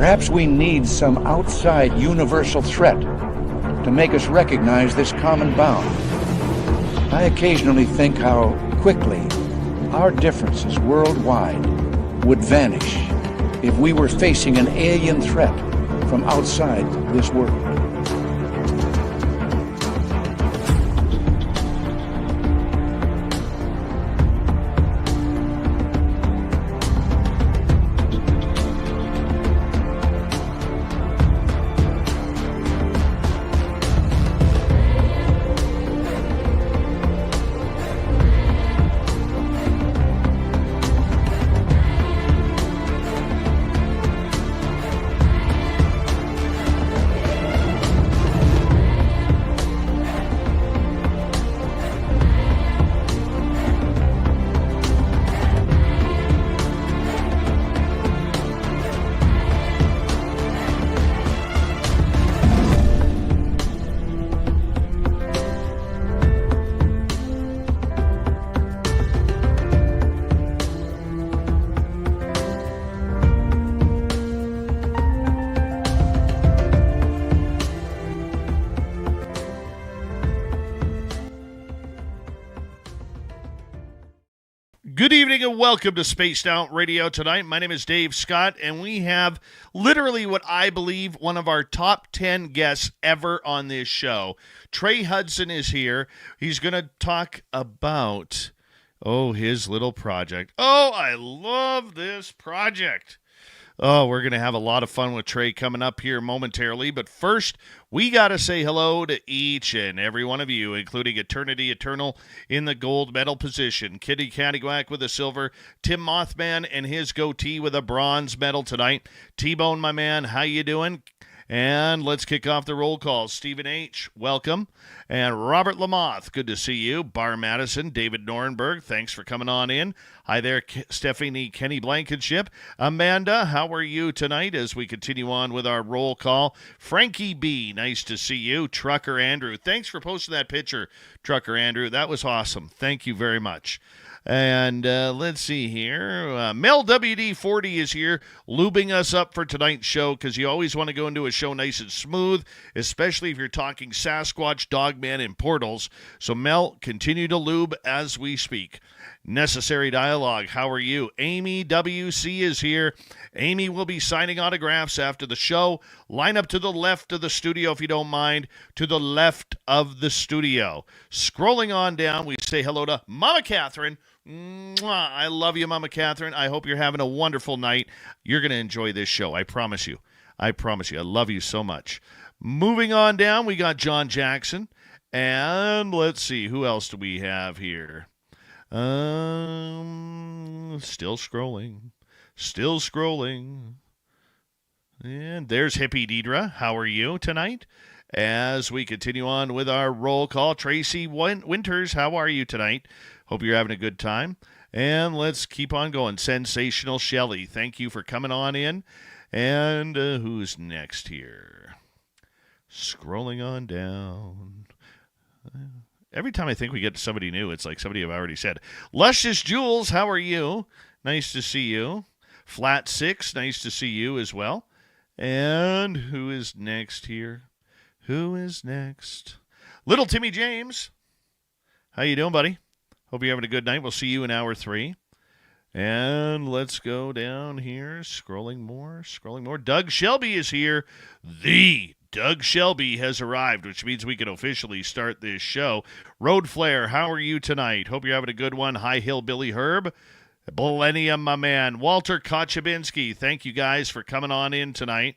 Perhaps we need some outside universal threat to make us recognize this common bound. I occasionally think how quickly our differences worldwide would vanish if we were facing an alien threat from outside this world. Good evening and welcome to Spaced Out Radio tonight. My name is Dave Scott, and we have literally what I believe one of our top 10 guests ever on this show. Trey Hudson is here. He's going to talk about, his little project. Oh, I love this project. Oh, we're going to have a lot of fun with Trey coming up here momentarily. But first, we got to say hello to each and every one of you, including Eternity Eternal in the gold medal position, Kitty Cattywhack with a silver, Tim Mothman and his goatee with a bronze medal tonight. T-Bone, my man, how you doing? And let's kick off the roll call. Stephen H., welcome. And Robert Lamoth, good to see you. Bar Madison, David Norenberg, thanks for coming on in. Hi there, Stephanie Kenny Blankenship. Amanda, how are you tonight as we continue on with our roll call? Frankie B., nice to see you. Trucker Andrew, thanks for posting that picture, Trucker Andrew. That was awesome. Thank you very much. And let's see here. Mel WD40 is here, lubing us up for tonight's show because you always want to go into a show nice and smooth, especially if you're talking Sasquatch, Dogman, and portals. So, Mel, continue to lube as we speak. Necessary Dialogue, how are you? Amy WC is here. Amy will be signing autographs after the show. Line up to the left of the studio if you don't mind. To the left of the studio. Scrolling on down, we say hello to Mama Catherine. Mwah. I love you, Mama Catherine. I hope you're having a wonderful night. You're going to enjoy this show. I promise you. I promise you. I love you so much. Moving on down, we got John Jackson. And let's see, who else do we have here? Still scrolling. Still scrolling. And there's Hippie Deidre. How are you tonight? As we continue on with our roll call, Tracy Winters, how are you tonight? Hope you're having a good time. And let's keep on going. Sensational Shelley, thank you for coming on in. And who's next here? Scrolling on down. Every time I think we get to somebody new, it's like somebody I've already said. Luscious Jules, how are you? Nice to see you. Flat 6, nice to see you as well. And who is next here? Who is next? Little Timmy James. How you doing, buddy? Hope you're having a good night. We'll see you in hour 3. And let's go down here. Scrolling more. Doug Shelby is here. The Doug Shelby has arrived, which means we can officially start this show. Road Flare, how are you tonight? Hope you're having a good one. High Hill Billy Herb. Millennium, my man. Walter Kochabinski, thank you guys for coming on in tonight.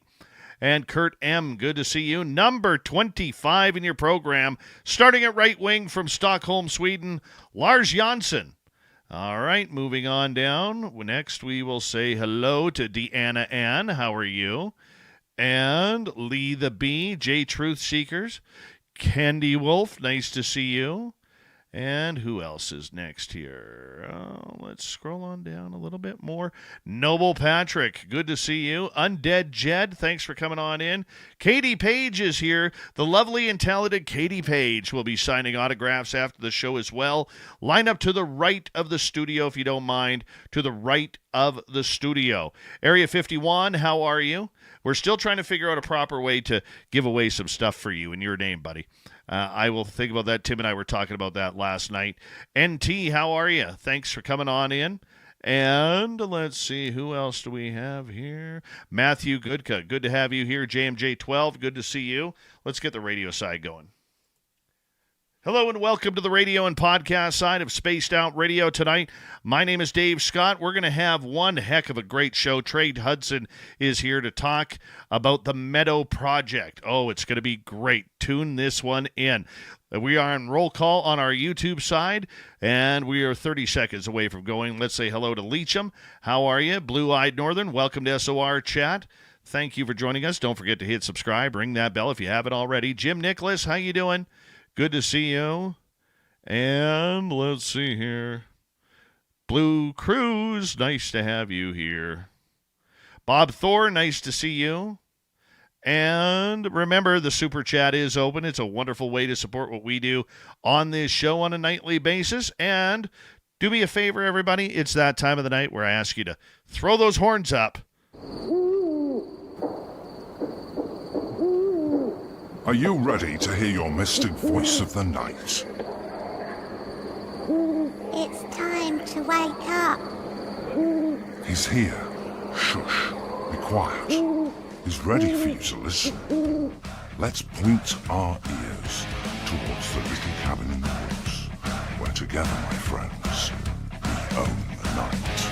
And Kurt M., good to see you. Number 25 in your program, starting at right wing from Stockholm, Sweden, Lars Jansson. All right, moving on down. Next, we will say hello to Deanna Ann. How are you? And Lee the Bee, J Truth Seekers, Candy Wolf, nice to see you. And who else is next here? Let's scroll on down a little bit more. Noble Patrick, good to see you. Undead Jed, thanks for coming on in. Katie Page is here. The lovely and talented Katie Page will be signing autographs after the show as well. Line up to the right of the studio if you don't mind. To the right of the studio. Area 51, how are you? We're still trying to figure out a proper way to give away some stuff for you in your name, buddy. I will think about that. Tim and I were talking about that last night. NT, how are you? Thanks for coming on in. And let's see, who else do we have here? Matthew Goodka, good to have you here. JMJ12, good to see you. Let's get the radio side going. Hello and welcome to the radio and podcast side of Spaced Out Radio tonight. My name is Dave Scott. We're going to have one heck of a great show. Trey Hudson is here to talk about the Meadow Project. Oh, it's going to be great. Tune this one in. We are on roll call on our YouTube side, and we are 30 seconds away from going. Let's say hello to Leacham. How are you? Blue-Eyed Northern, welcome to SOR Chat. Thank you for joining us. Don't forget to hit subscribe. Ring that bell if you haven't already. Jim Nicholas, how you doing? Good to see you. And let's see here. Blue Cruz, nice to have you here. Bob Thor, nice to see you. And remember, the Super Chat is open. It's a wonderful way to support what we do on this show on a nightly basis. And do me a favor, everybody. It's that time of the night where I ask you to throw those horns up. Are you ready to hear your mystic voice of the night? It's time to wake up. He's here. Shush. Be quiet. He's ready for you to listen. Let's point our ears towards the little cabin in the woods, where together, my friends, we own the night.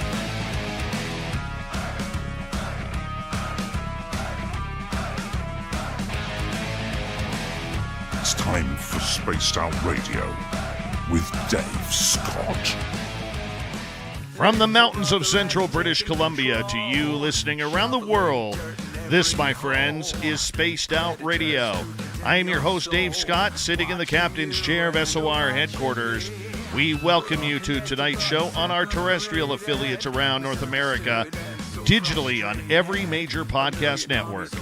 It's time for Spaced Out Radio with Dave Scott. From the mountains of central British Columbia to you listening around the world, this, my friends, is Spaced Out Radio. I am your host, Dave Scott, sitting in the captain's chair of SOR headquarters. We welcome you to tonight's show on our terrestrial affiliates around North America, digitally on every major podcast network.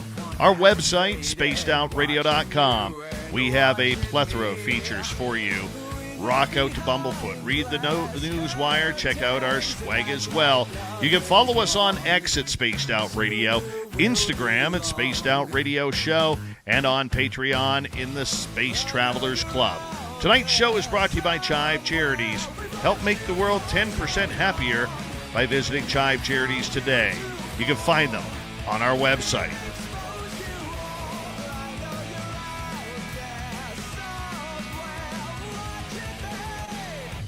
Our website, spacedoutradio.com. We have a plethora of features for you. Rock out to Bumblefoot. Read the news wire. Check out our swag as well. You can follow us on X at Spaced Out Radio, Instagram at Spaced Out Radio Show, and on Patreon in the Space Travelers Club. Tonight's show is brought to you by Chive Charities. Help make the world 10% happier by visiting Chive Charities today. You can find them on our website.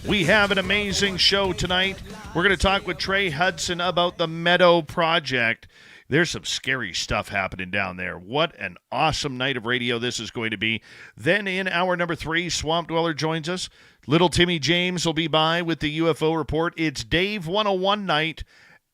We have an amazing show tonight. We're going to talk with Trey Hudson about the Meadow Project. There's some scary stuff happening down there. What an awesome night of radio this is going to be. Then in hour number 3, Swamp Dweller joins us. Little Timmy James will be by with the UFO report. It's Dave 101 night,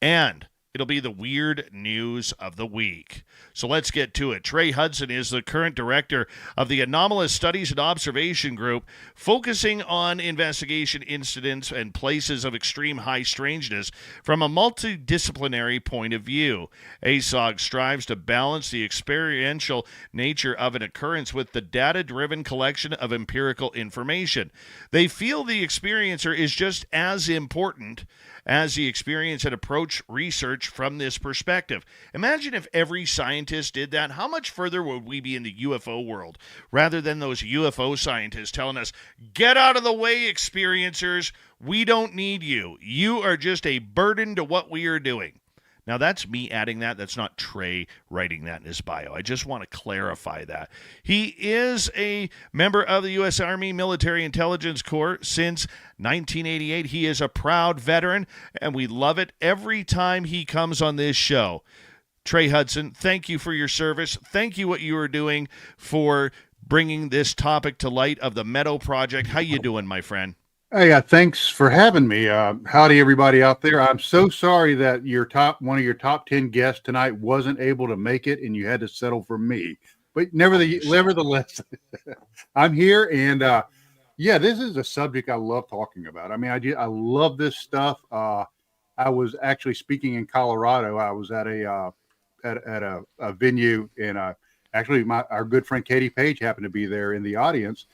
and it'll be the weird news of the week. So let's get to it. Trey Hudson is the current director of the Anomalous Studies and Observation Group, focusing on investigation incidents and places of extreme high strangeness from a multidisciplinary point of view. ASOG strives to balance the experiential nature of an occurrence with the data-driven collection of empirical information. They feel the experiencer is just as important as the experience and approach research from this perspective. Imagine if every scientist did that. How much further would we be in the UFO world rather than those UFO scientists telling us, get out of the way, experiencers. We don't need you. You are just a burden to what we are doing. Now, that's me adding that. That's not Trey writing that in his bio. I just want to clarify that. He is a member of the U.S. Army Military Intelligence Corps since 1988. He is a proud veteran, and we love it every time he comes on this show. Trey Hudson, thank you for your service. Thank you what you are doing for bringing this topic to light of the Meadow Project. How you doing, my friend? Hey, thanks for having me. Howdy, everybody out there. I'm so sorry that one of your top 10 guests tonight wasn't able to make it, and you had to settle for me. But nevertheless, I'm here, and this is a subject I love talking about. I mean, I love this stuff. I was actually speaking in Colorado. I was at a venue, and actually our good friend Katie Page happened to be there in the audience.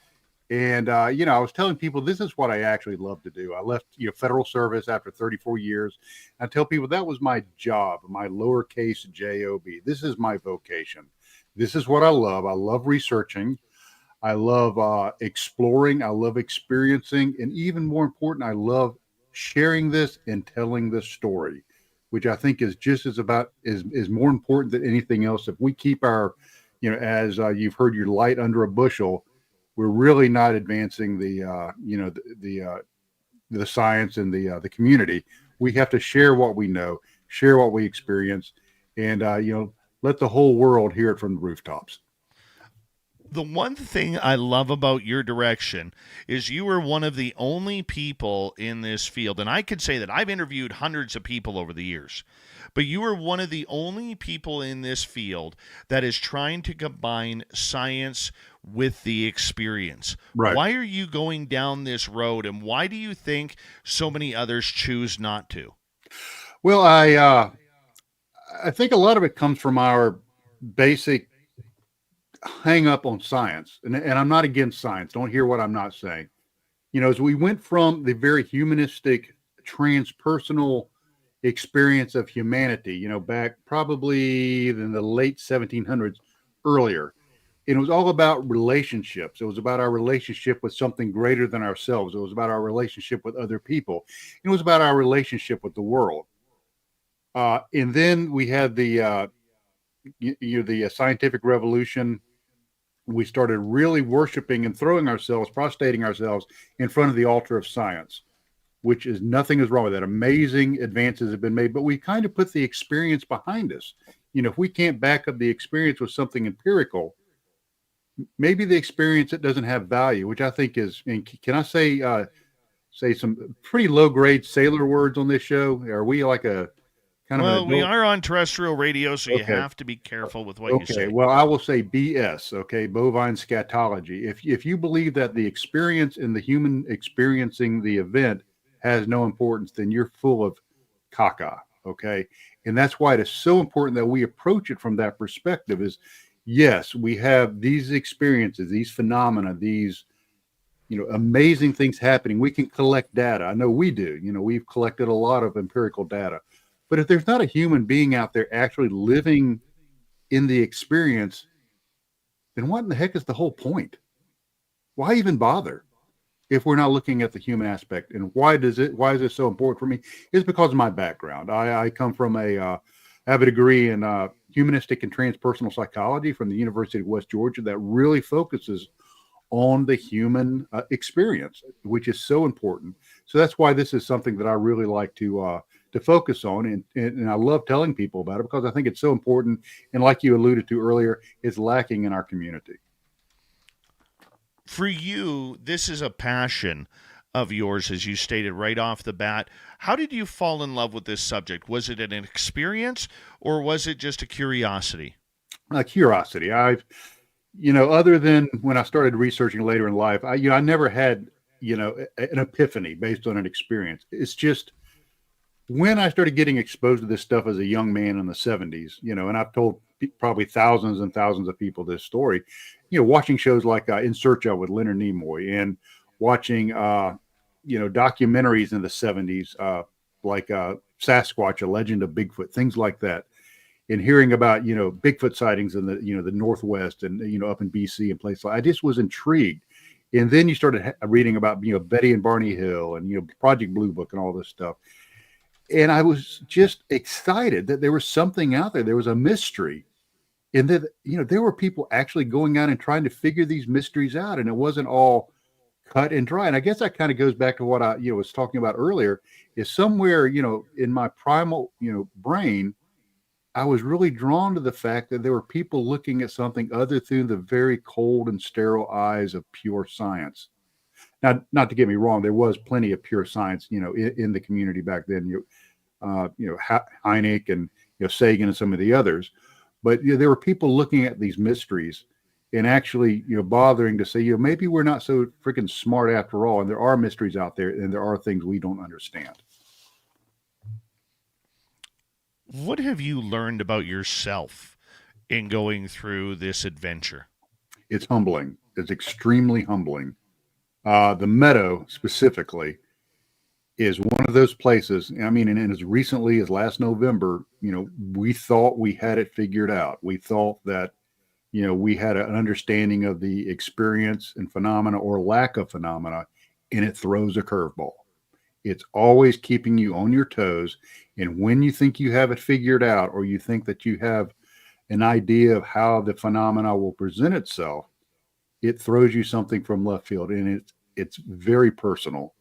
And I was telling people this is what I actually love to do. I left federal service after 34 years. I tell people that was my job, my lowercase job. This is my vocation. This is what I love. I love researching. I love exploring. I love experiencing, and even more important, I love sharing this and telling this story, which I think is just as about is more important than anything else. If we keep our, as you've heard, your light under a bushel, we're really not advancing the science and the community. We have to share what we know, share what we experience, and let the whole world hear it from the rooftops. The one thing I love about your direction is you are one of the only people in this field, and I could say that I've interviewed hundreds of people over the years, but you are one of the only people in this field that is trying to combine science with the experience. Right. Why are you going down this road, and why do you think so many others choose not to? Well, I think a lot of it comes from our basic hang up on science, and I'm not against science. Don't hear what I'm not saying. As we went from the very humanistic, transpersonal experience of humanity, back probably in the late 1700s, earlier, and it was all about relationships. It was about our relationship with something greater than ourselves. It was about our relationship with other people. It was about our relationship with the world. And then we had the scientific revolution. We started really worshiping and throwing ourselves, prostrating ourselves in front of the altar of science, which is nothing is wrong with that. Amazing advances have been made, but we kind of put the experience behind us. If we can't back up the experience with something empirical, maybe the experience, it doesn't have value, which I think is, and can I say some pretty low grade sailor words on this show? Are we like a kind of Well, we are on terrestrial radio, so you have to be careful with what you say. Well, I will say BS, okay, bovine scatology. If you believe that the experience and the human experiencing the event has no importance, then you're full of caca, okay? And that's why it is so important that we approach it from that perspective is, yes, we have these experiences, these phenomena, these amazing things happening. We can collect data. I know we do. We've collected a lot of empirical data. But if there's not a human being out there actually living in the experience, then what in the heck is the whole point? Why even bother if we're not looking at the human aspect? And why is it so important for me? It's because of my background. I come from I have a degree in humanistic and transpersonal psychology from the University of West Georgia that really focuses on the human experience, which is so important. So that's why this is something that I really like to focus on. And I love telling people about it because I think it's so important. And like you alluded to earlier, it's lacking in our community. For you, this is a passion of yours, as you stated right off the bat. How did you fall in love with this subject? Was it an experience or was it just a curiosity? Curiosity. Other than when I started researching later in life, I never had, an epiphany based on an experience. It's just when I started getting exposed to this stuff as a young man in the 70s, and I've told probably thousands and thousands of people this story, watching shows like In Search of with Leonard Nimoy and watching, documentaries in the 70s, like Sasquatch, A Legend of Bigfoot, things like that. And hearing about, Bigfoot sightings in the Northwest and, up in BC and places I just was intrigued. And then you started reading about, Betty and Barney Hill and, Project Blue Book and all this stuff. And I was just excited that there was something out there. There was a mystery. And that, there were people actually going out and trying to figure these mysteries out. And it wasn't all cut and dry. And I guess that kind of goes back to what I, was talking about earlier is somewhere, in my primal, brain, I was really drawn to the fact that there were people looking at something other through the very cold and sterile eyes of pure science. Now, not to get me wrong, there was plenty of pure science, in the community back then. Hynek and Sagan and some of the others, but there were people looking at these mysteries and actually, bothering to say, maybe we're not so freaking smart after all, and there are mysteries out there, and there are things we don't understand. What have you learned about yourself in going through this adventure? It's humbling. It's extremely humbling. The Meadow specifically is one of those places. I mean, and as recently as last November, we thought we had it figured out. We thought that, we had an understanding of the experience and phenomena or lack of phenomena, and it throws a curveball. It's always keeping you on your toes. And when you think you have it figured out, or you think that you have an idea of how the phenomena will present itself, it throws you something from left field, and it's very personal.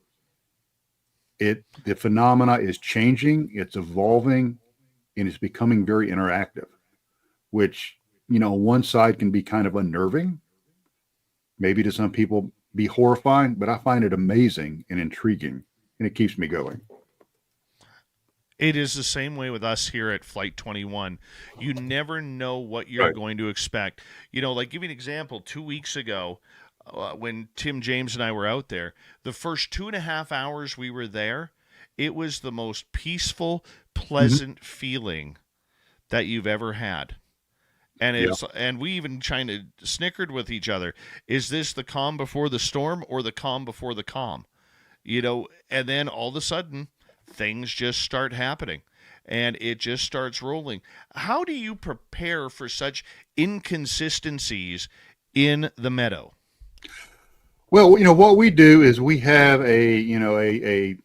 The phenomena is changing, it's evolving, and it's becoming very interactive, which, one side can be kind of unnerving, maybe to some people be horrifying, but I find it amazing and intriguing, and it keeps me going. It is the same way with us here at Flight 21. You never know what you're Right. going to expect. Like, give you an example. 2 weeks ago, when Tim James and I were out there, the first 2.5 hours we were there, it was the most peaceful, pleasant feeling that you've ever had. And and we even kind of snickered with each other. Is this the calm before the storm or the calm before the calm? And then all of a sudden, things just start happening and it just starts rolling. How do you prepare for such inconsistencies in the Meadow? Well, what we do is we have an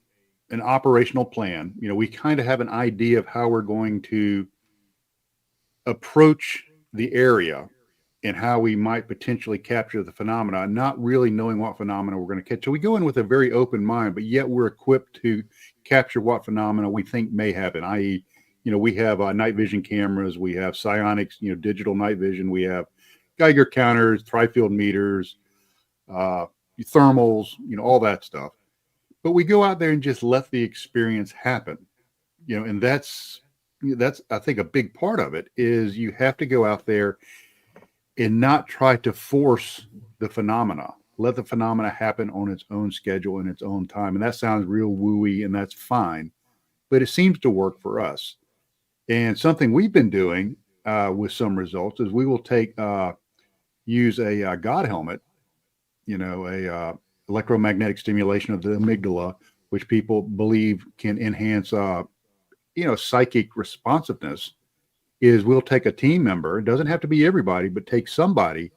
operational plan. We kind of have an idea of how we're going to approach the area and how we might potentially capture the phenomena, not really knowing what phenomena we're going to catch. So we go in with a very open mind, but yet we're equipped to capture what phenomena we think may happen, i.e., we have night vision cameras, we have psionics, digital night vision, we have Geiger counters, tri-field meters, thermals, all that stuff. But we go out there and just let the experience happen, and that's I think a big part of it is you have to go out there and not try to force the phenomena. Let the phenomena happen on its own schedule and its own time. And that sounds real wooey, and that's fine, but it seems to work for us. And something we've been doing with some results is we will use a God helmet, electromagnetic stimulation of the amygdala, which people believe can enhance psychic responsiveness. Is we'll take a team member, it doesn't have to be everybody, but take somebody,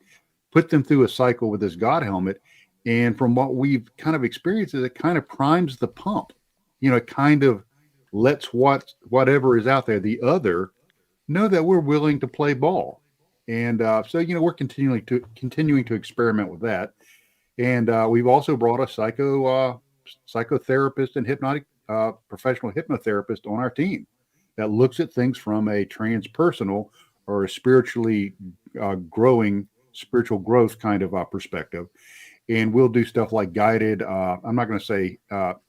put them through a cycle with this God helmet. And from what we've kind of experienced is it kind of primes the pump. It kind of lets whatever is out there, the other, know that we're willing to play ball. And so we're continuing to experiment with that. And we've also brought a psychotherapist and hypnotic professional hypnotherapist on our team that looks at things from a transpersonal or a spiritually growing spiritual growth kind of perspective. And we'll do stuff like guided, I'm not going to say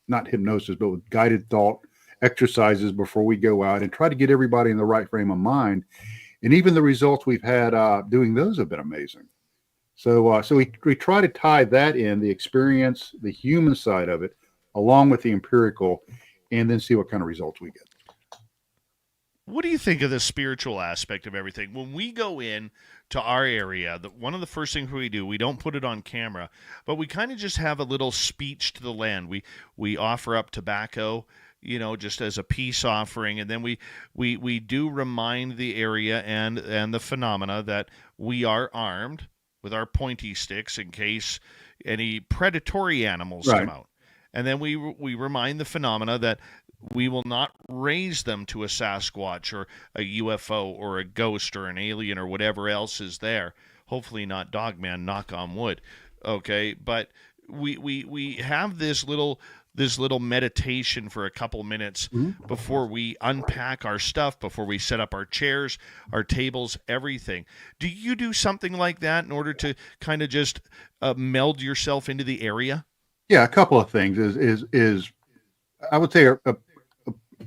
not hypnosis, but with guided thought exercises before we go out and try to get everybody in the right frame of mind. And even the results we've had doing those have been amazing. So we try to tie that in, the experience, the human side of it, along with the empirical, and then see what kind of results we get. What do you think of the spiritual aspect of everything? When we go in to our area, one of the first things we do, we don't put it on camera, but we kind of just have a little speech to the land. We offer up tobacco, just as a peace offering, and then we do remind the area and the phenomena that we are armed with our pointy sticks in case any predatory animals come out. And then we remind the phenomena that we will not raise them to a Sasquatch or a UFO or a ghost or an alien or whatever else is there. Hopefully not Dogman, knock on wood. Okay, but we have this little meditation for a couple minutes before we unpack our stuff, before we set up our chairs, our tables, everything. Do you do something like that in order to kind of just meld yourself into the area? Yeah, a couple of things is I would say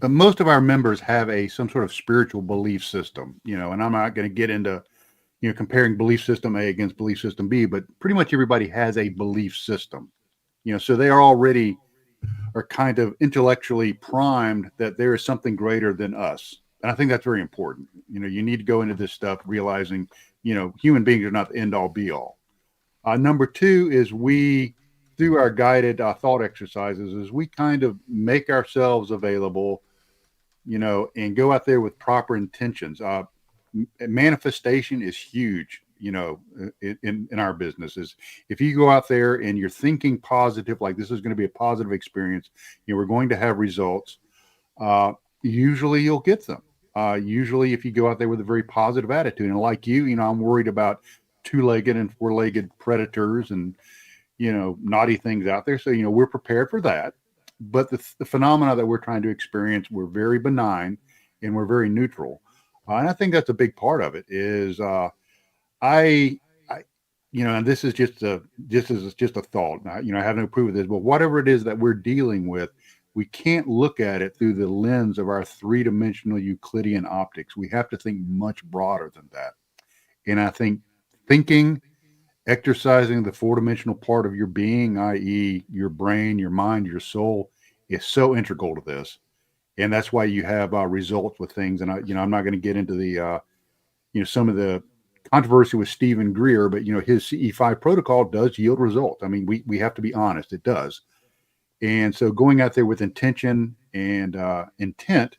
most of our members have some sort of spiritual belief system, and I'm not going to get into, comparing belief system A against belief system B, but pretty much everybody has a belief system, so they are kind of intellectually primed that there is something greater than us. And I think that's very important. You need to go into this stuff realizing, human beings are not the end all be all. Number two is we through our guided thought exercises is we kind of make ourselves available, and go out there with proper intentions. Manifestation is huge, in our business. Is if you go out there and you're thinking positive, like this is going to be a positive experience, we're going to have results. Usually you'll get them. Usually if you go out there with a very positive attitude, and like I'm worried about two-legged and four-legged predators and, naughty things out there. So, we're prepared for that. But the phenomena that we're trying to experience, we're very benign and we're very neutral. And I think that's a big part of it is, I and this is just a thought. I have no proof of this, but whatever it is that we're dealing with, we can't look at it through the lens of our three-dimensional Euclidean optics. We have to think much broader than that. And I think thinking, exercising the four-dimensional part of your being, i.e. your brain, your mind, your soul, is so integral to this. And that's why you have results with things. And I'm not going to get into the, some of the controversy with Stephen Greer, but his CE5 protocol does yield results. I mean, we have to be honest, it does. And so going out there with intention and intent,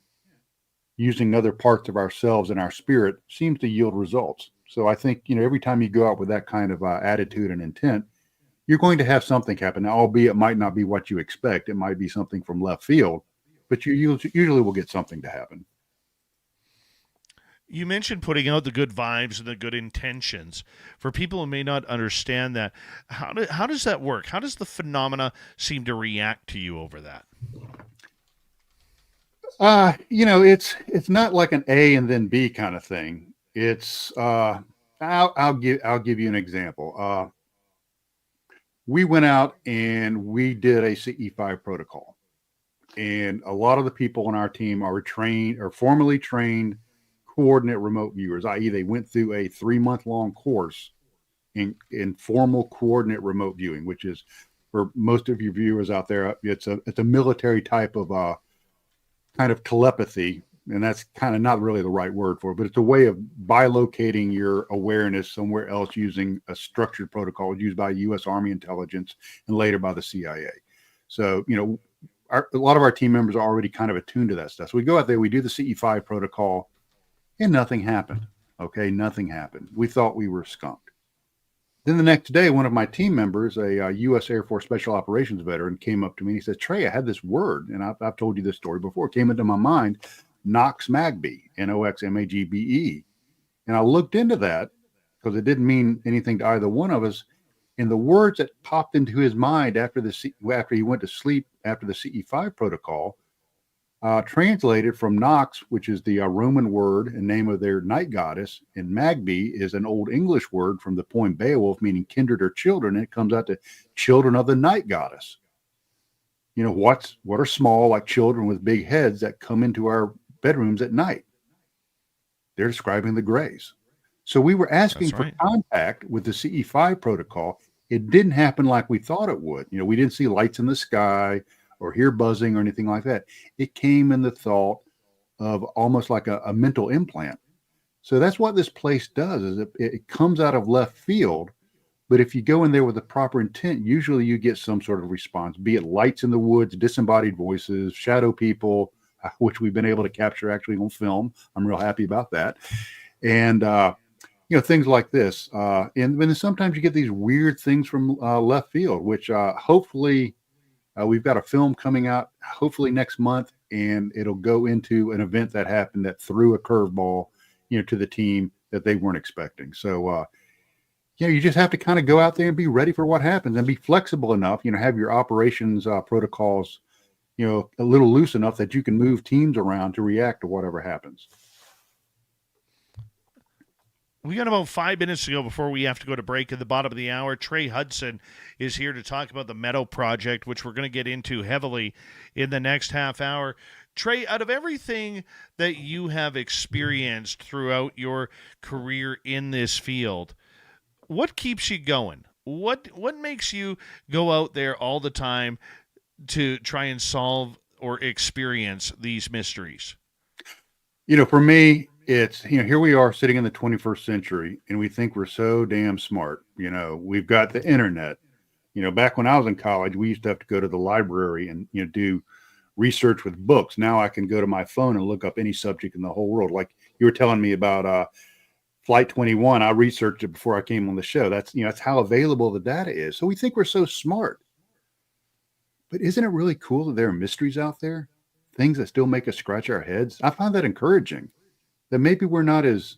using other parts of ourselves and our spirit, seems to yield results. So I think, every time you go out with that kind of attitude and intent, you're going to have something happen. Now, albeit it might not be what you expect. It might be something from left field, but you usually will get something to happen. You mentioned putting out the good vibes and the good intentions. For people who may not understand that, how does that work? How does the phenomena seem to react to you over that? It's not like an A and then B kind of thing. It's I'll give you an example. We went out and we did a CE5 protocol, and a lot of the people on our team are formally trained coordinate remote viewers, i.e. they went through a 3-month-long course in formal coordinate remote viewing, which is, for most of your viewers out there, it's a military type of kind of telepathy, and that's kind of not really the right word for it, but it's a way of bilocating your awareness somewhere else using a structured protocol used by U.S. Army intelligence and later by the CIA. So, a lot of our team members are already kind of attuned to that stuff. So we go out there, we do the CE5 protocol, and nothing happened. Okay, nothing happened. We thought we were skunked. Then the next day, one of my team members, a U.S. Air Force Special Operations veteran, came up to me and he said, "Trey, I had this word," and I've told you this story before. It came into my mind, Noxmagbe, Noxmagbe. And I looked into that because it didn't mean anything to either one of us. And the words that popped into his mind after he went to sleep after the CE5 protocol, translated from Nox, which is the Roman word and name of their night goddess, and Magbe is an old English word from the poem Beowulf, meaning kindred or children, and it comes out to children of the night goddess. What are small, like children with big heads that come into our bedrooms at night? They're describing the Greys. So we were asking for contact with the CE5 protocol. It didn't happen like we thought it would. We didn't see lights in the sky or hear buzzing or anything like that. It came in the thought of almost like a mental implant. So that's what this place does, is it comes out of left field. But if you go in there with the proper intent, usually you get some sort of response, be it lights in the woods, disembodied voices, shadow people, which we've been able to capture actually on film. I'm real happy about that. And, things like this. And then sometimes you get these weird things from left field, which hopefully we've got a film coming out hopefully next month, and it'll go into an event that happened that threw a curveball, to the team that they weren't expecting. So, you just have to kind of go out there and be ready for what happens and be flexible enough, have your operations protocols, a little loose enough that you can move teams around to react to whatever happens. We got about 5 minutes to go before we have to go to break at the bottom of the hour. Trey Hudson is here to talk about the Meadow project, which we're going to get into heavily in the next half hour. Trey, out of everything that you have experienced throughout your career in this field, what keeps you going? What makes you go out there all the time to try and solve or experience these mysteries? For me, it's, here we are sitting in the 21st century and we think we're so damn smart. We've got the internet, Back when I was in college, we used to have to go to the library and, do research with books. Now I can go to my phone and look up any subject in the whole world. Like you were telling me about Flight 21. I researched it before I came on the show. That's how available the data is. So we think we're so smart. But isn't it really cool that there are mysteries out there? Things that still make us scratch our heads? I find that encouraging. That maybe we're not as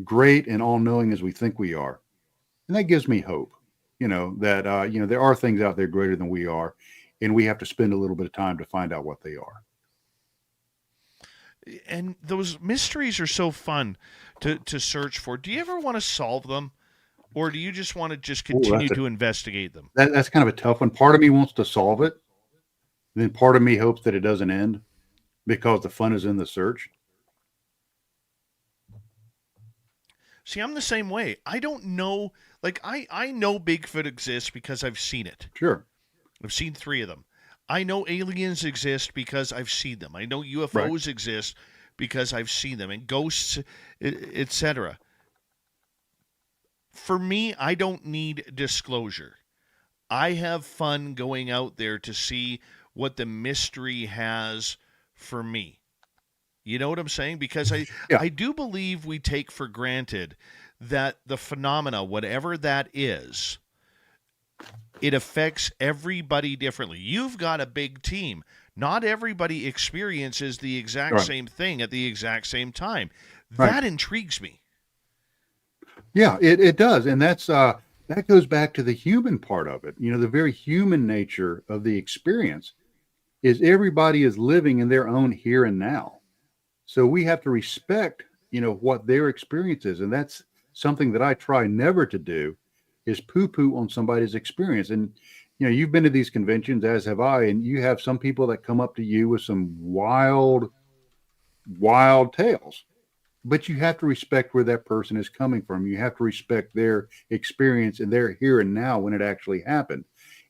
great and all-knowing as we think we are. And that gives me hope, that, there are things out there greater than we are, and we have to spend a little bit of time to find out what they are. And those mysteries are so fun to search for. Do you ever want to solve them, or do you just want to just continue to investigate them? That's kind of a tough one. Part of me wants to solve it. And then part of me hopes that it doesn't end because the fun is in the search. See, I'm the same way. I don't know. Like, I know Bigfoot exists because I've seen it. Sure. I've seen 3 of them. I know aliens exist because I've seen them. I know UFOs exist because I've seen them, and ghosts, etc. For me, I don't need disclosure. I have fun going out there to see what the mystery has for me. You know what I'm saying? Because I do believe we take for granted that the phenomena, whatever that is, it affects everybody differently. You've got a big team. Not everybody experiences the exact same thing at the exact same time. That intrigues me. Yeah, it does. And that goes back to the human part of it. The very human nature of the experience is everybody is living in their own here and now. So we have to respect, what their experience is. And that's something that I try never to do, is poo-poo on somebody's experience. And, you've been to these conventions, as have I, and you have some people that come up to you with some wild, wild tales. But you have to respect where that person is coming from. You have to respect their experience and their here and now when it actually happened.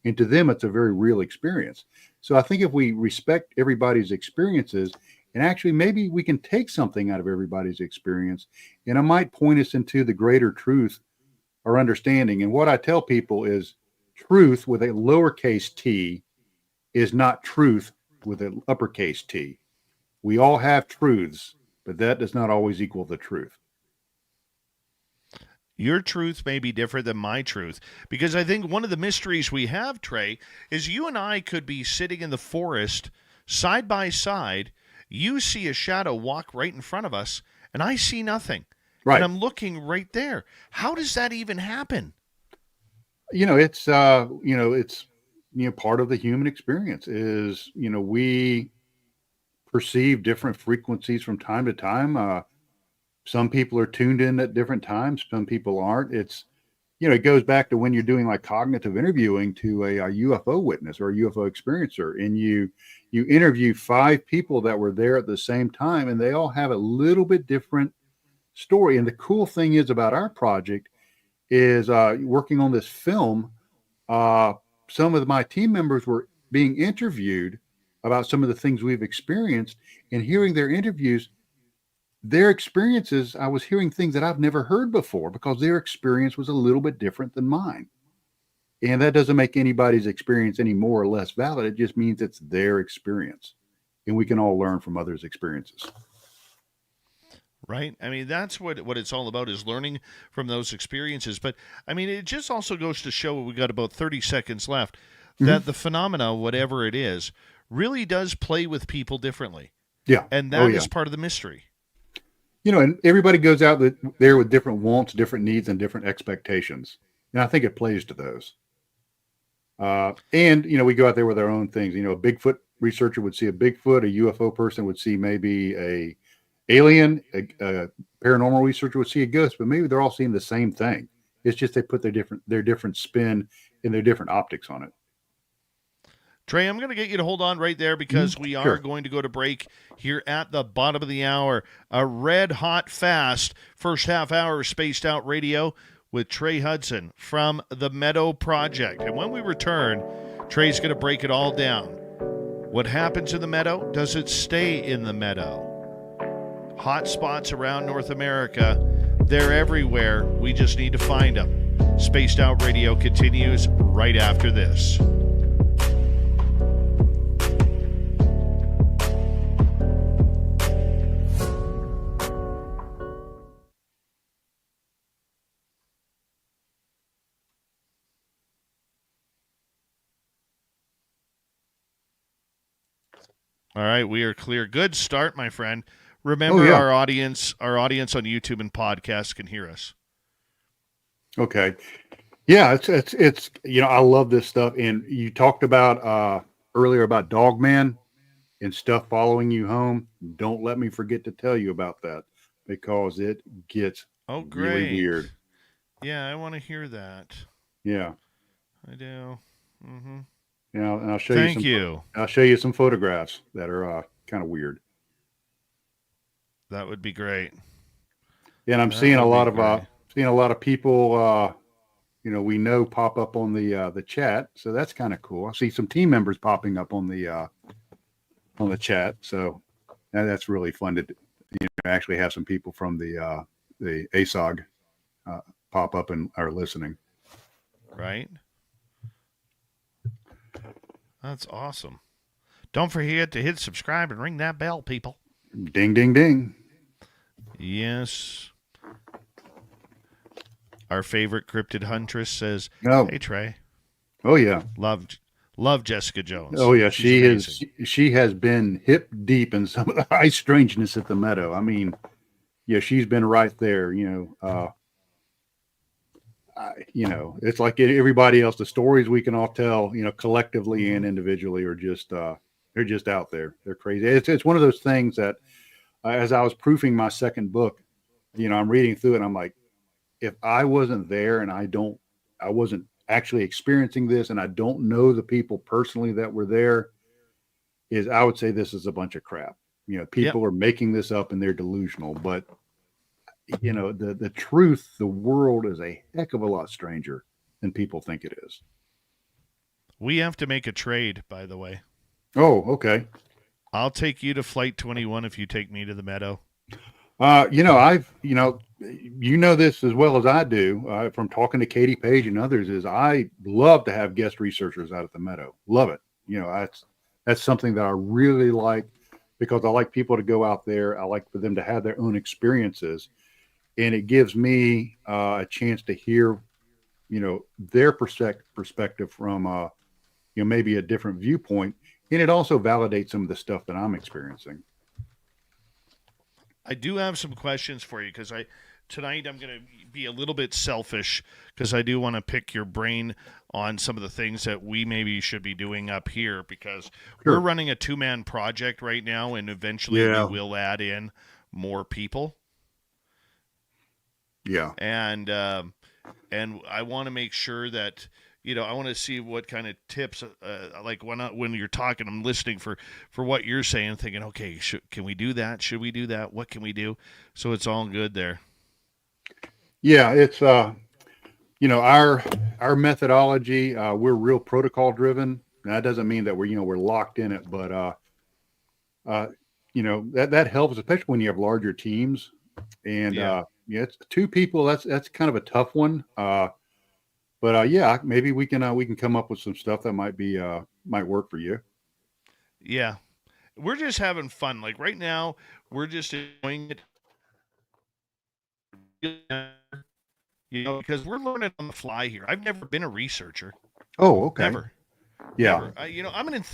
And to them, it's a very real experience. So I think if we respect everybody's experiences, and actually maybe we can take something out of everybody's experience, and it might point us into the greater truth or understanding. And what I tell people is truth with a lowercase t is not truth with an uppercase T. We all have truths, but that does not always equal the truth. Your truth may be different than my truth, because I think one of the mysteries we have, Trey, is you and I could be sitting in the forest side by side. You see a shadow walk right in front of us, and I see nothing. Right. And I'm looking right there. How does that even happen? It's part of the human experience is, we perceive different frequencies from time to time. Some people are tuned in at different times. Some people aren't. It's, it goes back to when you're doing like cognitive interviewing to a UFO witness or a UFO experiencer, and you interview 5 people that were there at the same time, and they all have a little bit different story. And the cool thing is about our project is working on this film. Some of my team members were being interviewed about some of the things we've experienced, and hearing their interviews, their experiences, I was hearing things that I've never heard before because their experience was a little bit different than mine. And that doesn't make anybody's experience any more or less valid. It just means it's their experience, and we can all learn from others' experiences. Right. I mean, that's what it's all about, is learning from those experiences. But I mean, it just also goes to show, we got about 30 seconds left, that the phenomena, whatever it is, really does play with people differently. Yeah. And that is part of the mystery. And everybody goes out there with different wants, different needs, and different expectations. And I think it plays to those. And we go out there with our own things. A Bigfoot researcher would see a Bigfoot, a UFO person would see maybe a alien, a paranormal researcher would see a ghost, but maybe they're all seeing the same thing. It's just they put their different spin and their different optics on it. Trey, I'm going to get you to hold on right there because we are going to go to break here at the bottom of the hour. A red hot fast first half hour of Spaced Out Radio with Trey Hudson from the Meadow Project. And when we return, Trey's going to break it all down. What happens in the Meadow? Does it stay in the Meadow? Hot spots around North America, they're everywhere. We just need to find them. Spaced Out Radio continues right after this. All right, we are clear. Good start, my friend. Remember, our audience on YouTube and podcasts can hear us. Okay. Yeah, it's I love this stuff. And you talked about earlier about Dogman and stuff following you home. Don't let me forget to tell you about that, because it gets really weird. Yeah, I want to hear that. Yeah, I do. Mm-hmm. Yeah, and I'll show you. I'll show you some photographs that are kind of weird. That would be great. And I'm seeing a lot of people we know pop up on the chat, so that's kind of cool. I see some team members popping up on the chat, so that's really fun to actually have some people from the ASOG pop up and are listening. Right. That's awesome. Don't forget to hit subscribe and ring that bell, people. Ding, ding, ding. Yes. Our favorite cryptid huntress says, "Hey Trey." Oh yeah. Love Jessica Jones. Oh yeah, she has been hip deep in some of the high strangeness at the Meadow. I mean, yeah, she's been right there. It's like everybody else. The stories we can all tell, collectively and individually, are just they're just out there. They're crazy. It's one of those things that, as I was proofing my second book, I'm reading through it, and I'm like, if I wasn't there and I wasn't actually experiencing this, and I don't know the people personally that were there, I would say this is a bunch of crap. People are making this up and they're delusional, but the truth, the world is a heck of a lot stranger than people think it is. We have to make a trade, by the way. Oh, okay. I'll take you to Flight 21 if you take me to the Meadow. This as well as I do, from talking to Katie Page and others, is I love to have guest researchers out at the Meadow. Love it. That's something that I really like, because I like people to go out there. I like for them to have their own experiences, and it gives me a chance to hear, their perspective from, maybe a different viewpoint. And it also validates some of the stuff that I'm experiencing. I do have some questions for you, because tonight I'm going to be a little bit selfish, because I do want to pick your brain on some of the things that we maybe should be doing up here, because we're running a 2-man project right now, and eventually we will add in more people. Yeah. And I want to make sure that, I want to see what kind of tips, like when you're talking, I'm listening for what you're saying, thinking, okay, can we do that? Should we do that? What can we do? So it's all good there. Yeah, it's our methodology. We're real protocol driven. That doesn't mean that we're locked in it, but that helps, especially when you have larger teams. And it's 2 people. That's kind of a tough one. But maybe we can come up with some stuff that might work for you. Yeah, we're just having fun. Like right now, we're just enjoying it. Because we're learning on the fly here. I've never been a researcher. Oh, okay. Never. Yeah. Never. I'm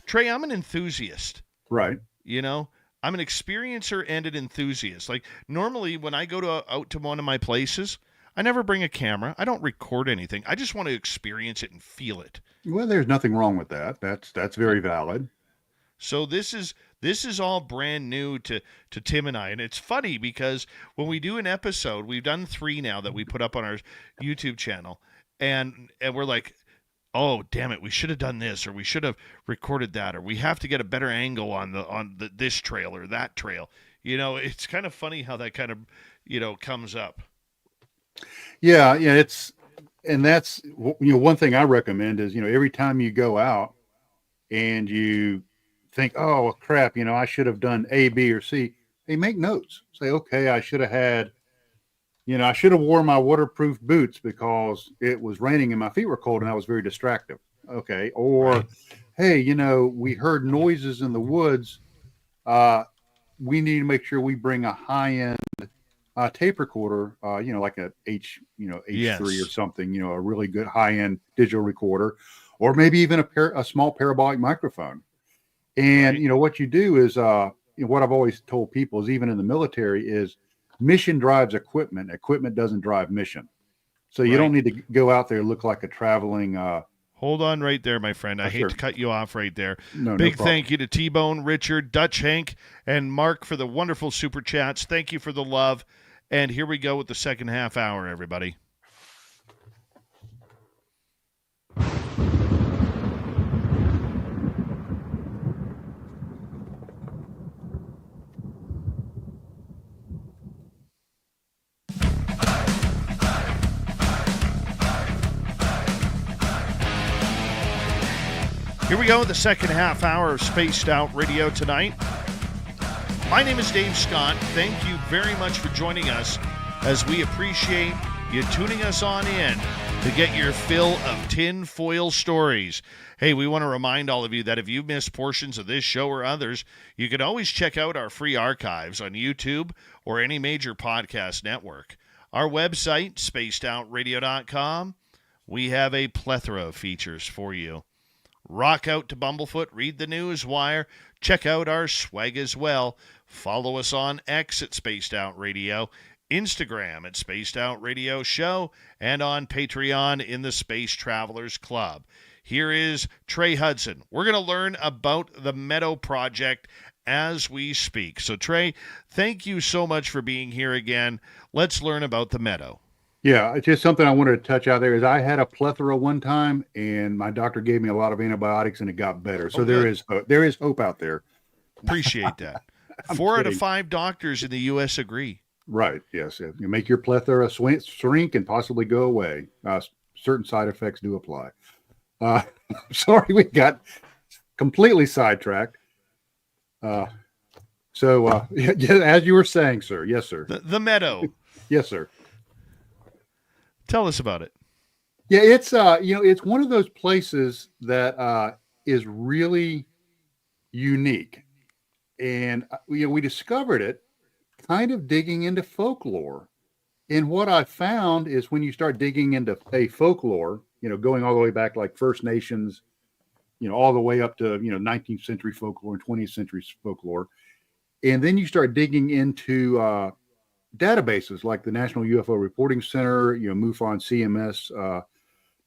Trey, I'm an enthusiast. Right. I'm an experiencer and an enthusiast. Like normally when I go out to one of my places, I never bring a camera. I don't record anything. I just want to experience it and feel it. Well, there's nothing wrong with that. That's very valid. So this is all brand new to Tim and I, and it's funny because when we do an episode, we've done 3 now that we put up on our YouTube channel, and we're like, oh damn it, we should have done this, or we should have recorded that, or we have to get a better angle on this trail or that trail. It's kind of funny how that kind of comes up. Yeah, that's one thing I recommend is every time you go out and you think, oh crap, I should have done A, B, or C. Hey, make notes. Say, okay, I should have had I should have worn my waterproof boots because it was raining and my feet were cold and that was very distractive. Okay. Or, Right. hey, we heard noises in the woods. We need to make sure we bring a high-end tape recorder, like a H3 or Yes. something, a really good high-end digital recorder, or maybe even a small parabolic microphone. And, Right. what you do is, what I've always told people is even in the military is mission drives equipment. Equipment doesn't drive mission. So you don't Right. need to go out there and look like a traveling. Hold on right there, my friend. I hate Sure. to cut you off right there. No Big problem. thank you to T-Bone, Richard, Dutch Hank, and Mark for the wonderful super chats. Thank you for the love. And here we go with the second half hour, everybody. Here we go with the second half hour of Spaced Out Radio tonight. My name is Dave Scott. Thank you very much for joining us as we appreciate you tuning us on in to get your fill of tinfoil stories. Hey, we want to remind all of you that if you missed portions of this show or others, you can always check out our free archives on YouTube or any major podcast network. Our website, spacedoutradio.com, we have a plethora of features for you. Rock out to Bumblefoot, read the news wire, check out our swag as well. Follow us on X at Spaced Out Radio, Instagram at Spaced Out Radio Show, and on Patreon in the Space Travelers Club. Here is Trey Hudson. We're going to learn about the Meadow Project as we speak. So, Trey, thank you so much for being here again. Let's learn about the Meadow. Yeah, it's just something I wanted to touch out there is I had a plethora one time and my doctor gave me a lot of antibiotics and it got better. So there is hope out there. Appreciate that. I'm 4 out kidding. of 5 doctors in the U.S. agree. Right. Yes. You make your plethora shrink and possibly go away. Certain side effects do apply. Sorry, we got completely sidetracked. So as you were saying, sir. Yes, sir. The Meadow. Yes, sir. Tell us about it. Yeah, it's one of those places that is really unique, and we discovered it kind of digging into folklore. And what I found is when you start digging into folklore, going all the way back like First Nations, all the way up to 19th century folklore and 20th century folklore, and then you start digging into databases like the National UFO Reporting Center, MUFON CMS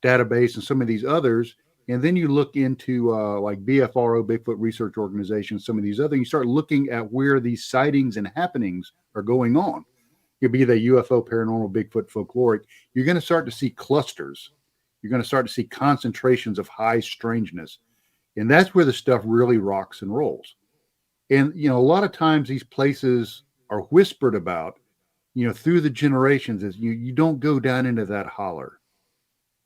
database, and some of these others. And then you look into like BFRO, Bigfoot Research Organization, some of these other, you start looking at where these sightings and happenings are going on. You'll be the UFO, paranormal, Bigfoot, folkloric. You're going to start to see clusters. You're going to start to see concentrations of high strangeness. And that's where the stuff really rocks and rolls. And, a lot of times these places are whispered about, through the generations, is you don't go down into that holler.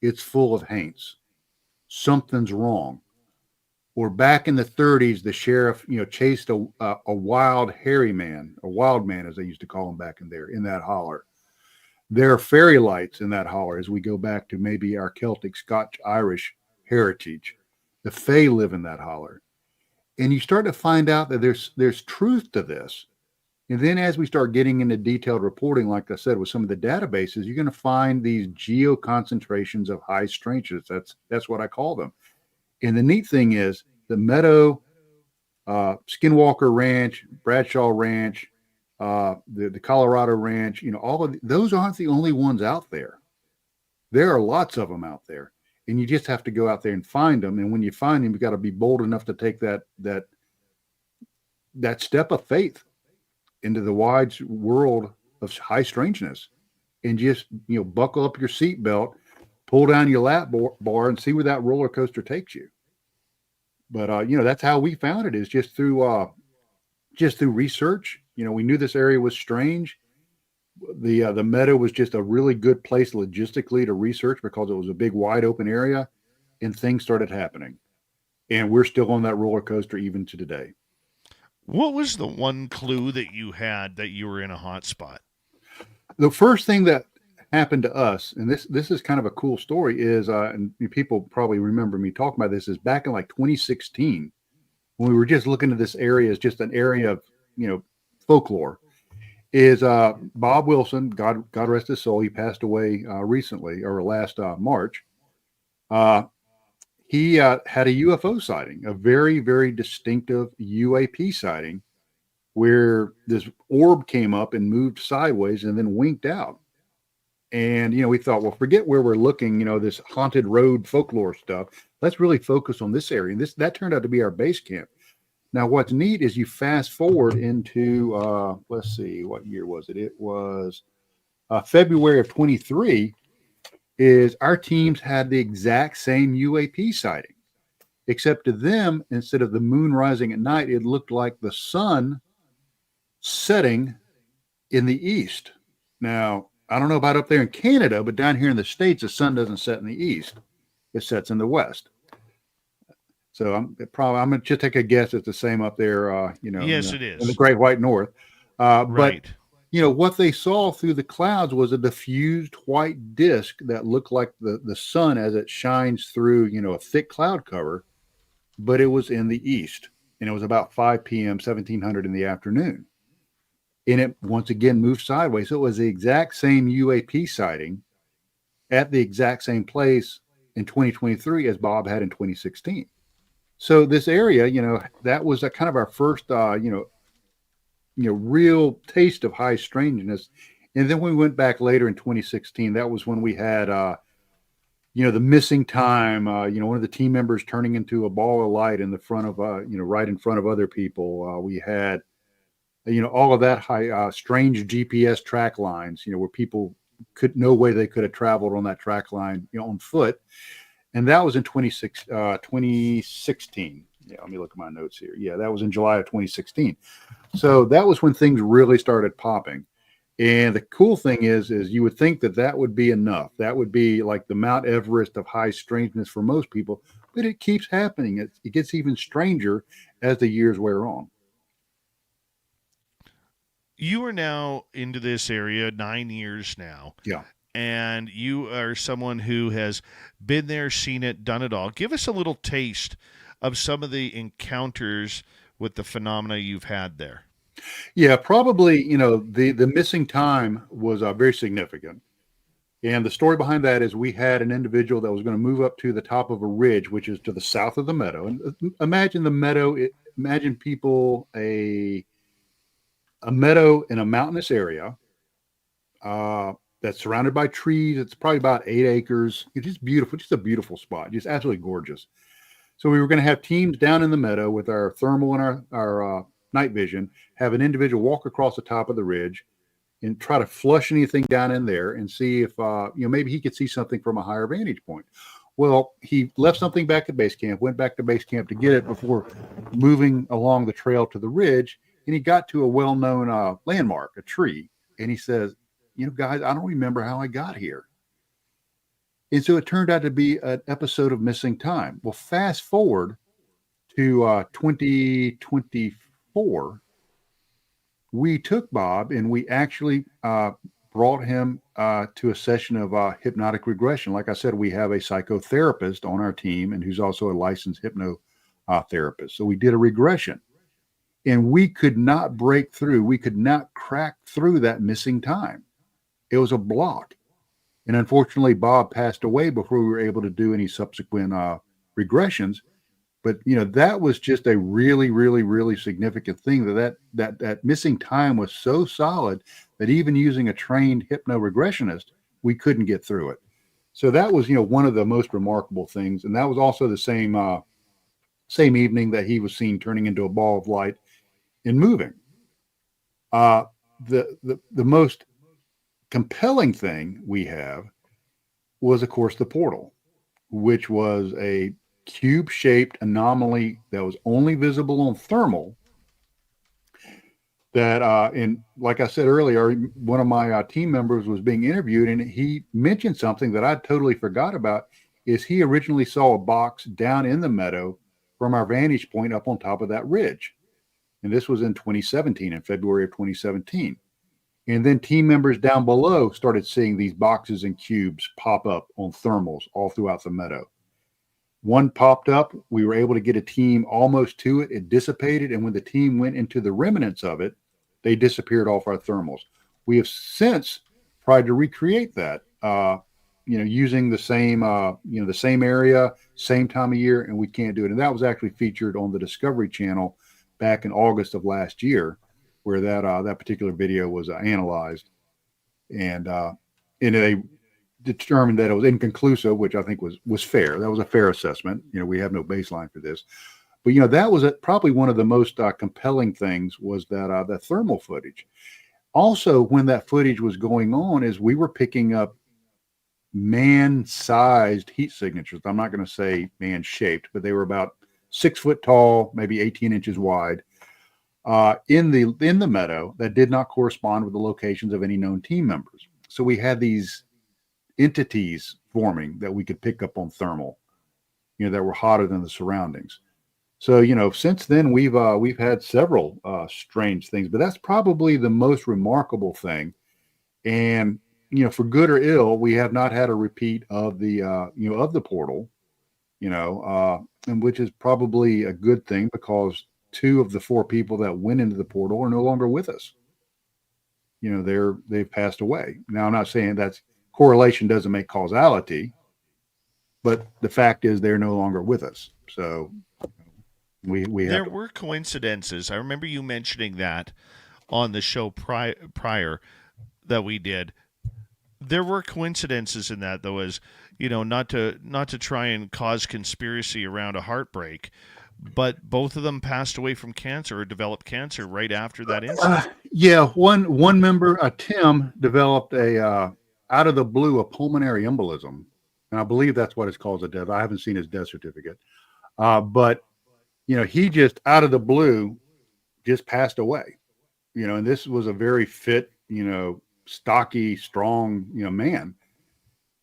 It's full of haints. Something's wrong. Or back in the 30s, the sheriff, chased a wild hairy man, a wild man, as they used to call him back in there, in that holler. There are fairy lights in that holler as we go back to maybe our Celtic, Scotch, Irish heritage. The Fae live in that holler. And you start to find out that there's truth to this. And then as we start getting into detailed reporting, like I said, with some of the databases, you're going to find these geo concentrations of high strangeness. That's what I call them. And the neat thing is the Meadow, Skinwalker Ranch, Bradshaw Ranch, the Colorado Ranch, all of those aren't the only ones out there. There are lots of them out there. And you just have to go out there and find them. And when you find them, you got to be bold enough to take that step of faith into the wide world of high strangeness, and just buckle up your seatbelt, pull down your lap bar, and see where that roller coaster takes you. But that's how we found it, is just through research. We knew this area was strange. The Meadow was just a really good place logistically to research because it was a big, wide open area, and things started happening. And we're still on that roller coaster even to today. What was the one clue that you had that you were in a hot spot? The first thing that happened to us, and this is kind of a cool story, is and people probably remember me talking about this, is back in like 2016 when we were just looking at this area as just an area of folklore. Is Bob Wilson, God rest his soul, he passed away recently or last March. He had a UFO sighting, a very, very distinctive UAP sighting, where this orb came up and moved sideways and then winked out. And, we thought, well, forget where we're looking, this haunted road folklore stuff. Let's really focus on this area. And that turned out to be our base camp. Now, what's neat is you fast forward into, let's see, what year was it? It was February of 23, is our teams had the exact same UAP sighting, except to them, instead of the moon rising at night, it looked like the sun setting in the east. Now, I don't know about up there in Canada, but down here in the States, the sun doesn't set in the east. It sets in the west. So I'm going to just take a guess it's the same up there, Yes, it is. In the Great White North. Right. But, what they saw through the clouds was a diffused white disk that looked like the sun as it shines through, a thick cloud cover, but it was in the east. And it was about 5 p.m., 1700 in the afternoon. And it once again moved sideways. So it was the exact same UAP sighting at the exact same place in 2023 as Bob had in 2016. So this area, that was kind of our first, real taste of high strangeness. And then we went back later in 2016. That was when we had, the missing time, one of the team members turning into a ball of light in the front of, right in front of other people. We had, all of that high, strange GPS track lines, where people no way they could have traveled on that track line, on foot. And that was in 2016. Yeah, let me look at my notes here. Yeah, that was in July of 2016. So that was when things really started popping. And the cool thing is you would think that would be enough. That would be like the Mount Everest of high strangeness for most people, but it keeps happening. It gets even stranger as the years wear on. You are now into this area 9 years now. Yeah. And you are someone who has been there, seen it, done it all. Give us a little taste of some of the encounters with the phenomena you've had there. Yeah, probably, the missing time was very significant. And the story behind that is we had an individual that was going to move up to the top of a ridge, which is to the south of the meadow. And imagine the meadow, imagine people, a meadow in a mountainous area, that's surrounded by trees. It's probably about 8 acres. It's just beautiful, just a beautiful spot, just absolutely gorgeous. So we were going to have teams down in the meadow with our thermal and our night vision, have an individual walk across the top of the ridge and try to flush anything down in there and see if, maybe he could see something from a higher vantage point. Well, he left something back at base camp, went back to base camp to get it before moving along the trail to the ridge. And he got to a well-known landmark, a tree. And he says, guys, I don't remember how I got here. And so it turned out to be an episode of missing time. Well, fast forward to 2024, we took Bob and we actually brought him to a session of hypnotic regression. Like I said, we have a psychotherapist on our team and who's also a licensed hypnotherapist. So we did a regression. And we could not break through. We could not crack through that missing time. It was a block. And unfortunately, Bob passed away before we were able to do any subsequent regressions. But, that was just a really, really, really significant thing that missing time was so solid that even using a trained hypno-regressionist, we couldn't get through it. So that was, one of the most remarkable things. And that was also the same evening that he was seen turning into a ball of light and moving. The most compelling thing we have was, of course, the portal, which was a cube-shaped anomaly that was only visible on thermal. That, and like I said earlier, one of my team members was being interviewed, and he mentioned something that I totally forgot about. Is he originally saw a box down in the meadow from our vantage point up on top of that ridge. And this was in 2017, in February of 2017. And then team members down below started seeing these boxes and cubes pop up on thermals all throughout the meadow. One popped up. We were able to get a team almost to it. It dissipated. And when the team went into the remnants of it, they disappeared off our thermals. We have since tried to recreate that, using the same area, same time of year, and we can't do it. And that was actually featured on the Discovery Channel back in August of last year, where that particular video was analyzed, and they determined that it was inconclusive, which I think was fair. That was a fair assessment. We have no baseline for this, but that was probably one of the most compelling things was that thermal footage. Also, when that footage was going on, is we were picking up man-sized heat signatures. I'm not going to say man-shaped, but they were about 6 foot tall, maybe 18 inches wide. In the meadow that did not correspond with the locations of any known team members. So we had these entities forming that we could pick up on thermal, that were hotter than the surroundings. So, since then we've had several strange things, but that's probably the most remarkable thing. And, for good or ill, we have not had a repeat of the portal, and which is probably a good thing because 2 of the 4 people that went into the portal are no longer with us. They've passed away. Now, I'm not saying that's correlation doesn't make causality, but the fact is they're no longer with us. So we there were coincidences. I remember you mentioning that on the show prior that we did. There were coincidences in that, though, as not to try and cause conspiracy around a heartbreak. But both of them passed away from cancer or developed cancer right after that incident. One member, Tim, developed out of the blue a pulmonary embolism, and I believe that's what it's called, a death. I haven't seen his death certificate, but he just out of the blue just passed away. And this was a very fit, stocky, strong, man.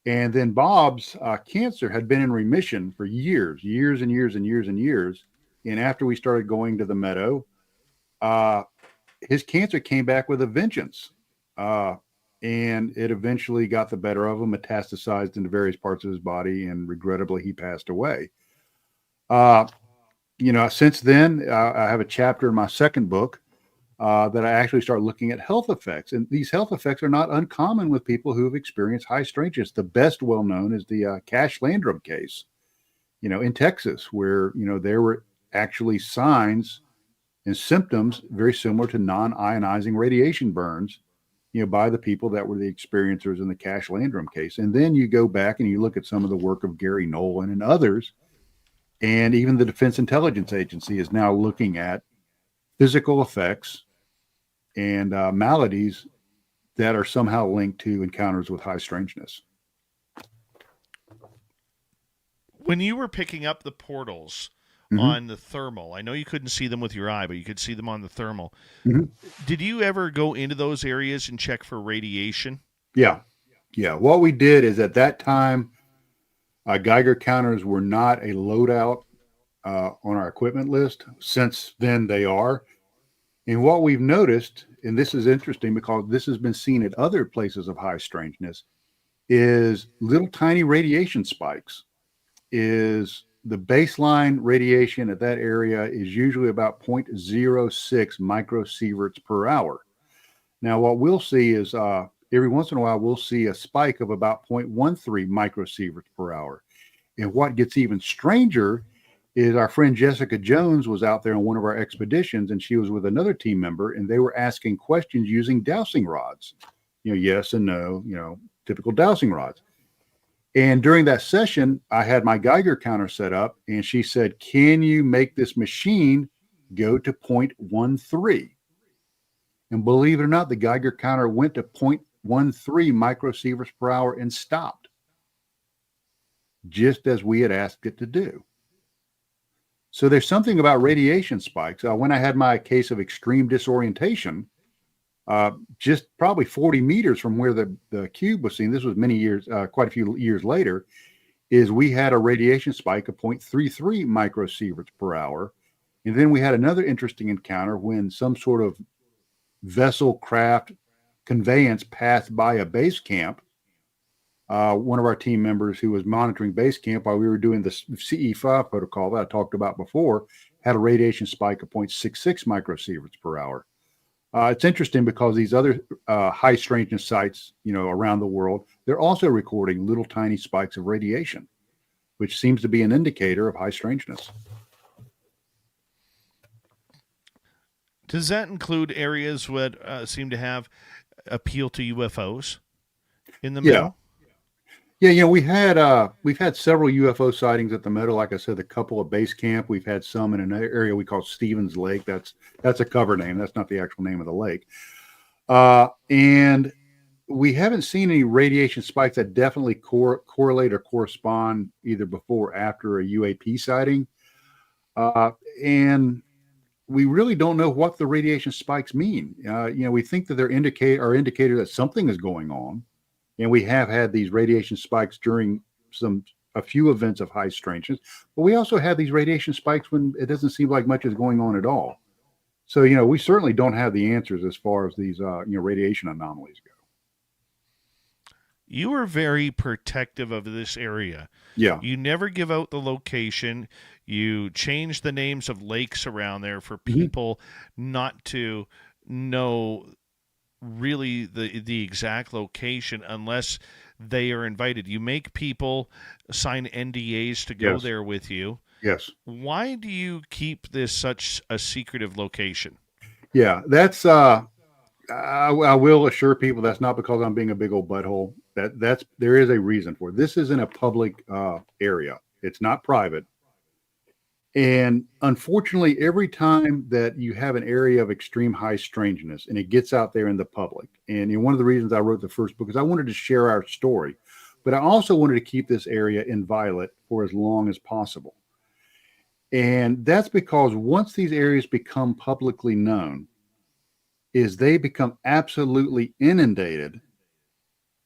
And then Bob's cancer had been in remission for years and years and years and years. And after we started going to the meadow, his cancer came back with a vengeance. And it eventually got the better of him, metastasized into various parts of his body, and regrettably he passed away. Since then, I have a chapter in my second book that I actually start looking at health effects. And these health effects are not uncommon with people who have experienced high strangeness. The best well-known is the Cash Landrum case, in Texas, where, there were actually signs and symptoms very similar to non-ionizing radiation burns, by the people that were the experiencers in the Cash Landrum case. And then you go back and you look at some of the work of Gary Nolan and others, and even the Defense Intelligence Agency is now looking at physical effects and maladies that are somehow linked to encounters with high strangeness. When you were picking up the portals on the thermal, I know you couldn't see them with your eye, but you could see them on the thermal. Did you ever go into those areas and check for radiation? Yeah. What we did is at that time, Geiger counters were not a loadout on our equipment list. Since then, they are. And what we've noticed, and this is interesting because this has been seen at other places of high strangeness, is little tiny radiation spikes. Is the baseline radiation at that area is usually about 0.06 microsieverts per hour. Now, what we'll see is every once in a while, we'll see a spike of about 0.13 microsieverts per hour. And what gets even stranger is our friend Jessica Jones was out there on one of our expeditions, and she was with another team member, and they were asking questions using dowsing rods, yes and no, typical dowsing rods. And during that session, I had my Geiger counter set up, and she said, "Can you make this machine go to 0.13? And believe it or not, the Geiger counter went to 0.13 microsieverts per hour and stopped, just as we had asked it to do. So there's something about radiation spikes. When I had my case of extreme disorientation, just probably 40 meters from where the cube was seen, this was many years, quite a few years later, is we had a radiation spike of 0.33 microsieverts per hour. And then we had another interesting encounter when some sort of vessel craft conveyance passed by a base camp. One of our team members who was monitoring base camp while we were doing the CE5 protocol that I talked about before had a radiation spike of 0.66 microsieverts per hour. It's interesting because these other high strangeness sites, around the world, they're also recording little tiny spikes of radiation, which seems to be an indicator of high strangeness. Does that include areas that seem to have appeal to UFOs in the Meadow? Yeah, we've had several UFO sightings at the Meadow. Like I said, a couple at base camp. We've had some in an area we call Stevens Lake. That's a cover name. That's not the actual name of the lake. And we haven't seen any radiation spikes that definitely correlate or correspond either before or after a UAP sighting. And we really don't know what the radiation spikes mean. We think that they're indicator that something is going on. And we have had these radiation spikes during a few events of high strangeness, but we also have these radiation spikes when it doesn't seem like much is going on at all. So, we certainly don't have the answers as far as these, radiation anomalies go. You are very protective of this area. Yeah. You never give out the location. You change the names of lakes around there for people not to know really the exact location unless they are invited. You make people sign NDAs to go there with you. Yes. Why do you keep this such a secretive location? Yeah, that's I will assure people that's not because I'm being a big old butthole. There is a reason for it. This is in a public area. It's not private. And unfortunately, every time that you have an area of extreme high strangeness and it gets out there in the public, and one of the reasons I wrote the first book is I wanted to share our story, but I also wanted to keep this area inviolate for as long as possible. And that's because once these areas become publicly known, they become absolutely inundated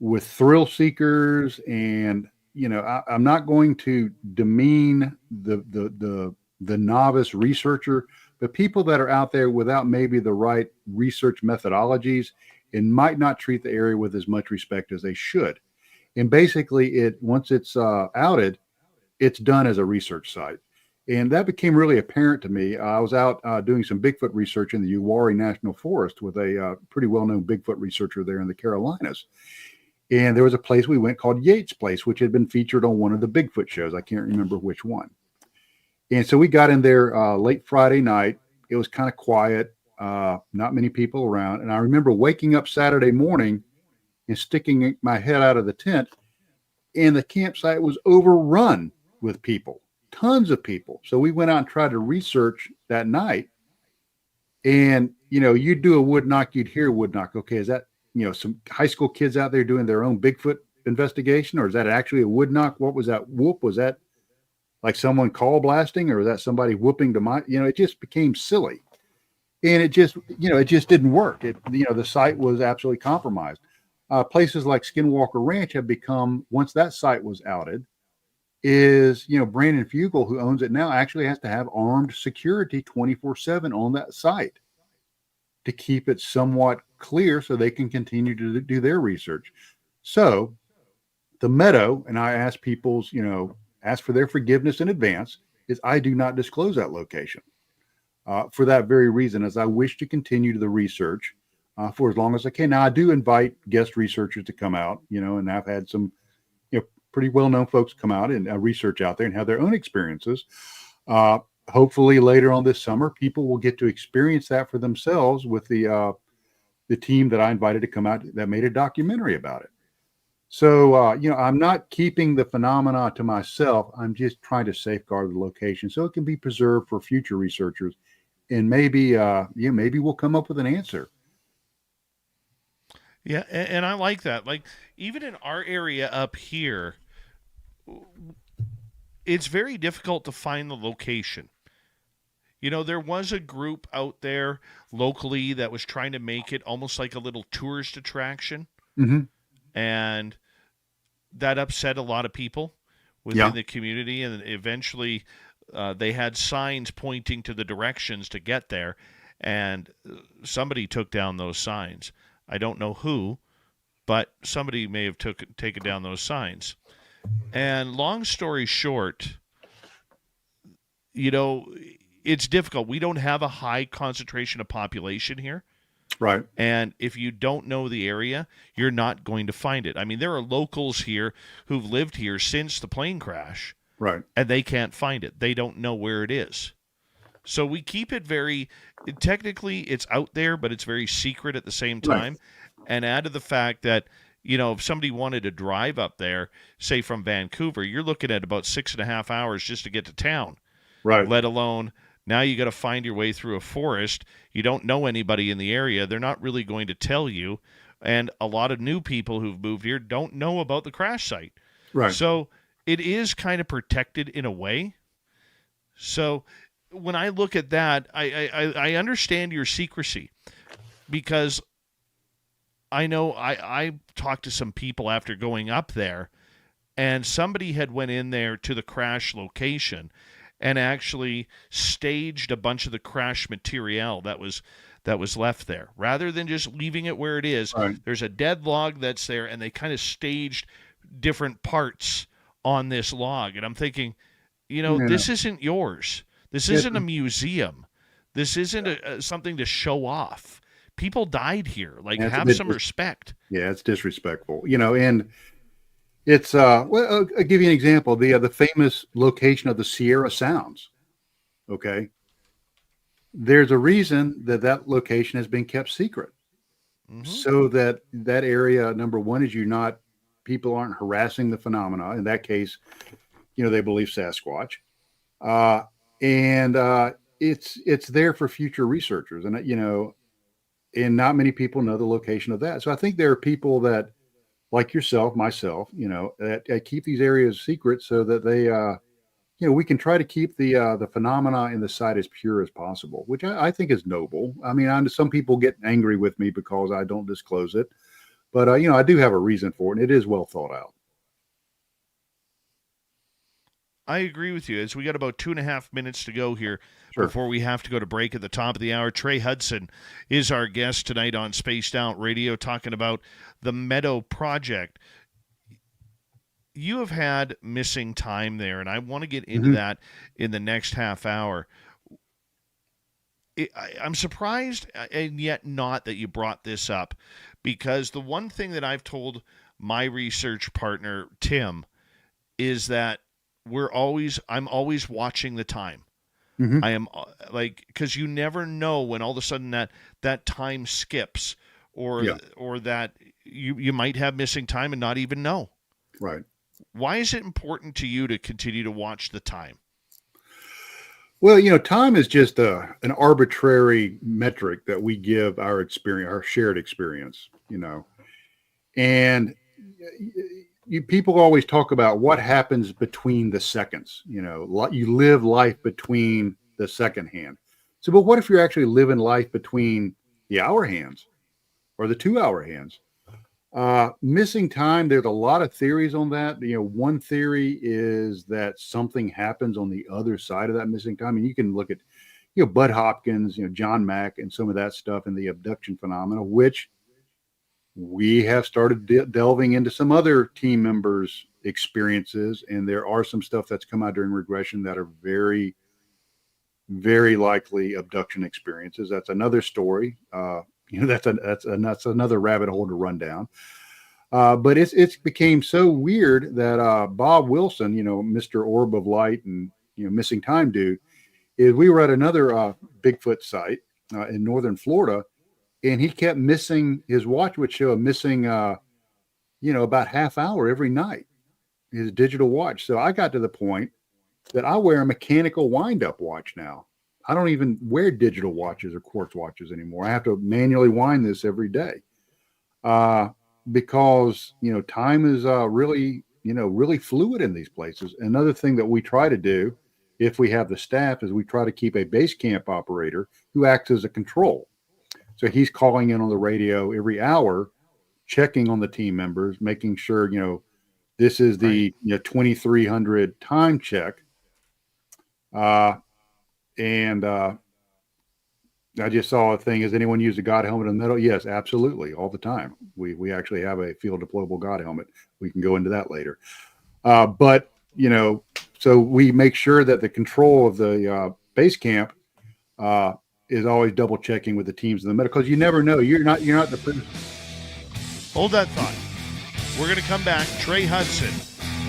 with thrill seekers and I'm not going to demean the novice researcher, but people that are out there without maybe the right research methodologies and might not treat the area with as much respect as they should. And basically, once it's outed, it's done as a research site. And that became really apparent to me. I was out doing some Bigfoot research in the Uwharrie National Forest with a pretty well-known Bigfoot researcher there in the Carolinas. And there was a place we went called Yates Place, which had been featured on one of the Bigfoot shows. I can't remember which one. And so we got in there late Friday night. It was kind of quiet, not many people around. And I remember waking up Saturday morning and sticking my head out of the tent, and the campsite was overrun with people, tons of people. So we went out and tried to research that night. And, you'd do a wood knock, you'd hear a wood knock. Okay, is that some high school kids out there doing their own Bigfoot investigation, or is that actually a wood knock? What was that whoop? Was that like someone call blasting, or was that somebody whooping to it just became silly. And it just didn't work. The site was absolutely compromised. Places like Skinwalker Ranch have become, once that site was outed, Brandon Fugel, who owns it now, actually has to have armed security 24/7 on that site to keep it somewhat clear so they can continue to do their research. So the Meadow, and I ask ask for their forgiveness in advance, is I do not disclose that location for that very reason, as I wish to continue the research for as long as I can. Now, I do invite guest researchers to come out, and I've had some, pretty well-known folks come out and research out there and have their own experiences. Hopefully later on this summer, people will get to experience that for themselves with the team that I invited to come out that made a documentary about it. So, I'm not keeping the phenomena to myself. I'm just trying to safeguard the location so it can be preserved for future researchers. And maybe we'll come up with an answer. Yeah, and I like that. Like, even in our area up here, it's very difficult to find the location. There was a group out there locally that was trying to make it almost like a little tourist attraction. Mm-hmm. And that upset a lot of people within the community. And eventually they had signs pointing to the directions to get there. And somebody took down those signs. I don't know who, but somebody may have taken down those signs. And long story short, you know, it's difficult. We don't have a high concentration of population here. Right. And if you don't know the area, you're not going to find it. I mean, there are locals here who've lived here since the plane crash, Right. and they can't find it. They don't know where it is. So we keep it technically it's out there, but it's very secret at the same time. Right. And add to the fact that, if somebody wanted to drive up there, say from Vancouver, you're looking at about 6.5 hours just to get to town. Right. Let alone now you got to find your way through a forest. You don't know anybody in the area. They're not really going to tell you. And a lot of new people who've moved here don't know about the crash site. Right. So it is kind of protected in a way. So when I look at that, I understand your secrecy, because I know I talked to some people after going up there, and somebody had went in there to the crash location and actually staged a bunch of the crash material that was left there. Rather than just leaving it where it is, right. There's a dead log that's there, and they kind of staged different parts on this log. And I'm thinking, this isn't yours. This isn't a museum. This isn't something to show off. People died here. Have some respect. Yeah, it's disrespectful. And it's well, I'll give you an example. The famous location of the Sierra Sounds. Okay, there's a reason that location has been kept secret, so that area, number one, is people aren't harassing the phenomena. In that case, they believe Sasquatch, and it's there for future researchers, and and not many people know the location of that. So I think there are people that, like yourself, myself, that keep these areas secret so that they, we can try to keep the phenomena in the site as pure as possible, which I think is noble. I mean, some people get angry with me because I don't disclose it, but I do have a reason for it, and it is well thought out. I agree with you. As we got about 2.5 minutes to go here before we have to go to break at the top of the hour, Trey Hudson is our guest tonight on Spaced Out Radio, talking about the Meadow Project. You have had missing time there, and I want to get into that in the next half hour. I'm surprised, and yet not, that you brought this up, because the one thing that I've told my research partner, Tim, is that I'm always watching the time. I am because you never know when all of a sudden that time skips, or that you might have missing time and not even know. Right. Why is it important to you to continue to watch the time? Well, time is just an arbitrary metric that we give our experience, our shared experience, and people always talk about what happens between the seconds. You live life between the second hand. So, but what if you're actually living life between the hour hands or the 2-hour hands? Missing time, there's a lot of theories on that. One theory is that something happens on the other side of that missing time. And you can look at, Bud Hopkins, John Mack, and some of that stuff in the abduction phenomena, which we have started delving into some other team members' experiences. And there are some stuff that's come out during regression that are very, very likely abduction experiences. That's another story. That's another rabbit hole to run down. But it's became so weird that Bob Wilson, Mr. Orb of Light and missing time dude, we were at another Bigfoot site in northern Florida, and he kept missing. His watch would show a missing, about half hour every night. His digital watch. So I got to the point that I wear a mechanical wind-up watch now. I don't even wear digital watches or quartz watches anymore. I have to manually wind this every day, because time is really fluid in these places. Another thing that we try to do, if we have the staff, is we try to keep a base camp operator who acts as a control. So he's calling in on the radio every hour, checking on the team members, making sure this is the 2300 time check. And I just saw a thing. Has anyone used a God helmet in the Meadow? Yes, absolutely, all the time. We actually have a field deployable God helmet. We can go into that later. But so we make sure that the control of the base camp is always double checking with the teams in the Meadow, because you never know. You're not the person. Hold that thought. We're going to come back. Trey Hudson,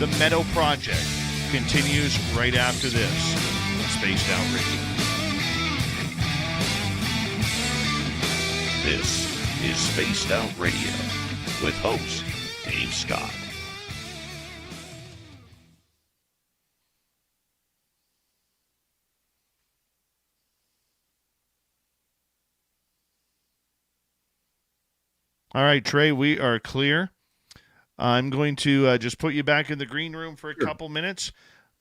the Meadow Project, continues right after this on Spaced Out Radio. This is Spaced Out Radio with host Dave Scott. All right, Trey, we are clear. I'm going to just put you back in the green room for a couple minutes,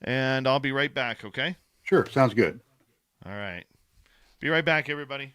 and I'll be right back, okay? Sure, sounds good. All right. Be right back, everybody.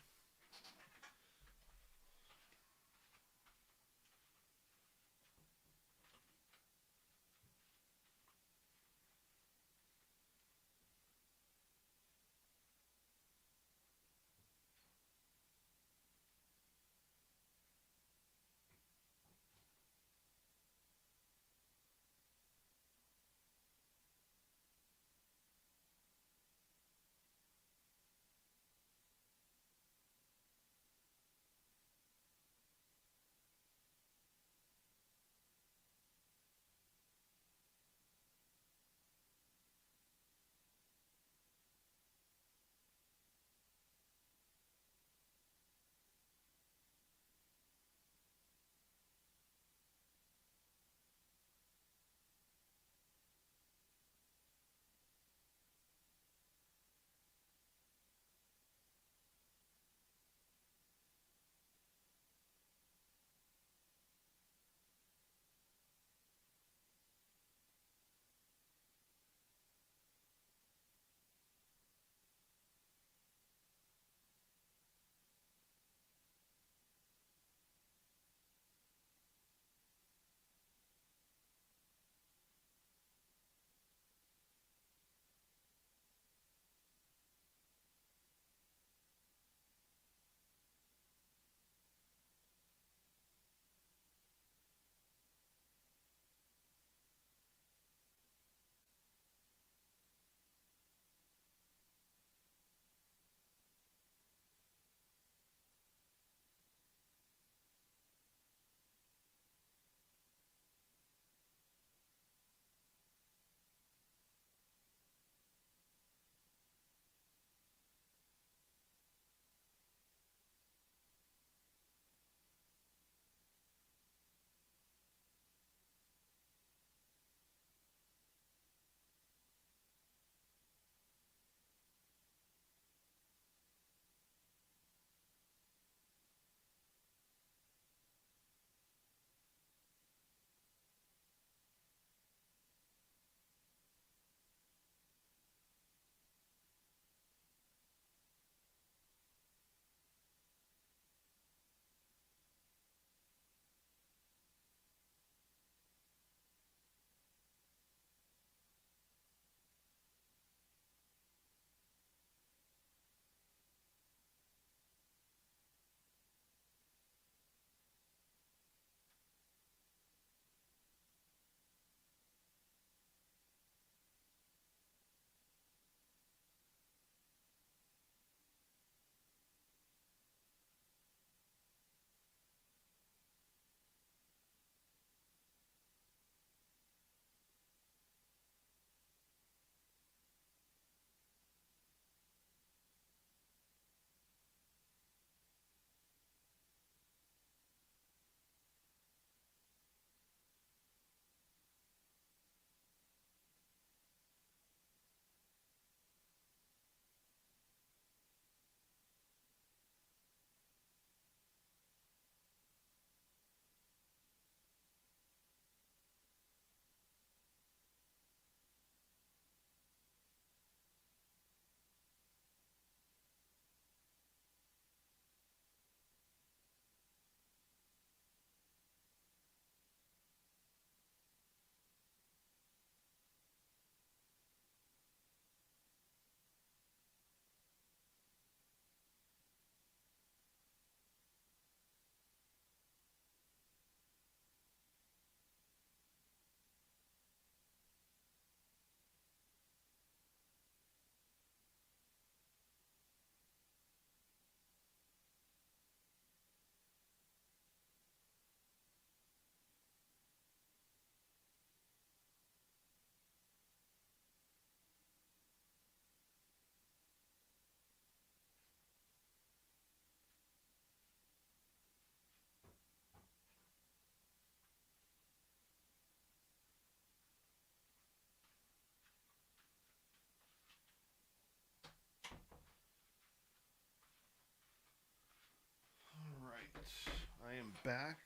I am back.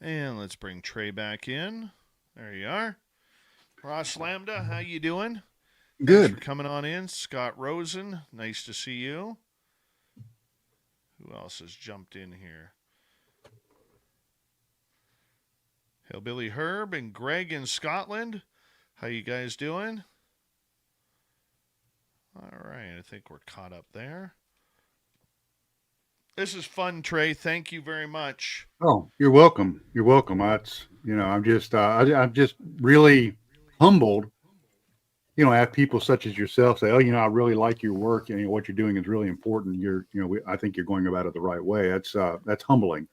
And let's bring Trey back in. There you are. Ross Lambda, how you doing? Good. Thanks for coming on in. Scott Rosen, nice to see you. Who else has jumped in here? Hillbilly Herb and Greg in Scotland. How you guys doing? All right, I think we're caught up there. This is fun, Trey. Thank you very much. Oh, you're welcome. You're welcome. I'm just really humbled. I have people such as yourself say, "Oh, I really like your work, and what you're doing is really important. I think you're going about it the right way." That's humbling,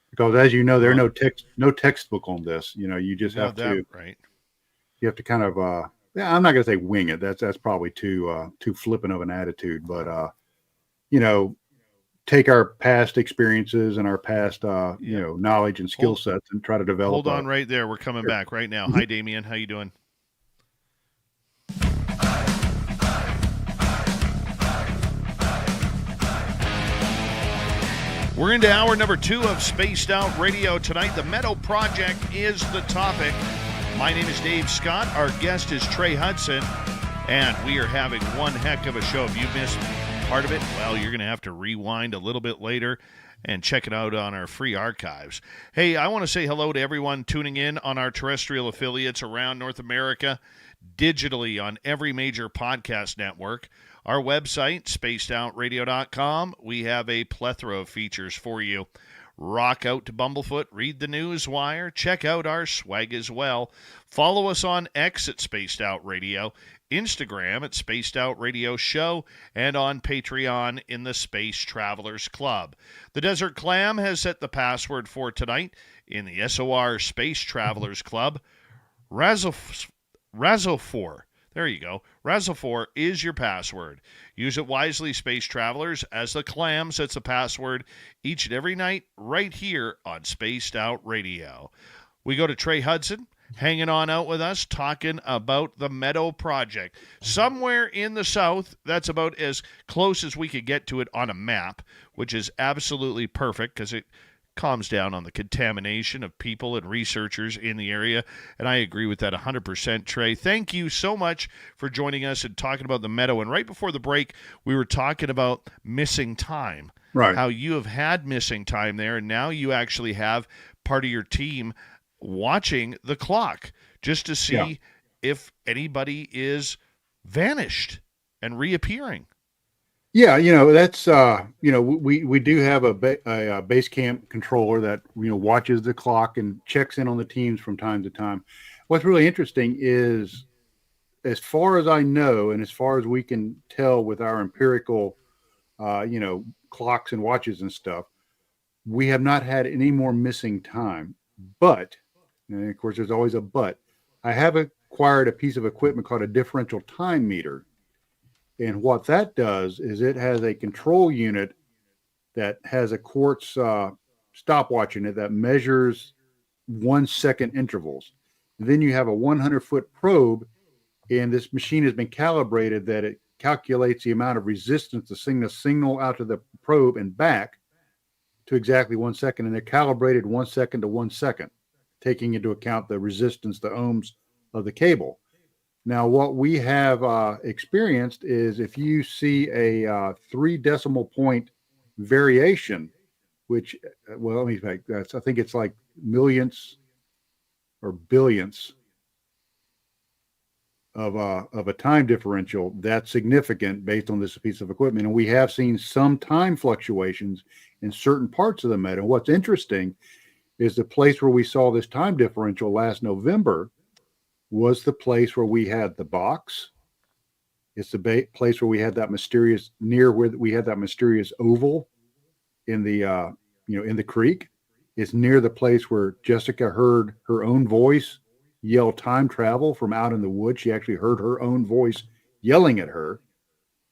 because as you know, there's no textbook on this. You just have to, right? You have to kind of, I'm not going to say wing it. That's probably too flippant of an attitude, but take our past experiences and our past, knowledge and skill sets and try to develop. Hold on right there. We're coming back right now. Hi, Damien. How you doing? We're into hour number 2 of Spaced Out Radio tonight. The Meadow Project is the topic. My name is Dave Scott. Our guest is Trey Hudson, and we are having one heck of a show. If you missed part of it, well, you're going to have to rewind a little bit later and check it out on our free archives. Hey, I want to say hello to everyone tuning in on our terrestrial affiliates around North America, digitally on every major podcast network. Our website, spacedoutradio.com, we have a plethora of features for you. Rock out to Bumblefoot, read the news wire, check out our swag as well. Follow us on X at Spaced Out Radio, Instagram at Spaced Out Radio Show, and on Patreon in the Space Travelers Club. The Desert Clam has set the password for tonight in the SOR Space Travelers Club. Razofor. There you go. Razofor is your password. Use it wisely, space travelers, as the Clam sets a password each and every night right here on Spaced Out Radio. We go to Trey Hudson, hanging on out with us, talking about the Meadow Project. Somewhere in the south, that's about as close as we could get to it on a map, which is absolutely perfect because it calms down on the contamination of people and researchers in the area, and I agree with that 100%, Trey. Thank you so much for joining us and talking about the Meadow. And right before the break, we were talking about missing time, right? How you have had missing time there, and now you actually have part of your team watching the clock just to see if anybody is vanished and reappearing. Yeah, that's we do have a base camp controller that watches the clock and checks in on the teams from time to time. What's really interesting is, as far as I know, and as far as we can tell with our empirical, clocks and watches and stuff, we have not had any more missing time. But, and of course, there's always a but. I have acquired a piece of equipment called a differential time meter. And what that does is it has a control unit that has a quartz stopwatch in it that measures 1 second intervals. And then you have a 100-foot probe, and this machine has been calibrated that it calculates the amount of resistance to send the signal out to the probe and back to exactly 1 second. And they're calibrated 1 second to 1 second, taking into account the resistance, the ohms of the cable. Now, what we have experienced is if you see a 3 decimal point variation, which, let me make that's, I think it's like millionths or billionths of a time differential, that's significant based on this piece of equipment. And we have seen some time fluctuations in certain parts of the Meadow. What's interesting is the place where we saw this time differential last November was the place where we had the box. It's the place where we had that mysterious, near where we had that mysterious oval in the, in the creek. It's near the place where Jessica heard her own voice yell time travel from out in the woods. She actually heard her own voice yelling at her.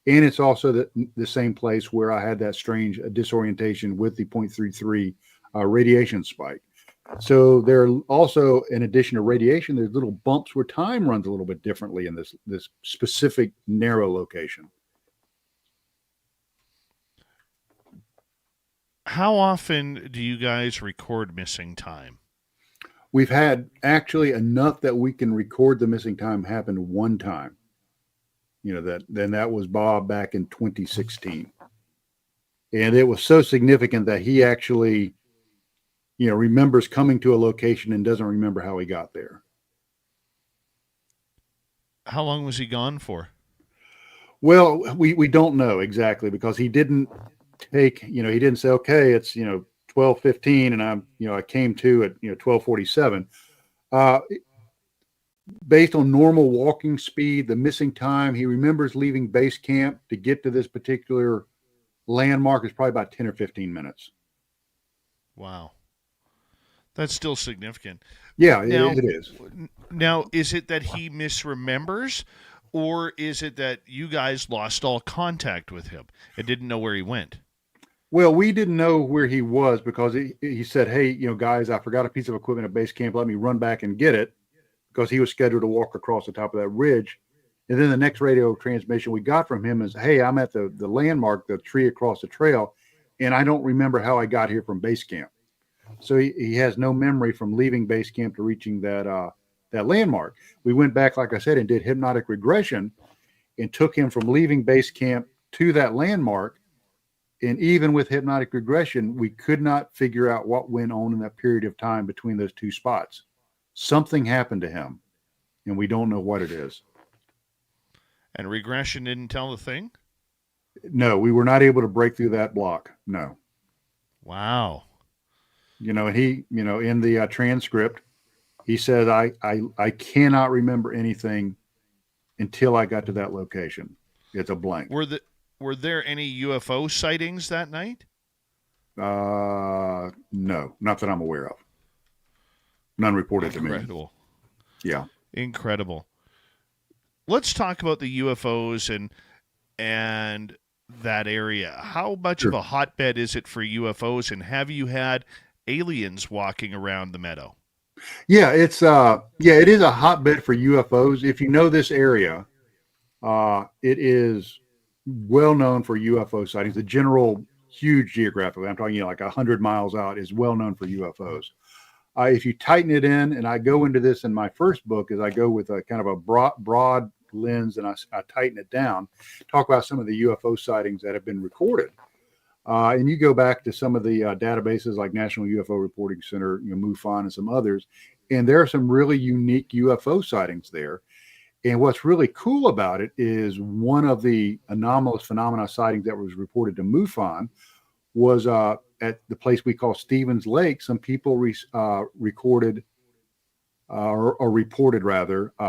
And it's also the same place where I had that strange disorientation with the 0.33 radiation spike. So there are also, in addition to radiation, there's little bumps where time runs a little bit differently in this specific narrow location. How often do you guys record missing time? We've had actually enough that we can record the missing time happened one time. That was Bob back in 2016. And it was so significant that he actually, remembers coming to a location and doesn't remember how he got there. How long was he gone for? Well, we don't know exactly because he didn't he didn't say, okay, it's, 12:15 and I came to at, 12:47. Based on normal walking speed, the missing time, he remembers leaving base camp to get to this particular landmark is probably about 10 or 15 minutes. Wow. That's still significant. Yeah, Now, it is. Now, is it that he misremembers, or is it that you guys lost all contact with him and didn't know where he went? Well, we didn't know where he was because he said, hey, guys, I forgot a piece of equipment at base camp. Let me run back and get it, because he was scheduled to walk across the top of that ridge. And then the next radio transmission we got from him is, hey, I'm at the landmark, the tree across the trail, and I don't remember how I got here from base camp. So he has no memory from leaving base camp to reaching that landmark. We went back, like I said, and did hypnotic regression and took him from leaving base camp to that landmark. And even with hypnotic regression, we could not figure out what went on in that period of time between those two spots. Something happened to him, and we don't know what it is. And regression didn't tell the thing? No, we were not able to break through that block. No. Wow. And he, in the transcript, he says, I cannot remember anything until I got to that location. It's a blank. Were there any UFO sightings that night? No, not that I'm aware of. None reported to me. Incredible. Yeah. Incredible. Let's talk about the UFOs and that area. How much of a hotbed is it for UFOs, and have you had aliens walking around the meadow? Yeah, it is a hotbed for UFOs. If you know this area, it is well known for UFO sightings. The general huge geographically, I'm talking like 100 miles out, is well known for UFOs. If you tighten it in, and I go into this in my first book, is I go with a kind of a broad lens, and I tighten it down, talk about some of the UFO sightings that have been recorded. And you go back to some of the databases like National UFO Reporting Center, MUFON, and some others, and there are some really unique UFO sightings there. And what's really cool about it is one of the anomalous phenomena sightings that was reported to MUFON was at the place we call Stevens Lake. Some people reported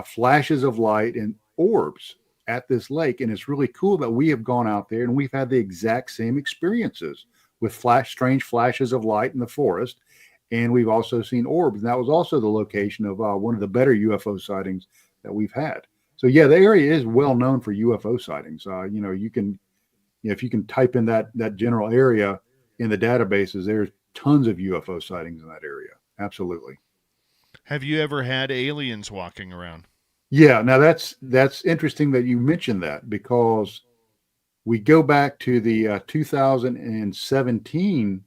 flashes of light and orbs at this lake. And it's really cool that we have gone out there and we've had the exact same experiences with strange flashes of light in the forest. And we've also seen orbs. And that was also the location of one of the better UFO sightings that we've had. So yeah, the area is well known for UFO sightings. You can, if you can type in that general area in the databases, there's tons of UFO sightings in that area. Absolutely. Have you ever had aliens walking around? Yeah. Now that's interesting that you mentioned that, because we go back to the 2017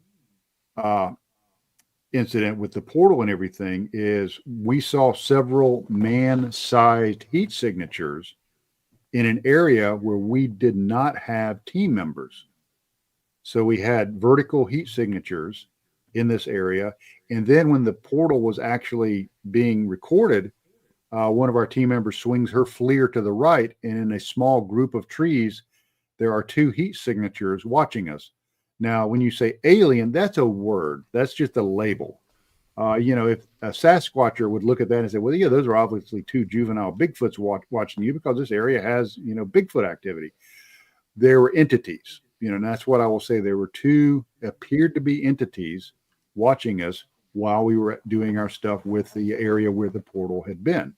incident with the portal and everything. Is we saw several man-sized heat signatures in an area where we did not have team members. So we had vertical heat signatures in this area. And then when the portal was actually being recorded, one of our team members swings her FLIR to the right, and in a small group of trees, there are two heat signatures watching us. Now, when you say alien, that's a word. That's just a label. If a Sasquatcher would look at that and say, well, yeah, those are obviously two juvenile Bigfoots watching you, because this area has, Bigfoot activity. There were entities, and that's what I will say. There were two appeared to be entities watching us while we were doing our stuff with the area where the portal had been,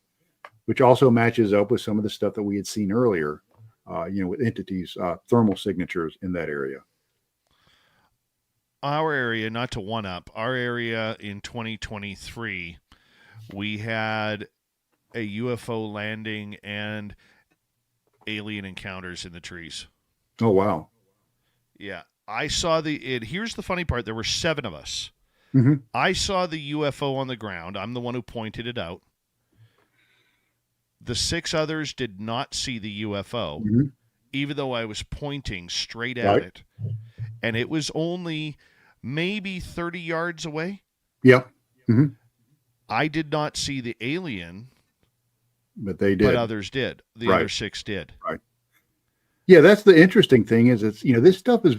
which also matches up with some of the stuff that we had seen earlier, with entities, thermal signatures in that area. Our area, not to one up, our area in 2023, we had a UFO landing and alien encounters in the trees. Oh, wow. Yeah. I saw here's the funny part. There were 7 of us. Mhm. I saw the UFO on the ground. I'm the one who pointed it out. The 6 others did not see the UFO, Mhm. even though I was pointing straight at Right. it. And it was only maybe 30 yards away. Yeah. Hmm. I did not see the alien, But they did. but others did. The Right. other 6 did. Right. Yeah, that's the interesting thing is this stuff is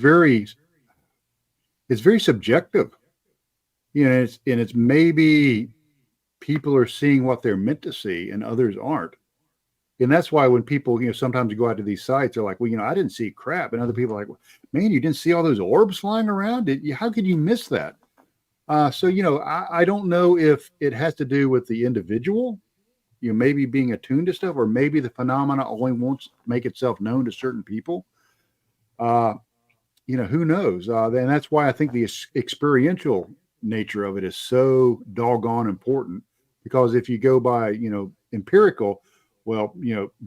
it's very subjective. It's maybe people are seeing what they're meant to see and others aren't. And that's why when people, sometimes go out to these sites, they're like, well, I didn't see crap. And other people are like, man, you didn't see all those orbs flying around? How could you miss that? So, I don't know if it has to do with the individual, maybe being attuned to stuff, or maybe the phenomena only won't make itself known to certain people. Who knows? And that's why I think the experiential nature of it is so doggone important, because if you go by, empirical, well,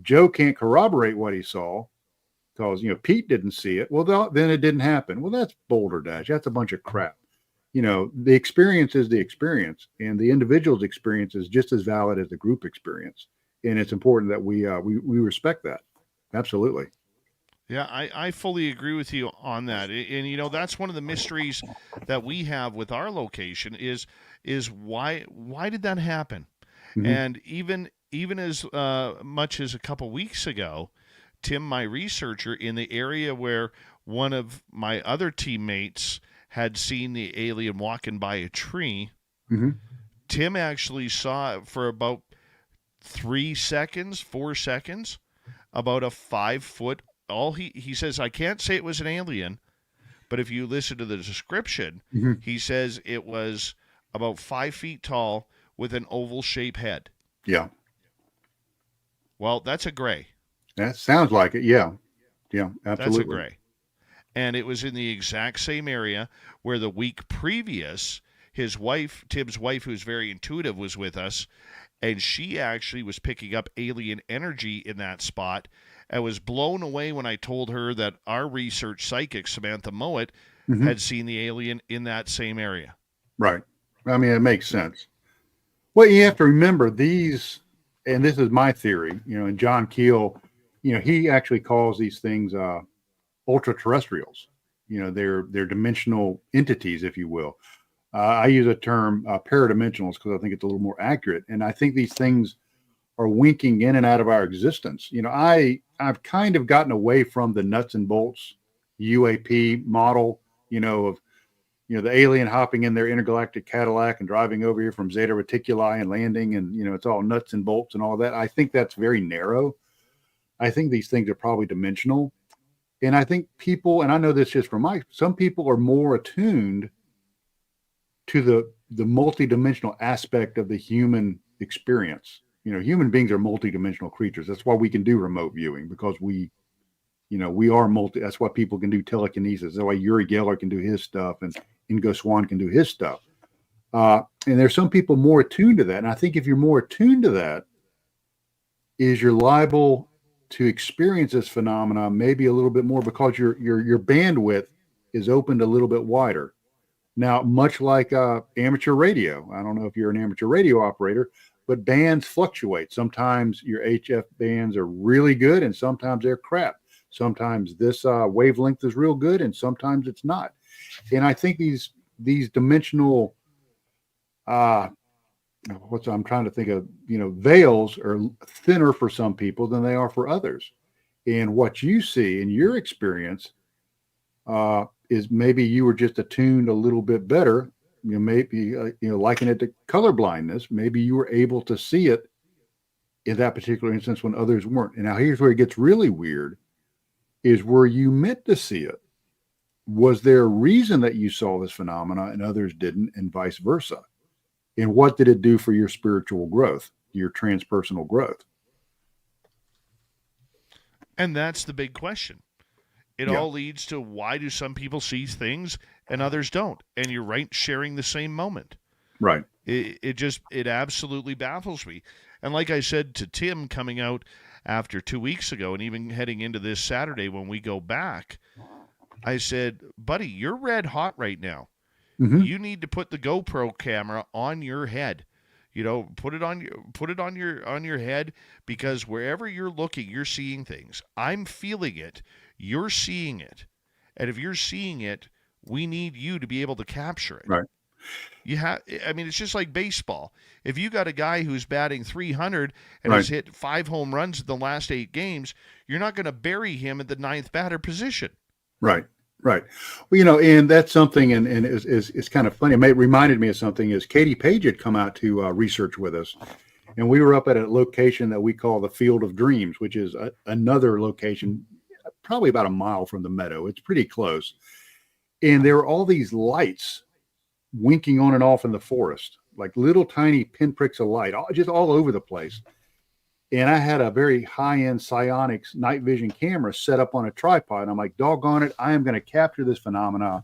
Joe can't corroborate what he saw because, Pete didn't see it. Well, then it didn't happen. Well, that's boulder dash. That's a bunch of crap. The experience is the experience, and the individual's experience is just as valid as the group experience. And it's important that we respect that. Absolutely. Yeah, I fully agree with you on that. And that's one of the mysteries that we have with our location is why did that happen? Mhm. And even as much as a couple weeks ago, Tim, my researcher in the area where one of my other teammates had seen the alien walking by a tree, Mhm. Tim actually saw it for about 4 seconds, about a 5-foot. He says, I can't say it was an alien, but if you listen to the description, Mhm. he says it was about 5 feet tall with an oval shaped head. Yeah. Well, that's a gray. That sounds like it. Yeah. Yeah, That's absolutely. a gray. And it was in the exact same area where the week previous, his wife, Tim's wife, who's very intuitive, was with us, and she actually was picking up alien energy in that spot and was blown away when I told her that our research psychic, Samantha Mowat, Mhm. had seen the alien in that same area. Right. I mean, it makes sense. Well, you have to remember these, and this is my theory, and John Keel, he actually calls these things ultra terrestrials. They're dimensional entities, if you will. I use a term paradimensionals because I think it's a little more accurate. And I think these things are winking in and out of our existence. I've kind of gotten away from the nuts and bolts UAP model, of the alien hopping in their intergalactic Cadillac and driving over here from Zeta Reticuli and landing, and it's all nuts and bolts and all that. I think that's very narrow. I think these things are probably dimensional. And I think people, and I know this just from some people are more attuned to the multidimensional aspect of the human experience. Human beings are multidimensional creatures. That's why we can do remote viewing, because we are multi. That's why people can do telekinesis. That's why Uri Geller can do his stuff and Ingo Swann can do his stuff. And there's some people more attuned to that. And I think if you're more attuned to that, you're liable to experience this phenomena maybe a little bit more, because your bandwidth is opened a little bit wider. Now, much like amateur radio, I don't know if you're an amateur radio operator, but bands fluctuate. Sometimes your HF bands are really good and sometimes they're crap. Sometimes this wavelength is real good and sometimes it's not. And I think these dimensional I'm trying to think of, veils are thinner for some people than they are for others. And what you see in your experience is maybe you were just attuned a little bit better. Maybe, liken it to color blindness. Maybe you were able to see it in that particular instance when others weren't. And now here's where it gets really weird, is were you meant to see it? Was there a reason that you saw this phenomena and others didn't, and vice versa? And what did it do for your spiritual growth, your transpersonal growth? And that's the big question. It all leads to, why do some people see things and others don't? And you're right, sharing the same moment. Right. It absolutely baffles me. And like I said to Tim, coming out after 2 weeks ago and even heading into this Saturday when we go back, I said, buddy, you're red hot right now. Mhm. You need to put the GoPro camera on your head. Put it on your head, because wherever you're looking, you're seeing things. I'm feeling it. You're seeing it. And if you're seeing it, we need you to be able to capture it. Right. It's just like baseball. If you got a guy who's batting 300 and Right. has hit 5 home runs in the last 8 games, you're not going to bury him at the 9th batter position. Right. Right. Well, and that's something, and is kind of funny. It reminded me of something. Is Katie Page had come out to research with us, and we were up at a location that we call the Field of Dreams, which is another location, probably about a mile from the Meadow. It's pretty close, and there were all these lights winking on and off in the forest, like little tiny pinpricks of light, just all over the place. And I had a very high-end psionics night vision camera set up on a tripod. And I'm like, doggone it, I am going to capture this phenomena,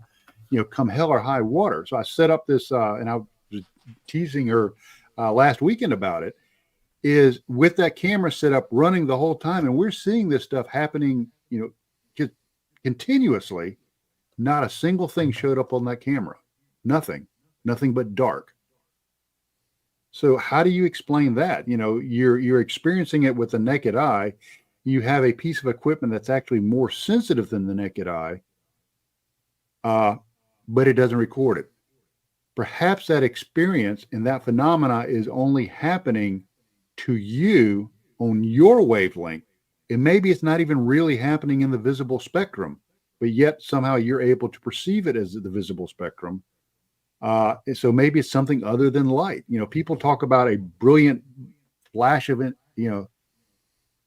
come hell or high water. So I set up this, and I was teasing her last weekend about it, is with that camera set up running the whole time. And we're seeing this stuff happening, just continuously. Not a single thing showed up on that camera. Nothing but dark. So how do you explain that? You're experiencing it with the naked eye. You have a piece of equipment that's actually more sensitive than the naked eye, but it doesn't record it. Perhaps that experience and that phenomena is only happening to you on your wavelength. And maybe it's not even really happening in the visible spectrum, but yet somehow you're able to perceive it as the visible spectrum. So maybe it's something other than light. People talk about a brilliant flash of,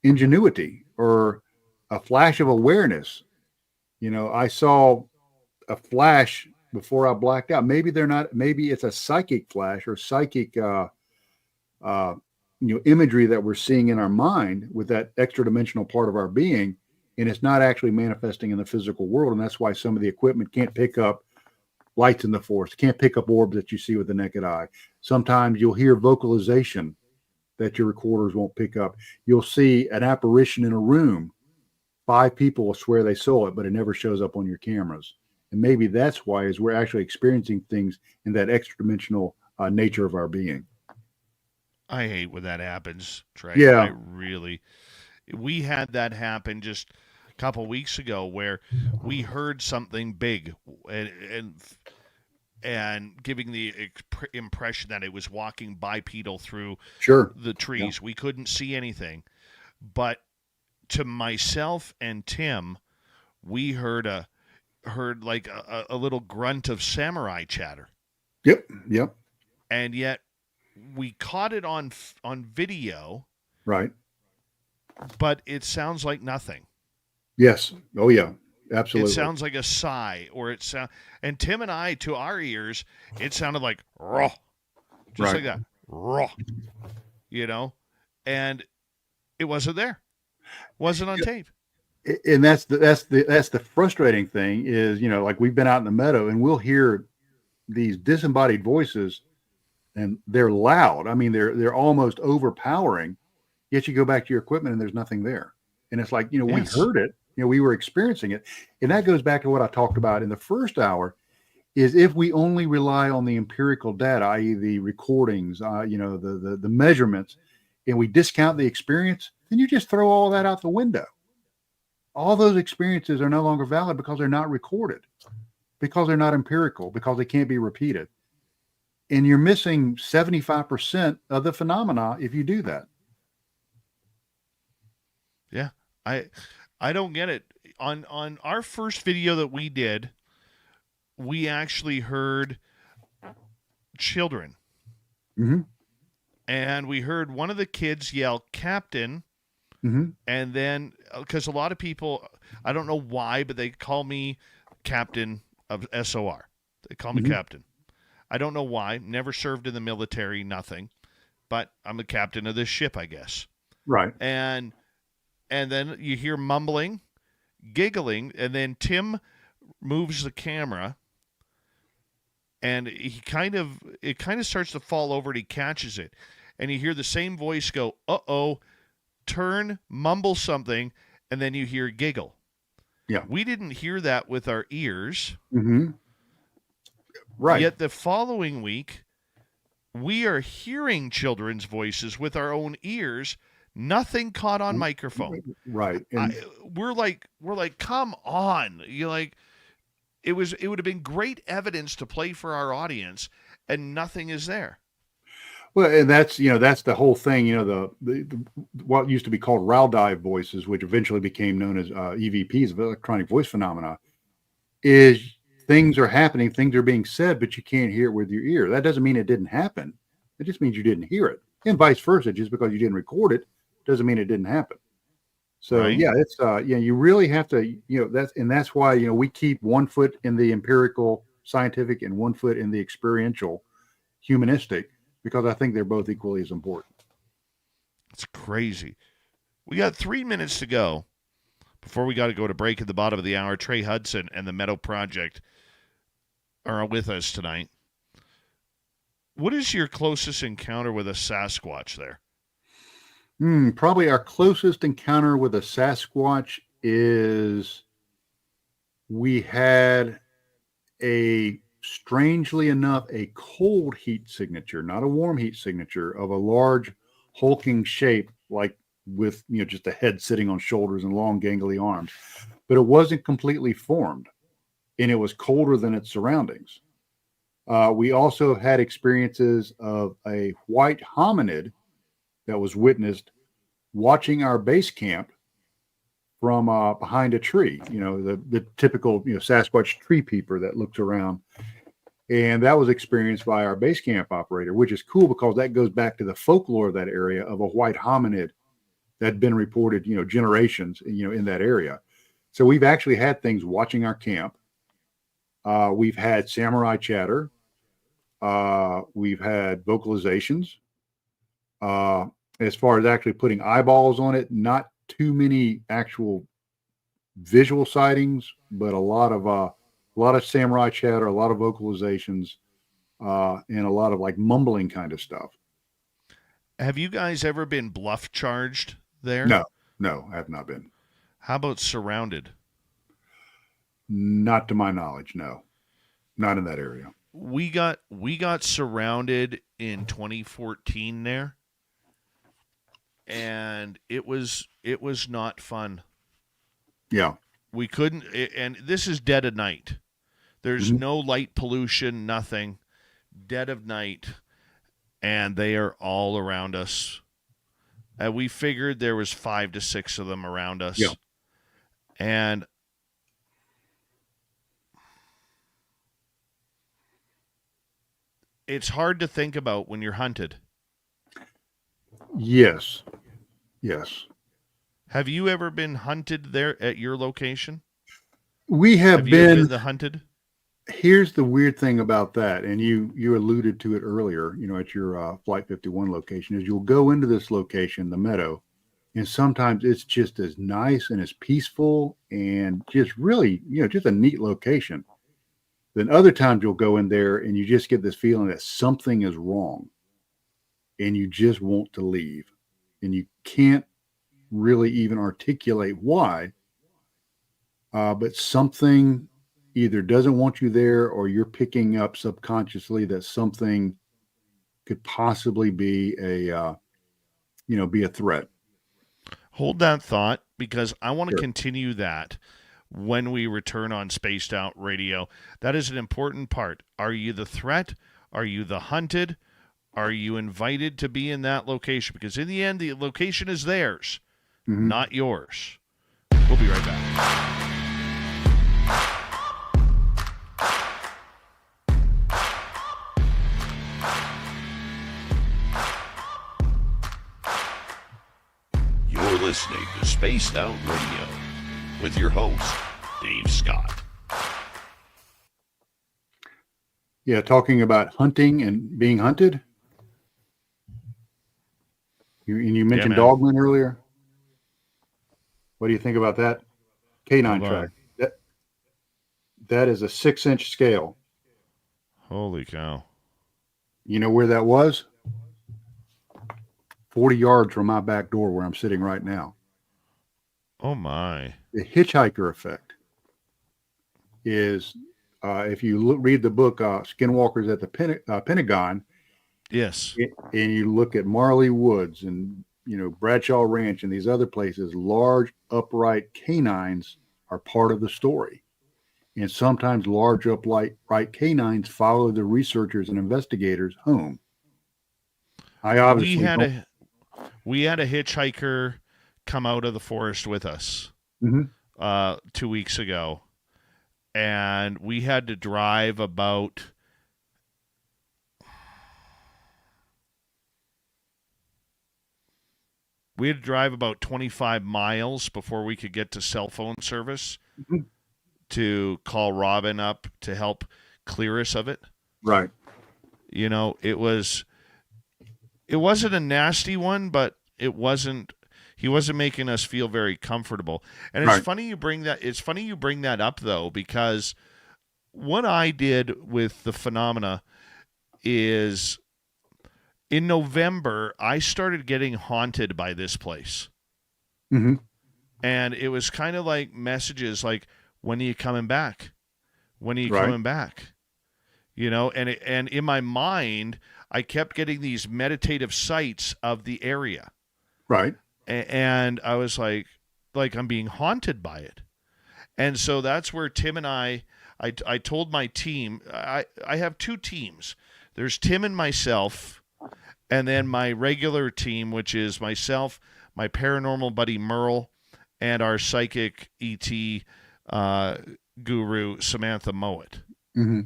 ingenuity or a flash of awareness. I saw a flash before I blacked out. Maybe it's a psychic flash or psychic, imagery that we're seeing in our mind with that extra dimensional part of our being. And it's not actually manifesting in the physical world. And that's why some of the equipment can't pick up lights in the forest, can't pick up orbs that you see with the naked eye. Sometimes you'll hear vocalization that your recorders won't pick up. You'll see an apparition in a room. 5 people will swear they saw it, but it never shows up on your cameras. And maybe that's why, is we're actually experiencing things in that extra dimensional nature of our being. I hate when that happens, Trey. Yeah. We had that happen just couple weeks ago where we heard something big and giving the impression that it was walking bipedal through the trees. Yeah. We couldn't see anything, but to myself and Tim, we heard like a little grunt of samurai chatter. Yep. And yet we caught it on video. Right. But it sounds like nothing. Yes. Oh, yeah. Absolutely. It sounds like a sigh, and Tim and I, to our ears, it sounded like raw, just like that, raw, and it wasn't there, wasn't on tape. And that's the frustrating thing is, like we've been out in the meadow and we'll hear these disembodied voices, and they're loud. I mean, they're almost overpowering. Yet you go back to your equipment and there's nothing there, and it's like, we heard it. We were experiencing it. And that goes back to what I talked about in the first hour, is if we only rely on the empirical data, i.e. the recordings, the measurements, and we discount the experience, then you just throw all that out the window. All those experiences are no longer valid because they're not recorded, because they're not empirical, because they can't be repeated. And you're missing 75% of the phenomena if you do that. Yeah. I don't get it. On our first video that we did, we actually heard children. Mm-hmm. And we heard one of the kids yell, "Captain." Mm-hmm. And then, because a lot of people, I don't know why, but they call me Captain of SOR. They call me Captain. I don't know why. Never served in the military, nothing. But I'm the captain of this ship, I guess. Right. And then you hear mumbling, giggling, and then Tim moves the camera, and it kind of starts to fall over, and he catches it. And you hear the same voice go, "Uh-oh," turn, mumble something, and then you hear giggle. Yeah. We didn't hear that with our ears. Mm-hmm. Right. Yet the following week, we are hearing children's voices with our own ears. Nothing caught on microphone. Right. And We're like, come on. You're like, it would have been great evidence to play for our audience, and nothing is there. well, and that's the whole thing. The what used to be called Rowdive voices, which eventually became known as EVPs, electronic voice phenomena, is things are happening, things are being said, but you can't hear it with your ear. That doesn't mean it didn't happen. It just means you didn't hear it, and vice versa. Just because you didn't record it doesn't mean it didn't happen. So Right. yeah, it's you really have to that's why we keep 1 foot in the empirical scientific and 1 foot in the experiential humanistic, because I think they're both equally as important. It's crazy. We got 3 minutes to go before we got to go to break at the bottom of the hour. Trey Hudson and the Meadow Project are with us tonight. What is your closest encounter with a Sasquatch there? Probably our closest encounter with a Sasquatch is we had strangely enough, a cold heat signature, not a warm heat signature, of a large hulking shape, like with just a head sitting on shoulders and long gangly arms, but it wasn't completely formed, and it was colder than its surroundings. We also had experiences of a white hominid that was witnessed watching our base camp from behind a tree, the typical Sasquatch tree peeper that looks around. And that was experienced by our base camp operator, which is cool because that goes back to the folklore of that area of a white hominid that had been reported, generations, in that area. So we've actually had things watching our camp. We've had samurai chatter. We've had vocalizations. As far as actually putting eyeballs on it, not too many actual visual sightings, but a lot of samurai chatter, a lot of vocalizations, and a lot of like mumbling kind of stuff. Have you guys ever been bluff charged there? No, I have not been. How about surrounded? Not to my knowledge, no. Not in that area. We got surrounded in 2014 there, and it was not fun. Yeah. We couldn't, and this is dead of night. There's no light pollution, nothing. Dead of night, and they are all around us. And we figured there was 5 to 6 of them around us. Yeah. And it's hard to think about when you're hunted. Yes. Have you ever been hunted there at your location? We have you ever been the hunted? Here's the weird thing about that, and you alluded to it earlier, at your Flight 51 location, is you'll go into this location, the Meadow, and sometimes it's just as nice and as peaceful and just really, just a neat location. Then other times you'll go in there and you just get this feeling that something is wrong, and you just want to leave, and you can't really even articulate why, but something either doesn't want you there, or you're picking up subconsciously that something could possibly be be a threat. Hold that thought, because I want to continue that when we return on Spaced Out Radio. That is an important part. Are you the threat? Are you the hunted? Are you invited to be in that location? Because in the end, the location is theirs, not yours. We'll be right back. You're listening to Spaced Out Radio with your host, Dave Scott. Yeah, talking about hunting and being hunted. You mentioned Dogman earlier. What do you think about that canine track? That is a 6-inch scale. Holy cow. You know where that was? 40 yards from my back door where I'm sitting right now. Oh, my. The hitchhiker effect. is if you read the book Skinwalkers at the Pentagon, Yes. and you look at Marley Woods and Bradshaw Ranch and these other places, large upright canines are part of the story. And sometimes large upright canines follow the researchers and investigators home. I obviously we had a hitchhiker come out of the forest with us 2 weeks ago, and we had to drive about 25 miles before we could get to cell phone service to call Robin up to help clear us of it. Right. It wasn't a nasty one, but he wasn't making us feel very comfortable. And it's funny you bring that up though, because what I did with the phenomena is in November, I started getting haunted by this place. Mm-hmm. And it was kind of like messages like, when are you coming back? When are you coming back? And in my mind, I kept getting these meditative sights of the area. Right. And I was like I'm being haunted by it. And so that's where Tim and I told my team, I have two teams. There's Tim and myself, and then my regular team, which is myself, my paranormal buddy Merle, and our psychic ET guru Samantha Mowat. Mm-hmm.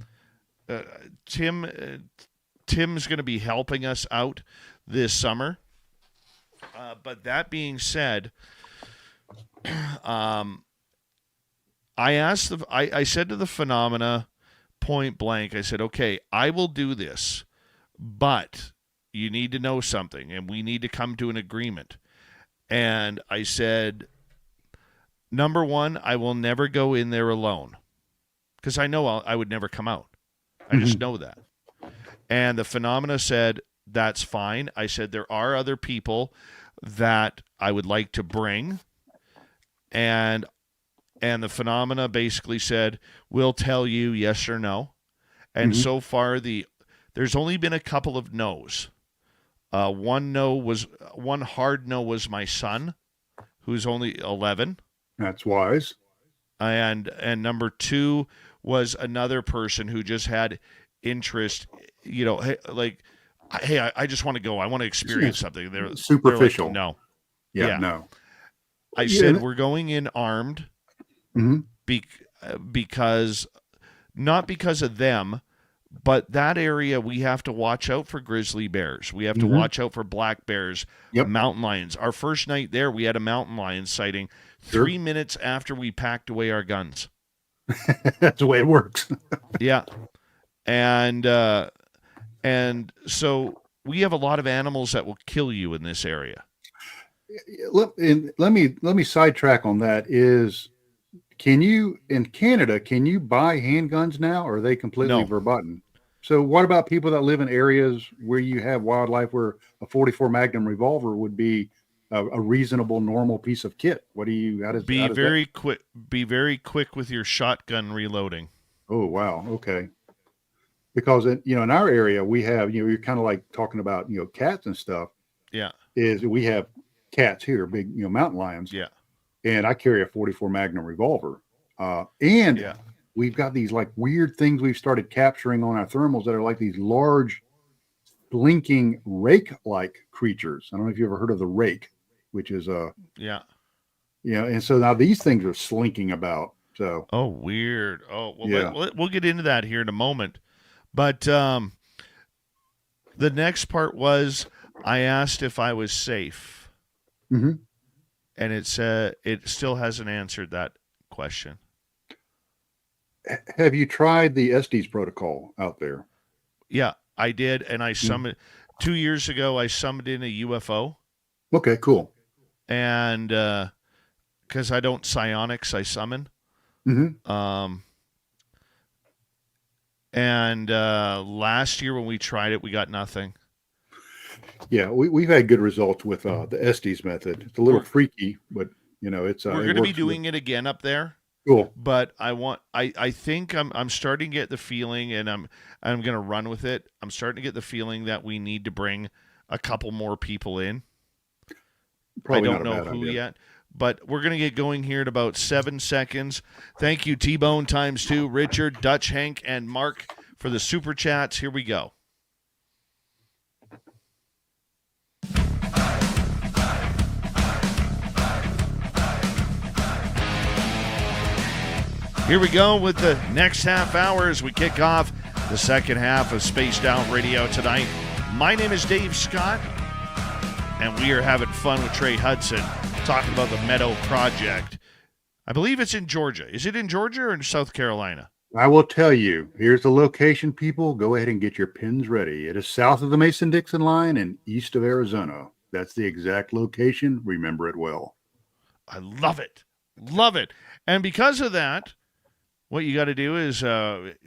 Tim's going to be helping us out this summer. But that being said, I said to the phenomena point blank, I said, okay, I will do this, but you need to know something, and we need to come to an agreement. And I said, number one, I will never go in there alone, because I know I would never come out. I just know that. And the phenomena said, that's fine. I said, there are other people that I would like to bring. And the phenomena basically said, we'll tell you yes or no. And so far, there's only been a couple of no's. One hard no was my son, who's only 11. That's wise. And number two was another person who just had interest, hey, I just want to go. I want to experience something. They're superficial. Like, no. Yeah, no. I said we're going in armed because, not because of them, but that area we have to watch out for grizzly bears. We have to watch out for black bears, mountain lions. Our first night there, we had a mountain lion sighting 3 minutes after we packed away our guns. That's the way it works. Yeah. And so we have a lot of animals that will kill you in this area. Let me sidetrack on that. In Canada, can you buy handguns now, or are they completely verboten? So what about people that live in areas where you have wildlife, where a 44 Magnum revolver would be a reasonable, normal piece of kit? Be very quick with your shotgun reloading. Oh, wow. Okay. Because in our area we have, you're kind of like talking about, cats and stuff. Yeah. We have cats here, big, mountain lions. Yeah. And I carry a 44 Magnum revolver. We've got these like weird things we've started capturing on our thermals that are like these large blinking rake-like creatures. I don't know if you ever heard of the rake, which is and so now these things are slinking about. So weird. We'll get into that here in a moment. But the next part was, I asked if I was safe. Mm-hmm. And it said it still hasn't answered that question. Have you tried the Estes protocol out there? Yeah, I did. And I summoned 2 years ago, I summoned in a UFO. Okay, cool. And because I don't psionics, I summon. Mm-hmm. And last year when we tried it, we got nothing. Yeah, we've had good results with the Estes method. It's a little freaky, but it's. We're going to be doing it again up there. Cool. but I think I'm starting to get the feeling, and I'm going to run with it. I'm starting to get the feeling that we need to bring a couple more people in. Probably I not don't a know bad who idea. yet, but we're going to get going here in about 7 seconds. Thank you, T-Bone times 2, Richard, Dutch, Hank, and Mark for the super chats. Here we go. Here we go with the next half hour as we kick off the second half of Spaced Out Radio tonight. My name is Dave Scott, and we are having fun with Trey Hudson talking about the Meadow Project. I believe it's in Georgia. Is it in Georgia or in South Carolina? I will tell you, here's the location, people. Go ahead and get your pins ready. It is south of the Mason-Dixon line and east of Arizona. That's the exact location. Remember it well. I love it. Love it. And because of that, what you got to do is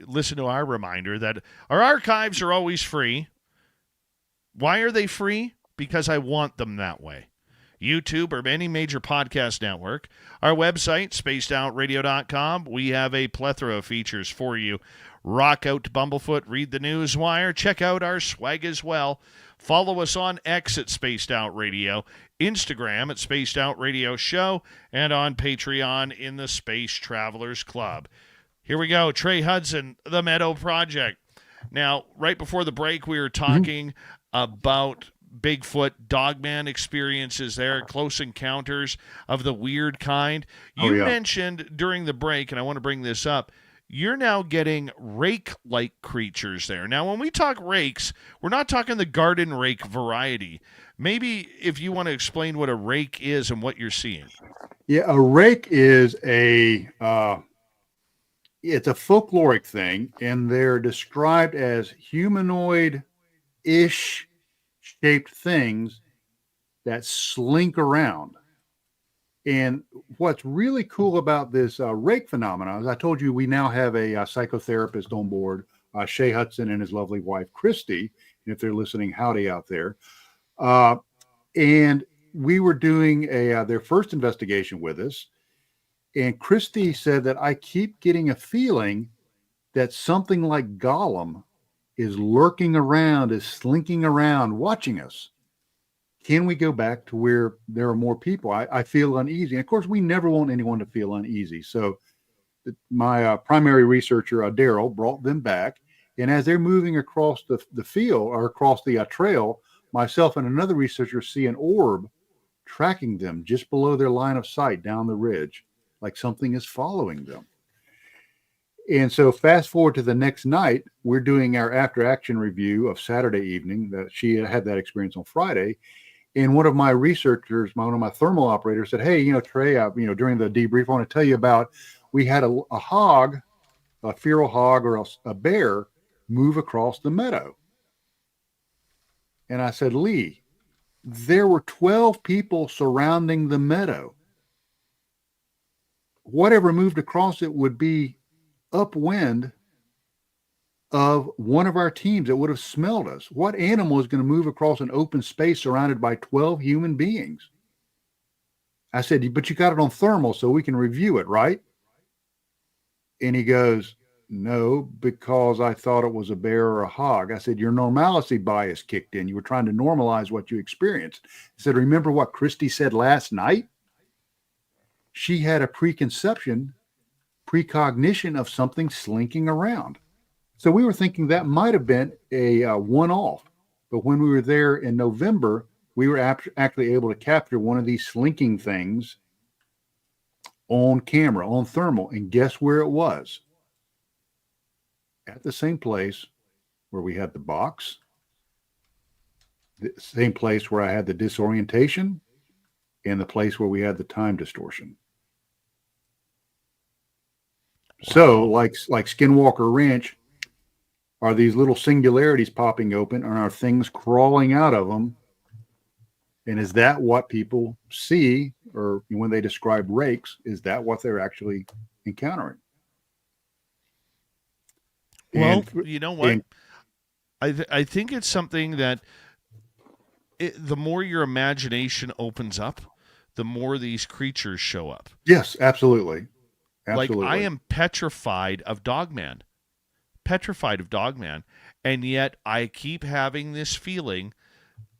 listen to our reminder that our archives are always free. Why are they free? Because I want them that way. YouTube or any major podcast network. Our website, spacedoutradio.com. We have a plethora of features for you. Rock out to Bumblefoot, read the news wire, check out our swag as well. Follow us on X at Spaced Out Radio, Instagram at Spaced Out Radio Show, and on Patreon in the Space Travelers Club. Here we go. Trey Hudson, the Meadow Project. Now, right before the break, we were talking about Bigfoot, Dogman experiences there, close encounters of the weird kind. You mentioned during the break, and I want to bring this up, you're now getting rake-like creatures there. Now, when we talk rakes, we're not talking the garden rake variety. Maybe if you want to explain what a rake is and what you're seeing. Yeah, a rake is it's a folkloric thing, and they're described as humanoid-ish shaped things that slink around. And what's really cool about this rake phenomenon is I told you we now have a psychotherapist on board, Shay Hudson and his lovely wife, Christy. And if they're listening, howdy out there. And we were doing their first investigation with us. And Christy said that I keep getting a feeling that something like Gollum is lurking around, is slinking around, watching us. Can we go back to where there are more people? I feel uneasy. And of course, we never want anyone to feel uneasy. So my primary researcher, Daryl, brought them back. And as they're moving across the field or across the trail, myself and another researcher see an orb tracking them just below their line of sight down the ridge, like something is following them. And so fast forward to the next night, we're doing our after action review of Saturday evening. That she had that experience on Friday. And one of my researchers, one of my thermal operators said, hey, Trey, during the debrief, I want to tell you about, we had a hog, a feral hog or a bear move across the meadow. And I said, Lee, there were 12 people surrounding the meadow. Whatever moved across it would be upwind of one of our teams that would have smelled us. What animal is going to move across an open space surrounded by 12 human beings? I said, but you got it on thermal so we can review it, right? And he goes, no, because I thought it was a bear or a hog. I said, your normalcy bias kicked in. You were trying to normalize what you experienced. I said, remember what Christy said last night? She had a precognition of something slinking around. So we were thinking that might have been a one-off. But when we were there in November, we were actually able to capture one of these slinking things on camera, on thermal. And guess where it was? At the same place where we had the box, the same place where I had the disorientation, and the place where we had the time distortion. So, like Skinwalker Ranch, are these little singularities popping open, and are things crawling out of them? And is that what people see, or when they describe rakes, is that what they're actually encountering? Well, you know what? I think it's something that the more your imagination opens up, the more these creatures show up. Yes, absolutely. Absolutely. Like, I am petrified of Dogman. Petrified of Dogman. And yet I keep having this feeling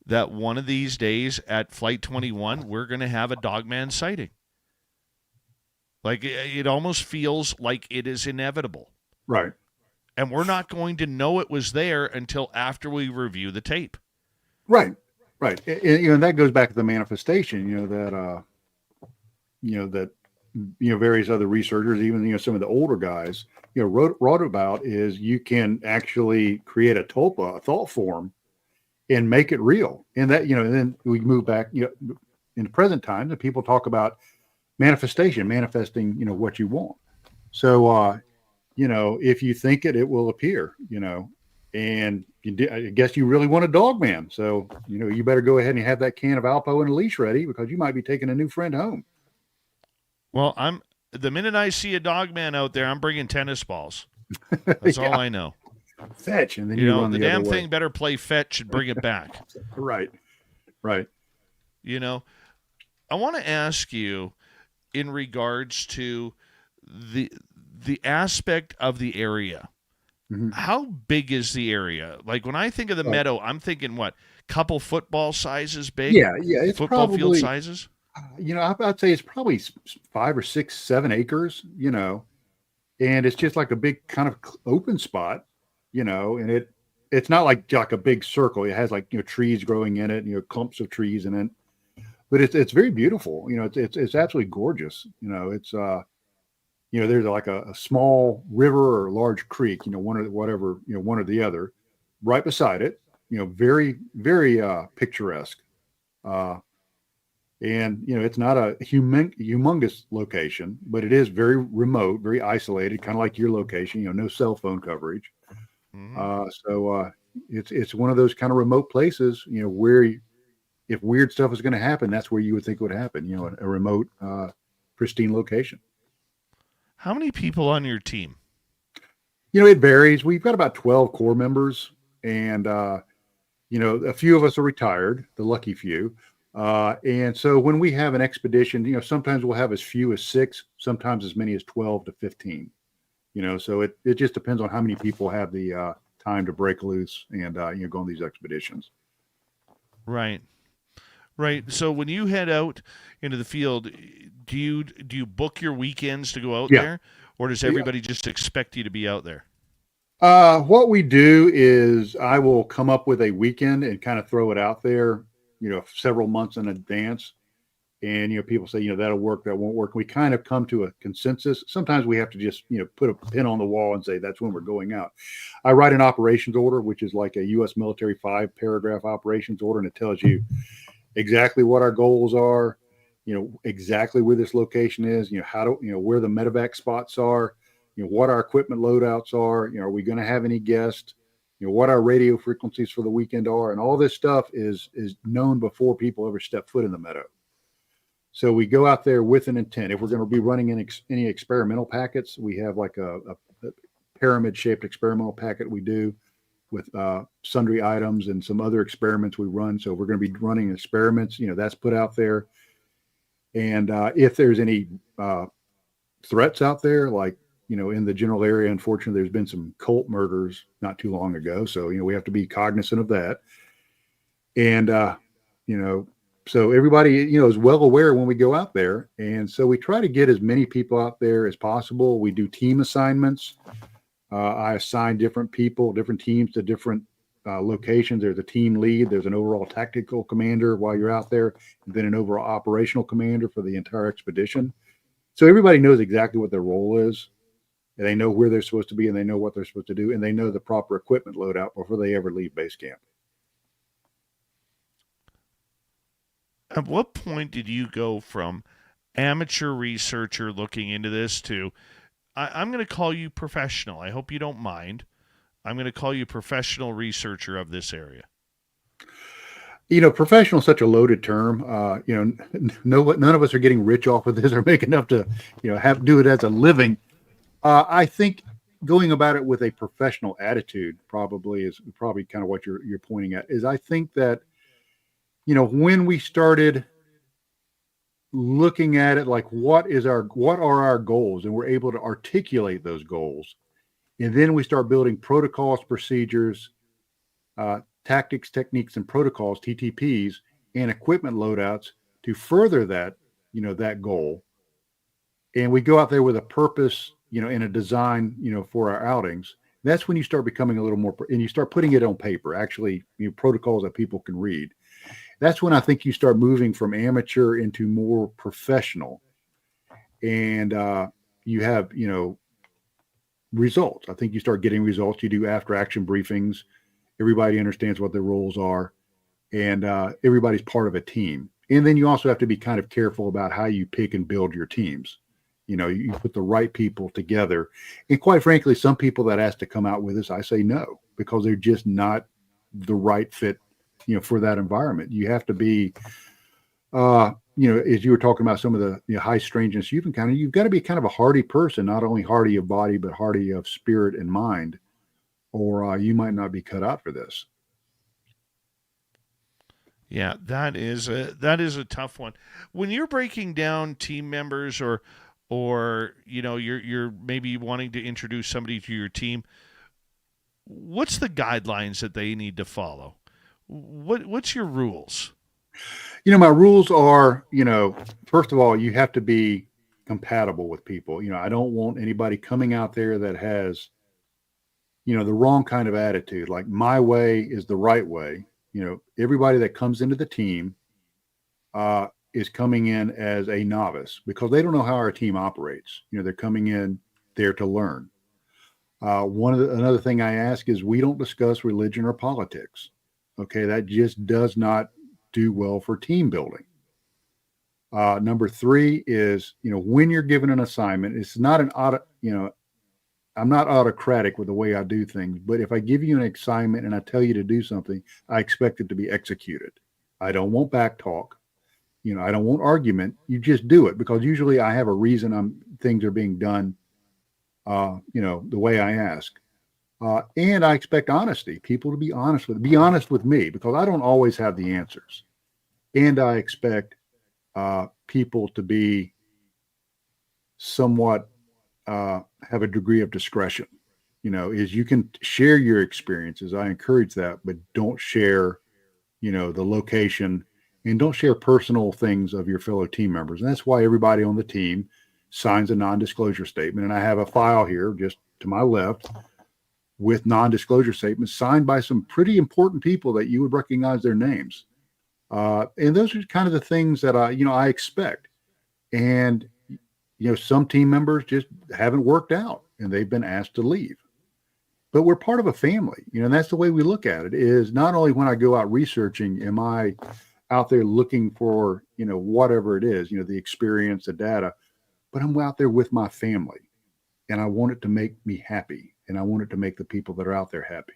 that one of these days at Flight 21, we're going to have a Dogman sighting. Like, it almost feels like it is inevitable. Right. And we're not going to know it was there until after we review the tape. Right. Right. And that goes back to the manifestation, that various other researchers, even, some of the older guys, wrote about is you can actually create a tulpa, a thought form, and make it real. And that, and then we move back, in the present time, the people talk about manifesting, what you want. So, if you think it, it will appear, and I guess you really want a Dogman. So, you better go ahead and have that can of Alpo and a leash ready, because you might be taking a new friend home. Well, the minute I see a Dogman out there, I'm bringing tennis balls. That's all I know. Fetch, and then you run the the damn other way. thing better play fetch and bring it back. Right. I want to ask you in regards to the aspect of the area. Mm-hmm. How big is the area? Like, when I think of the Meadow, I'm thinking what? Couple football sizes big? Yeah, it's football probably, field sizes? I'd say it's probably 5 or 6, 7 acres, and it's just like a big kind of open spot, and it's not like a big circle. It has trees growing in it, clumps of trees in it, but it's very beautiful. It's absolutely gorgeous. It's there's like a small river or large creek, one or the other, right beside it. Very, very picturesque. And, it's not a humongous location, but it is very remote, very isolated, kind of like your location, no cell phone coverage. Mm-hmm. So it's one of those kind of remote places, where if weird stuff is going to happen, that's where you would think it would happen, a remote, pristine location. How many people on your team? It varies. We've got about 12 core members, and, a few of us are retired, the lucky few. And so when we have an expedition, sometimes we'll have as few as 6, sometimes as many as 12 to 15, so it just depends on how many people have the time to break loose and, go on these expeditions. Right. So when you head out into the field, do you book your weekends to go out there, or does everybody just expect you to be out there? What we do is I will come up with a weekend and kind of throw it out there, several months in advance. And, people say, that'll work, that won't work. We kind of come to a consensus. Sometimes we have to just, put a pin on the wall and say, that's when we're going out. I write an operations order, which is like a U.S. military 5-paragraph operations order. And it tells you exactly what our goals are, exactly where this location is, where the medevac spots are, what our equipment loadouts are we going to have any guests, what our radio frequencies for the weekend are. And all this stuff is known before people ever step foot in the Meadow. So we go out there with an intent. If we're going to be running any experimental packets, we have like a pyramid-shaped experimental packet we do with sundry items and some other experiments we run. So we're going to be running experiments, that's put out there. And if there's any threats out there, like, in the general area, unfortunately, there's been some cult murders not too long ago. So, we have to be cognizant of that. And, so everybody, is well aware when we go out there. And so we try to get as many people out there as possible. We do team assignments. I assign different people, different teams to different locations. There's a team lead. There's an overall tactical commander while you're out there, and then an overall operational commander for the entire expedition. So everybody knows exactly what their role is. And they know where they're supposed to be, and they know what they're supposed to do, and they know the proper equipment loadout before they ever leave base camp. At what point did you go from amateur researcher looking into this to, I'm going to call you professional. I hope you don't mind. I'm going to call you professional researcher of this area. Professional is such a loaded term. None of us are getting rich off of this or make enough to, do it as a living. I think going about it with a professional attitude is probably kind of what you're pointing at. Is I think that, when we started looking at it like what are our goals, and we're able to articulate those goals, and then we start building protocols, procedures, tactics, techniques, and protocols, TTPs, and equipment loadouts to further that, that goal. And we go out there with a purpose, and a design, for our outings. That's when you start becoming a little more, and you start putting it on paper, actually, protocols that people can read. That's when I think you start moving from amateur into more professional, and you have, results. I think you start getting results. You do after action briefings. Everybody understands what their roles are, and everybody's part of a team. And then you also have to be kind of careful about how you pick and build your teams. You put the right people together. And quite frankly, some people that ask to come out with us, I say no, because they're just not the right fit, for that environment. You have to be, as you were talking about some of the high strangeness you've encountered, you've got to be kind of a hardy person, not only hardy of body, but hardy of spirit and mind, or you might not be cut out for this. Yeah, that is a tough one. When you're breaking down team members, or you're maybe wanting to introduce somebody to your team, what's the guidelines that they need to follow? What's your rules? My rules are, first of all, you have to be compatible with people. I don't want anybody coming out there that has, the wrong kind of attitude. Like, my way is the right way. Everybody that comes into the team is coming in as a novice because they don't know how our team operates. They're coming in there to learn. Another thing I ask is we don't discuss religion or politics. Okay, that just does not do well for team building. Number 3 is, when you're given an assignment, it's not I'm not autocratic with the way I do things, but if I give you an assignment and I tell you to do something, I expect it to be executed. I don't want back talk. I don't want argument. You just do it, because usually I have a reason things are being done, the way I ask. And I expect honesty, people to be honest with me, because I don't always have the answers. And I expect people to be somewhat, have a degree of discretion. Is you can share your experiences. I encourage that, but don't share, the location, and don't share personal things of your fellow team members. And that's why everybody on the team signs a non-disclosure statement. And I have a file here just to my left with non-disclosure statements signed by some pretty important people that you would recognize their names. And those are kind of the things that I expect. And, some team members just haven't worked out and they've been asked to leave. But we're part of a family, and that's the way we look at it. Is not only when I go out researching, am I out there looking for, whatever it is, the experience, the data, but I'm out there with my family, and I want it to make me happy, and I want it to make the people that are out there happy,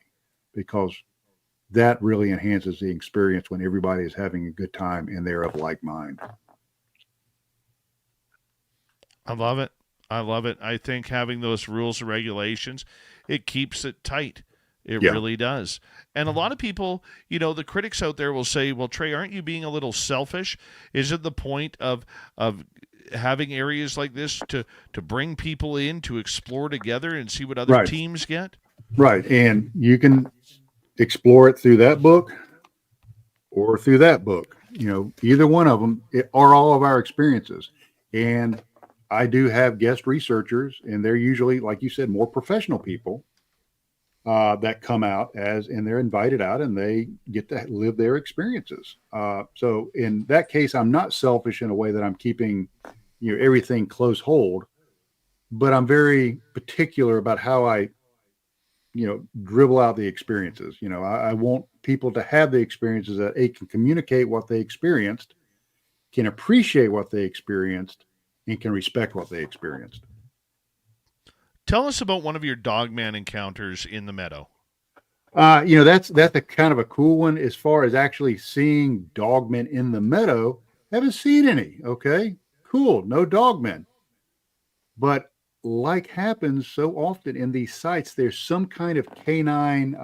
because that really enhances the experience when everybody is having a good time and they're of like mind. I love it. I think having those rules and regulations, it keeps it tight. It really does. And a lot of people, the critics out there will say, well, Trey, aren't you being a little selfish? Is it the point of having areas like this to bring people in to explore together and see what other teams get? Right. And you can explore it through that book or through that book. Either one of them are all of our experiences. And I do have guest researchers, and they're usually, like you said, more professional people that come out and they're invited out and they get to live their experiences. So in that case, I'm not selfish in a way that I'm keeping, everything close hold, but I'm very particular about how I, dribble out the experiences. I want people to have the experiences that they can communicate what they experienced, can appreciate what they experienced, and can respect what they experienced. Tell us about one of your dogman encounters in the Meadow. That's a kind of a cool one. As far as actually seeing dogmen in the Meadow, haven't seen any. Okay, cool. No dogmen. But like happens so often in these sites, there's some kind of canine,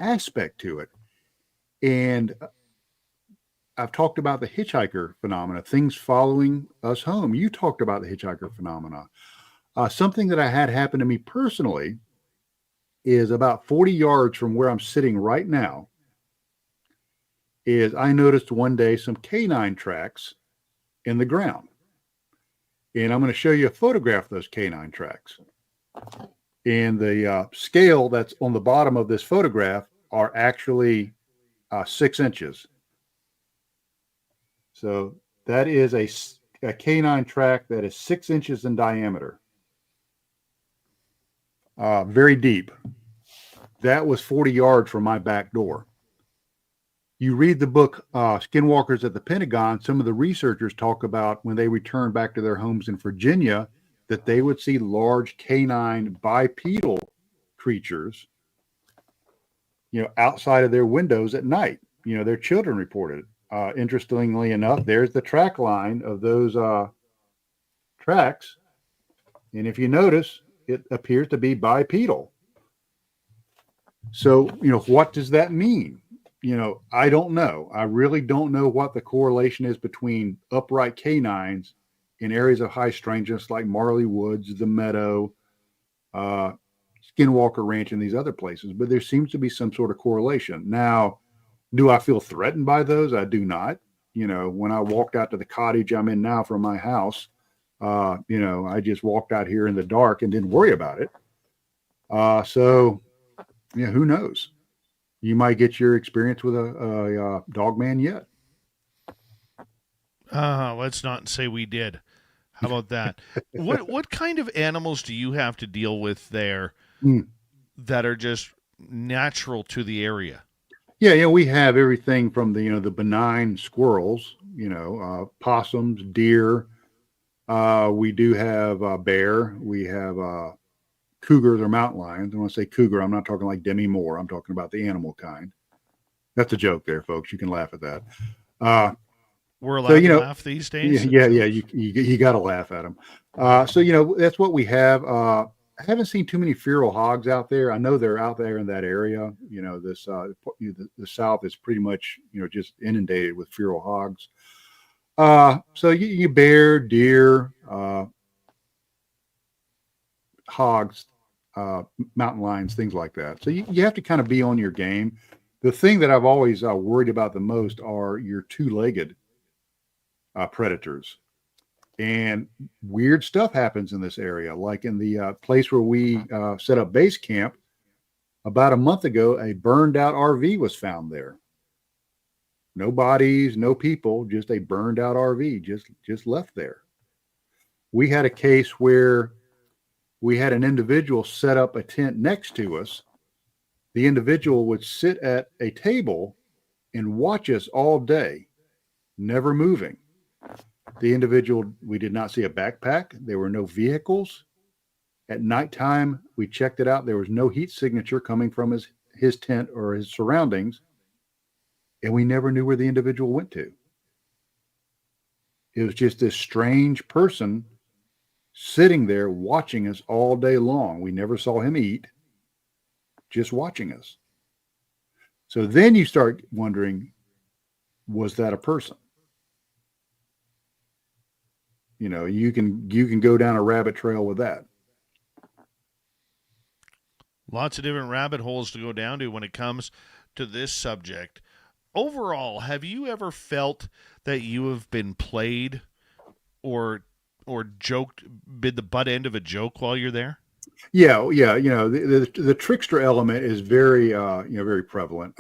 aspect to it. And I've talked about the hitchhiker phenomena, things following us home. You talked about the hitchhiker phenomena. Something that I had happen to me personally is about 40 yards from where I'm sitting right now. Is I noticed one day some canine tracks in the ground. And I'm going to show you a photograph of those canine tracks. And the scale that's on the bottom of this photograph are actually 6 inches. So that is a canine track that is 6 inches in diameter. Very deep. That was 40 yards from my back door. You read the book Skinwalkers at the Pentagon, some of the researchers talk about when they return back to their homes in Virginia, that they would see large canine bipedal creatures, outside of their windows at night. Their children reported. Interestingly enough, there's the track line of those tracks. And if you notice, it appears to be bipedal. So, what does that mean? I don't know. I really don't know what the correlation is between upright canines in areas of high strangeness like Marley Woods, the Meadow, Skinwalker Ranch, and these other places. But there seems to be some sort of correlation. Now, do I feel threatened by those? I do not. When I walked out to the cottage I'm in now from my house, I just walked out here in the dark and didn't worry about it. So, who knows? You might get your experience with a dog man yet. Let's not say we did. How about that? What kind of animals do you have to deal with there that are just natural to the area? Yeah, we have everything from the the benign squirrels, possums, deer. We do have bear. We have cougars or mountain lions. When I say cougar, I'm not talking like Demi Moore. I'm talking about the animal kind. That's a joke there, folks. You can laugh at that. We're allowed to laugh these days? Yeah. You got to laugh at them. So, that's what we have. I haven't seen too many feral hogs out there. I know they're out there in that area. The South is pretty much, just inundated with feral hogs. So you bear, deer, hogs, mountain lions, things like that. So you have to kind of be on your game. The thing that I've always worried about the most are your two-legged predators. And weird stuff happens in this area. Like in the place where we set up base camp, about a month ago, a burned out RV was found there. No bodies, no people, just a burned out RV just left there. We had a case where we had an individual set up a tent next to us. The individual would sit at a table and watch us all day, never moving. The individual, we did not see a backpack. There were no vehicles. At nighttime, we checked it out. There was no heat signature coming from his tent or his surroundings. And we never knew where the individual went to. It was just this strange person sitting there watching us all day long. We never saw him eat, just watching us. So then you start wondering, was that a person? You can go down a rabbit trail with that. Lots of different rabbit holes to go down to when it comes to this subject. Overall, have you ever felt that you have been played or joked, been the butt end of a joke while you're there? Yeah. The trickster element is very very prevalent.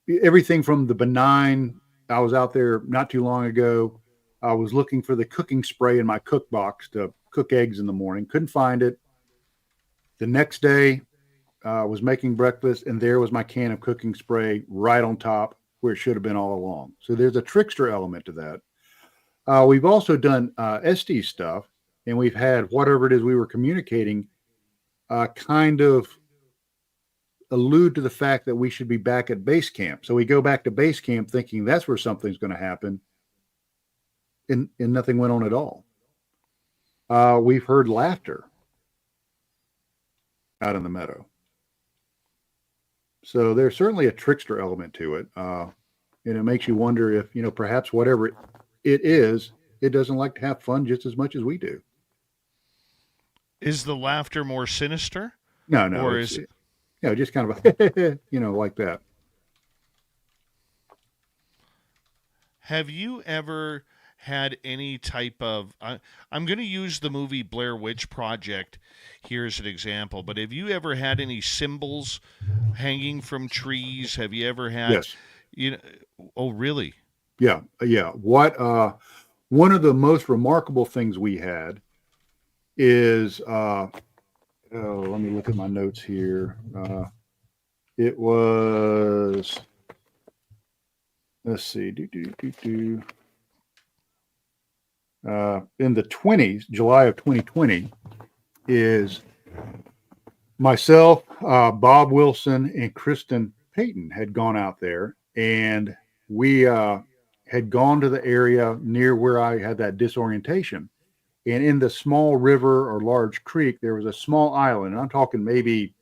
Everything from the benign. I was out there not too long ago. I was looking for the cooking spray in my cook box to cook eggs in the morning. Couldn't find it. The next day, was making breakfast, and there was my can of cooking spray right on top where it should have been all along. So there's a trickster element to that. We've also done SD stuff, and we've had whatever it is we were communicating kind of allude to the fact that we should be back at base camp. So we go back to base camp thinking that's where something's going to happen, and nothing went on at all. We've heard laughter out in the meadow. So there's certainly a trickster element to it. And it makes you wonder if, perhaps whatever it is, it doesn't like to have fun just as much as we do. Is the laughter more sinister? No, Or it's, is just kind of, like that. Have you ever had any type of I'm going to use the movie Blair Witch Project here as an example, but have you ever had any symbols hanging from trees? Have you ever had Yes. Oh, really? Yeah. Yeah. One of the most remarkable things we had is, let me look at my notes here. It was, let's see, in the 20s, July of 2020, is myself, Bob Wilson, and Kristen Payton had gone out there, and we had gone to the area near where I had that disorientation. And in the small river or large creek, there was a small island. And I'm talking maybe,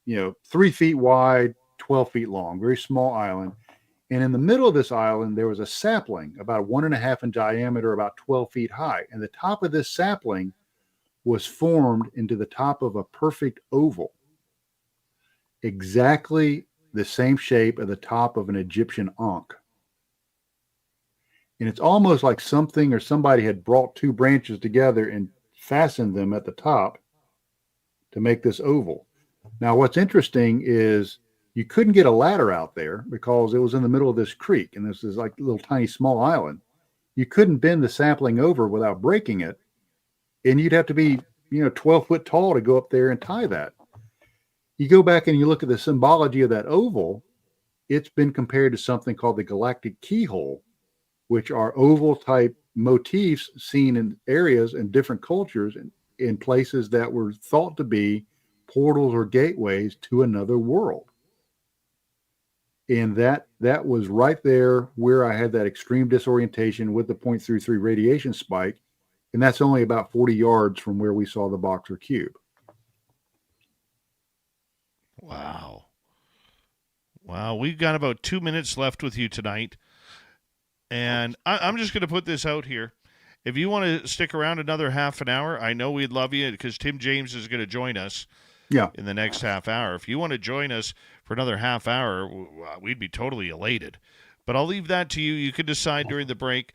3 feet wide, 12 feet long, very small island. And in the middle of this island, there was a sapling about 1.5 in diameter, about 12 feet high. And the top of this sapling was formed into the top of a perfect oval, exactly the same shape of the top of an Egyptian ankh. And it's almost like something or somebody had brought two branches together and fastened them at the top to make this oval. Now, what's interesting is you couldn't get a ladder out there because it was in the middle of this creek, and this is like a little tiny small island. You couldn't bend the sapling over without breaking it, and you'd have to be 12 foot tall to go up there and tie that. You go back and you look at the symbology of that oval, it's been compared to something called the galactic keyhole, which are oval type motifs seen in areas and different cultures and in places that were thought to be portals or gateways to another world. And that was right there where I had that extreme disorientation with the 0.33 radiation spike. And that's only about 40 yards from where we saw the boxer cube. Wow. We've got about 2 minutes left with you tonight. And I'm just going to put this out here. If you want to stick around another half an hour, I know we'd love you because Tim James is going to join us in the next half hour. If you want to join us for another half hour, we'd be totally elated. But I'll leave that to you. You can decide during the break.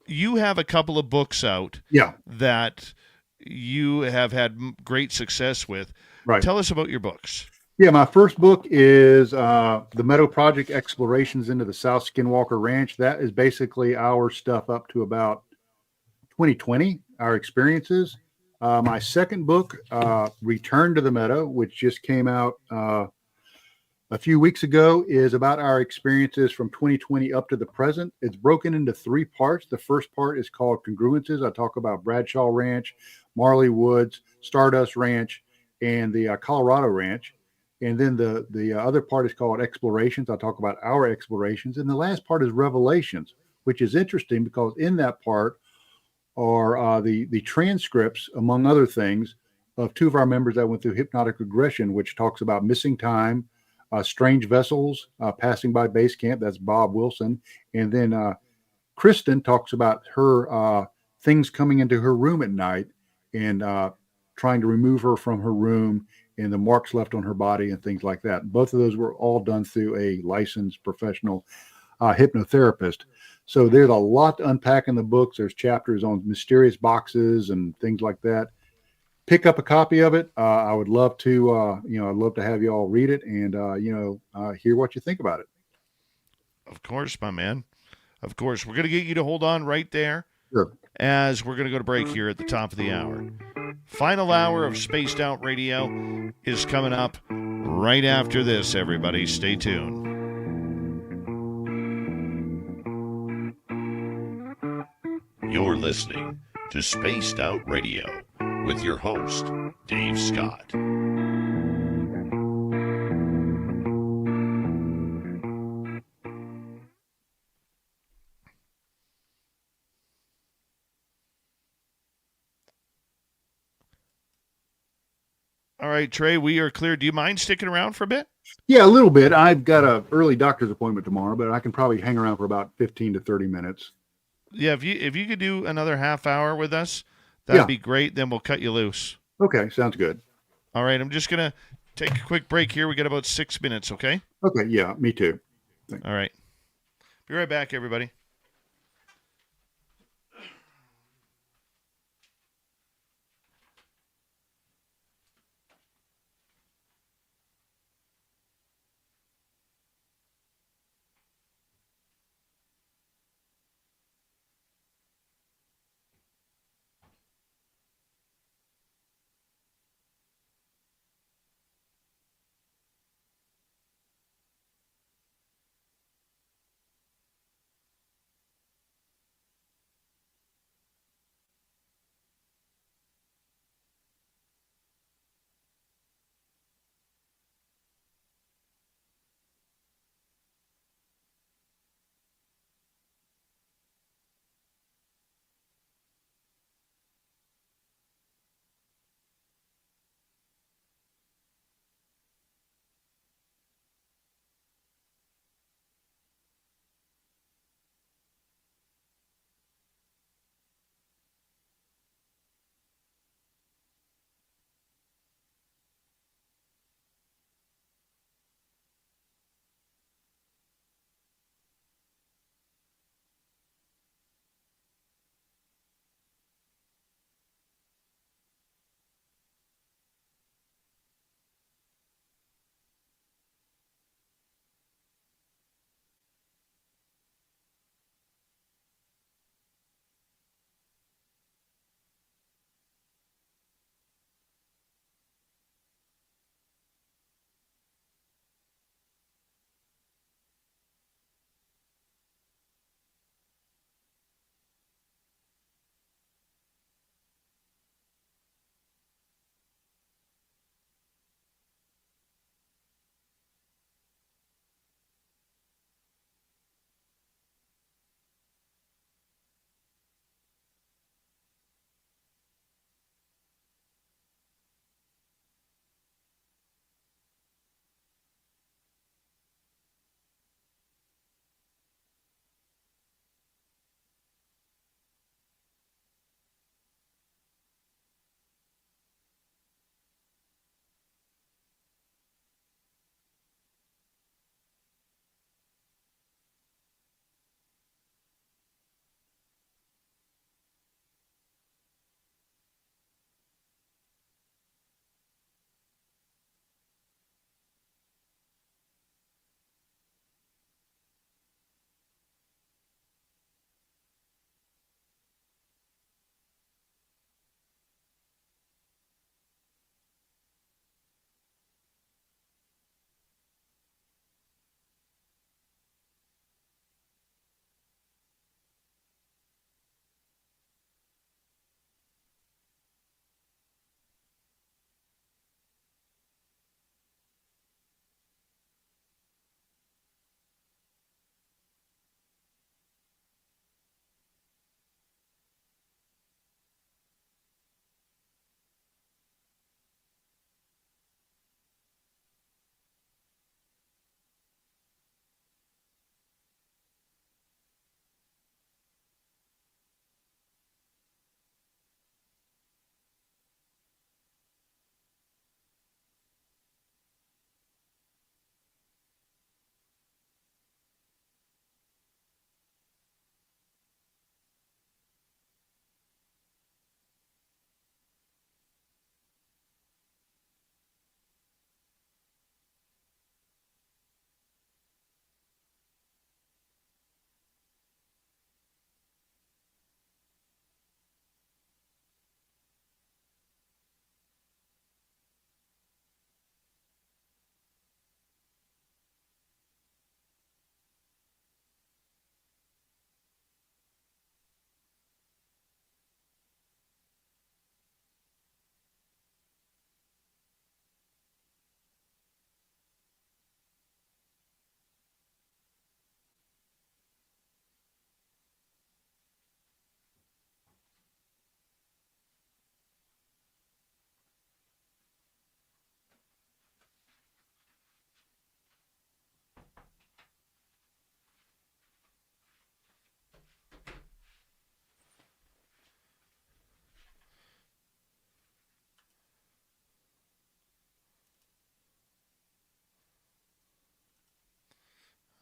You have a couple of books out that you have had great success with. Right. Tell us about your books. Yeah, my first book is the Meadow Project Explorations into the South Skinwalker Ranch. That is basically our stuff up to about 2020, our experiences. My second book, Return to the Meadow, which just came out a few weeks ago, is about our experiences from 2020 up to the present. It's broken into 3 parts. The first part is called Congruences. I talk about Bradshaw Ranch, Marley Woods, Stardust Ranch, and the Colorado Ranch. And then the other part is called Explorations. I talk about our explorations. And the last part is Revelations, which is interesting because in that part are the transcripts, among other things, of 2 of our members that went through hypnotic regression, which talks about missing time, strange vessels passing by base camp. That's Bob Wilson. And then Kristen talks about her things coming into her room at night and trying to remove her from her room and the marks left on her body and things like that. Both of those were all done through a licensed professional hypnotherapist. So there's a lot to unpack in the books. There's chapters on mysterious boxes and things like that. Pick up a copy of it. I would love to, I'd love to have you all read it and, hear what you think about it. Of course, my man. Of course. We're going to get you to hold on right there. Sure. As we're going to go to break here at the top of the hour. Final hour of Spaced Out Radio is coming up right after this, everybody. Stay tuned. You're listening to Spaced Out Radio with your host, Dave Scott. All right, Trey, we are clear. Do you mind sticking around for a bit? Yeah, a little bit. I've got a early doctor's appointment tomorrow, but I can probably hang around for about 15 to 30 minutes. Yeah, if you could do another half hour with us, that'd Yeah. be great. Then we'll cut you loose. Okay, sounds good. All right, I'm just gonna take a quick break here. We got about 6 minutes, okay? Okay, yeah, me too. All right. Be right back, everybody.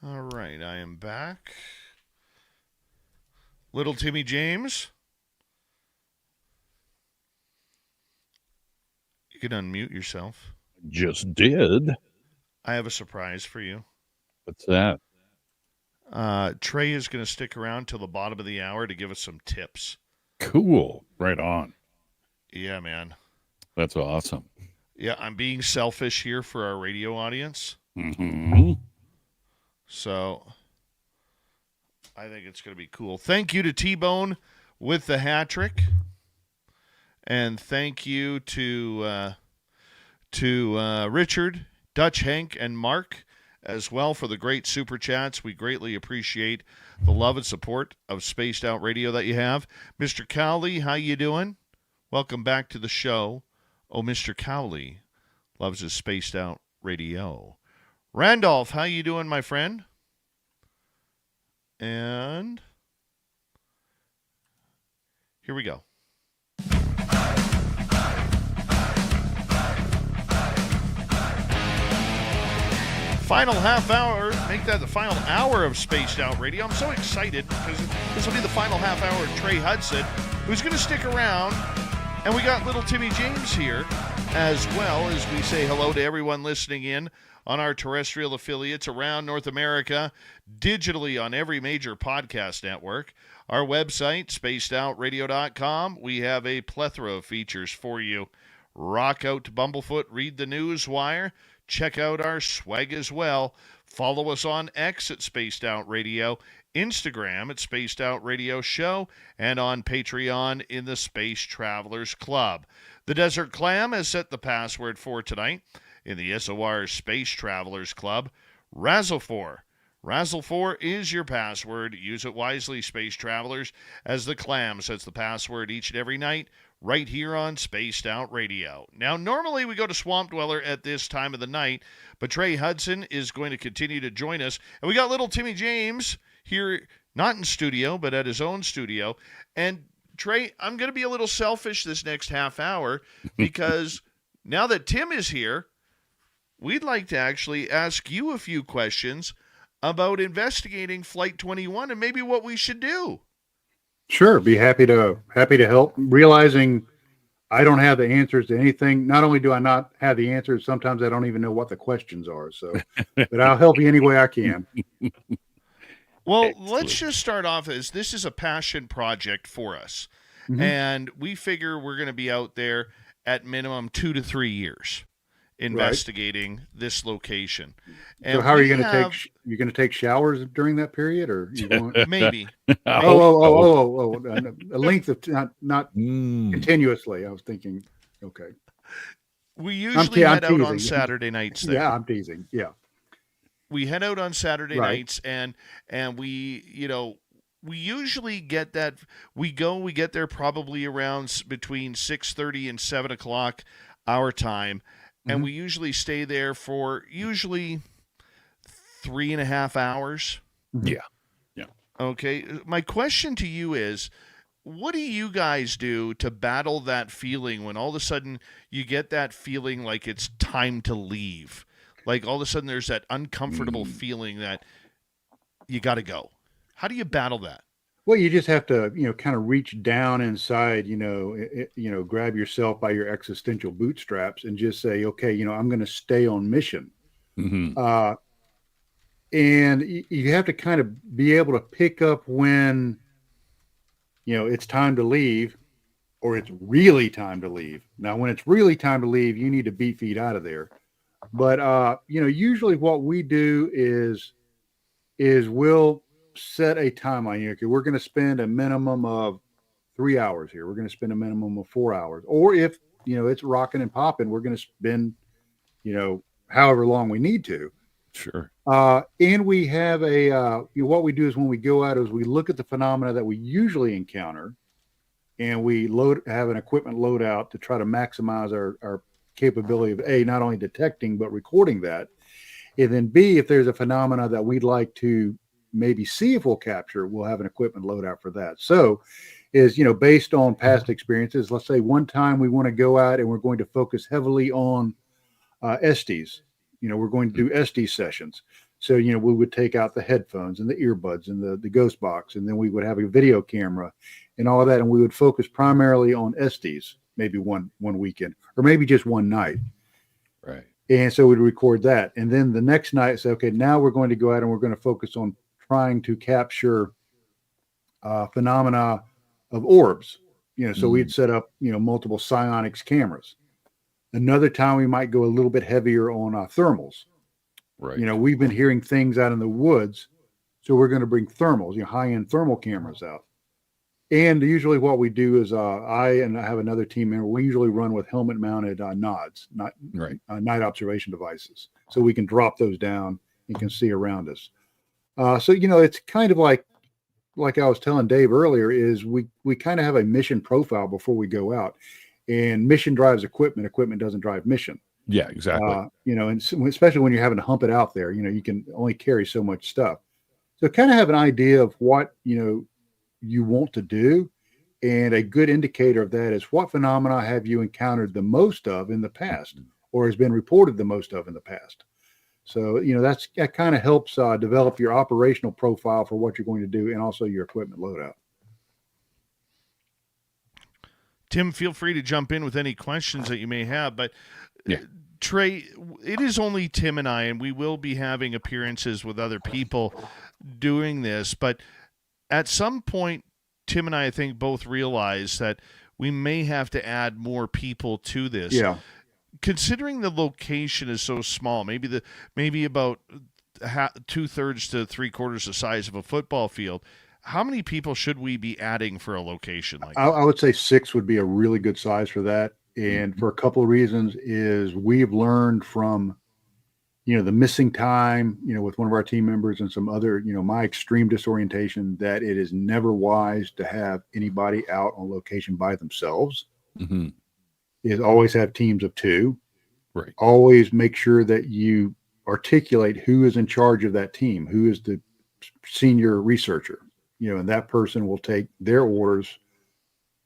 All right, I am back. Little Timmy James. You can unmute yourself. Just did. I have a surprise for you. What's that? Trey is going to stick around till the bottom of the hour to give us some tips. Cool. Right on. Yeah, man. That's awesome. Yeah, I'm being selfish here for our radio audience. Mm-hmm. So I think it's going to be cool. Thank you to T-Bone with the hat trick. And thank you to Richard, Dutch Hank, and Mark as well for the great super chats. We greatly appreciate the love and support of Spaced Out Radio that you have. Mr. Cowley, how you doing? Welcome back to the show. Oh, Mr. Cowley loves his Spaced Out Radio. Randolph, how you doing, my friend? And here we go. Final half hour, make that the final hour of Spaced Out Radio. I'm so excited because this will be the final half hour of Trey Hudson, who's going to stick around. And we got little Timmy James here, as well as we say hello to everyone listening in on our terrestrial affiliates around North America, digitally on every major podcast network. Our website, spacedoutradio.com. We have a plethora of features for you. Rock out to Bumblefoot, read the news wire. Check out our swag as well. Follow us on X at Spaced Out Radio, Instagram at Spaced Out Radio Show, and on Patreon in the Space Travelers Club. The Desert Clam has set the password for tonight in the SOR Space Travelers Club. Razzle4. Razzle4 is your password. Use it wisely, Space Travelers, as the Clam sets the password each and every night right here on Spaced Out Radio. Now, normally we go to Swamp Dweller at this time of the night, but Trey Hudson is going to continue to join us. And we got little Timmy James here, not in studio, but at his own studio. And Trey, I'm going to be a little selfish this next half hour because now that Tim is here, we'd like to actually ask you a few questions about investigating Flight 21 and maybe what we should do. Sure, be happy to help. Realizing I don't have the answers to anything. Not only do I not have the answers, sometimes I don't even know what the questions are. So, but I'll help you any way I can. Well, let's just start off as this is a passion project for us. Mm-hmm. And we figure we're going to be out there at minimum 2 to 3 years investigating this location. And so how are you going to take? You're going to take showers during that period, or you won't? Maybe? A length of not continuously. I was thinking, okay. We usually head out on Saturday nights. There. Yeah, I'm teasing. Yeah, we head out on Saturday nights, and we usually get that. We get there probably around between 6:30 and 7 o'clock our time. And we usually stay there for usually 3.5 hours. Yeah. Yeah. Okay. My question to you is, what do you guys do to battle that feeling when all of a sudden you get that feeling like it's time to leave? Like all of a sudden there's that uncomfortable feeling that you got to go. How do you battle that? Well, you just have to, kind of reach down inside, grab yourself by your existential bootstraps and just say, okay, I'm going to stay on mission. Mm-hmm. And you have to kind of be able to pick up when, it's time to leave or it's really time to leave. Now, when it's really time to leave, you need to beat feet out of there. But, usually what we do is we'll set a timeline. Okay, we're going to spend a minimum of 3 hours here. We're going to spend a minimum of 4 hours. Or if, it's rocking and popping, we're going to spend, however long we need to. Sure. And we have what we do is when we go out is we look at the phenomena that we usually encounter and we have an equipment loadout to try to maximize our capability of A, not only detecting, but recording that. And then B, if there's a phenomena that we'd like to maybe see if we'll capture, we'll have an equipment loadout for that. So is, based on past experiences, let's say one time we want to go out and we're going to focus heavily on SDs. We're going to do SD sessions. So, we would take out the headphones and the earbuds and the ghost box, and then we would have a video camera and all of that. And we would focus primarily on Estes, maybe one weekend, or maybe just one night. Right. And so we'd record that. And then the next night say, okay, now we're going to go out and we're going to focus on trying to capture phenomena of orbs. So we'd set up, multiple psionics cameras. Another time we might go a little bit heavier on thermals. Right. We've been hearing things out in the woods, so we're going to bring thermals, high-end thermal cameras out. And usually what we do is I have another team member, we usually run with helmet-mounted nods, night observation devices, so we can drop those down and can see around us. So, it's kind of like I was telling Dave earlier, is we kind of have a mission profile before we go out. And mission drives equipment. Equipment doesn't drive mission. Yeah, exactly. And especially when you're having to hump it out there, you can only carry so much stuff. So kind of have an idea of what, you want to do. And a good indicator of that is what phenomena have you encountered the most of in the past, or has been reported the most of in the past. So, that kind of helps develop your operational profile for what you're going to do, and also your equipment loadout. Tim, feel free to jump in with any questions that you may have. But Trey, it is only Tim and I, and we will be having appearances with other people doing this. But at some point, Tim and I think, both realize that we may have to add more people to this. Yeah. Considering the location is so small, maybe about 2/3 to 3/4 the size of a football field, how many people should we be adding for a location like that? I would say 6 would be a really good size for that. And for a couple of reasons is we've learned from, the missing time, with one of our team members and some other, my extreme disorientation, that it is never wise to have anybody out on location by themselves. Mm-hmm. Is always have teams of 2. Right. Always make sure that you articulate who is in charge of that team, who is the senior researcher, and that person will take their orders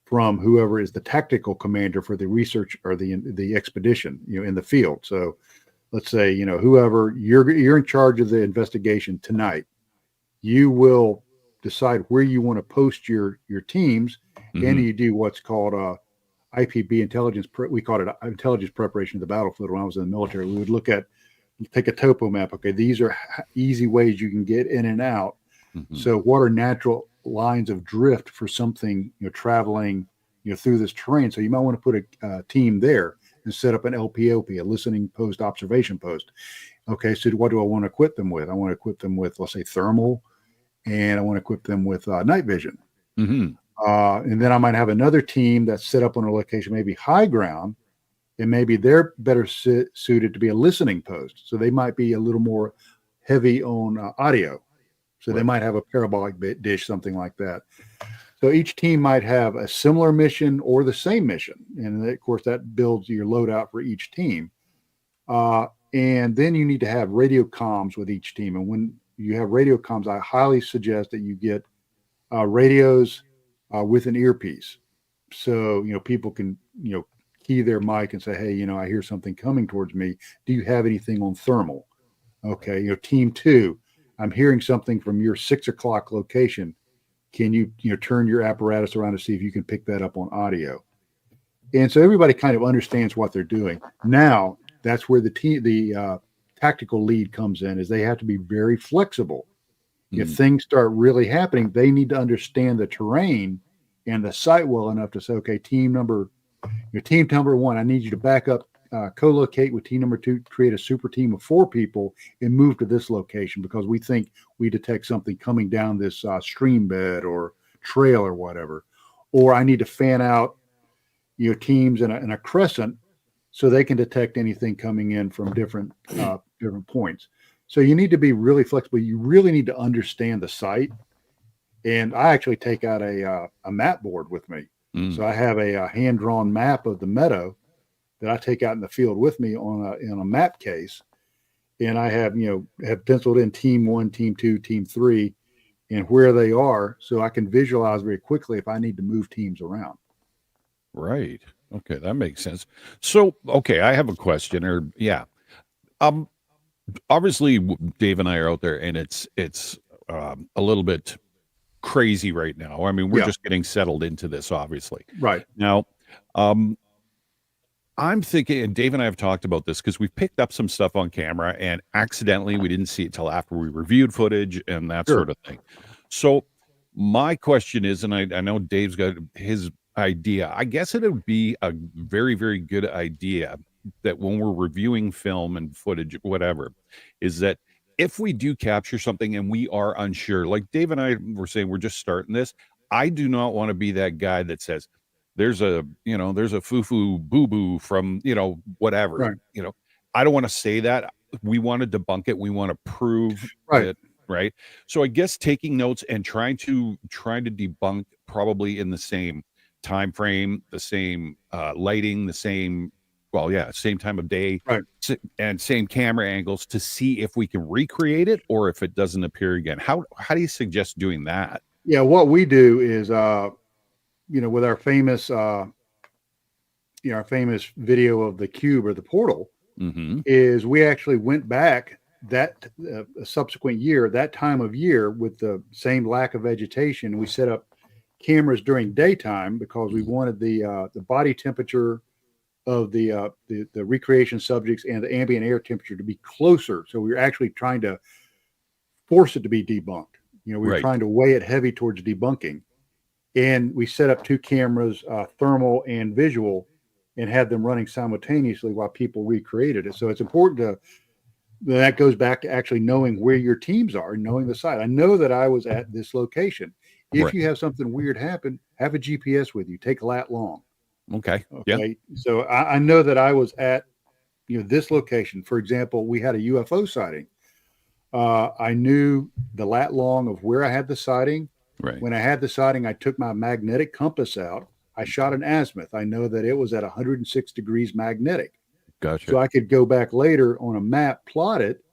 from whoever is the tactical commander for the research or the expedition, in the field. So let's say, whoever you're in charge of the investigation tonight, you will decide where you want to post your teams, and you do what's called IPB intelligence. We called it intelligence preparation of the battlefield. When I was in the military, we would take a topo map. Okay, these are easy ways you can get in and out. So what are natural lines of drift for something, traveling, through this terrain? So you might want to put a team there and set up an LPOP, a listening post, observation post. Okay, so what do I want to equip them with? I want to equip them with, let's say, thermal, and I want to equip them with night vision. And then I might have another team that's set up on a location, maybe high ground, and maybe they're better suited to be a listening post. So they might be a little more heavy on audio. So they might have a parabolic dish, something like that. So each team might have a similar mission or the same mission. And of course, that builds your loadout for each team. And then you need to have radio comms with each team. And when you have radio comms, I highly suggest that you get radios with an earpiece. So, people can, key their mic and say, hey, I hear something coming towards me. Do you have anything on thermal? Okay. Team 2, I'm hearing something from your 6 o'clock location. Can you, turn your apparatus around to see if you can pick that up on audio? And so everybody kind of understands what they're doing. Now, that's where the tactical lead comes in, is they have to be very flexible. If things start really happening, they need to understand the terrain and the site well enough to say, okay, team number 1, I need you to back up, co-locate with team number 2, create a super team of 4 people and move to this location because we think we detect something coming down this stream bed or trail or whatever. Or I need to fan out, teams in a crescent so they can detect anything coming in from different points. So you need to be really flexible. You really need to understand the site. And I actually take out a map board with me. So I have a hand-drawn map of the Meadow that I take out in the field with me in a map case. And I have penciled in team 1, team 2, team 3, and where they are, so I can visualize very quickly if I need to move teams around. Right. Okay, that makes sense. So, okay, I have a question. obviously Dave and I are out there, and it's a little bit crazy right now. I mean, we're Yeah. just getting settled into this, obviously. Right. Now, I'm thinking, and Dave and I have talked about this because we've picked up some stuff on camera, and accidentally we didn't see it till after we reviewed footage and that Sure. sort of thing. So my question is, and I know Dave's got his idea. I guess it would be a very, very good idea that when we're reviewing film and footage, whatever, is that if we do capture something and we are unsure, like Dave and I were saying, we're just starting this. I do not want to be that guy that says, there's a foo-foo boo-boo from, whatever, Right. I don't want to say that. We want to debunk it. We want to prove Right. it. Right. So I guess taking notes and trying to debunk, probably in the same time frame, the same lighting, the same, same time of day, Right. and same camera angles, to see if we can recreate it or if it doesn't appear again. How do you suggest doing that? Yeah. What we do is, with our famous, our famous video of the cube or the portal, Mm-hmm. is we actually went back that subsequent year, that time of year, with the same lack of vegetation. We set up cameras during daytime because we wanted the body temperature of the recreation subjects and the ambient air temperature to be closer. So we were actually trying to force it to be debunked. We were Right. trying to weigh it heavy towards debunking. And we set up 2 cameras, thermal and visual, and had them running simultaneously while people recreated it. So it's important that goes back to actually knowing where your teams are, knowing the site. I know that I was at this location. If Right. you have something weird happen, have a GPS with you. Take a lat long. Okay. Yeah. Okay. So I know that I was at this location. For example, we had a UFO sighting. I knew the lat long of where I had the sighting. Right. When I had the sighting, I took my magnetic compass out. I shot an azimuth. I know that it was at 106 degrees magnetic. Gotcha. So I could go back later on a map, plot it,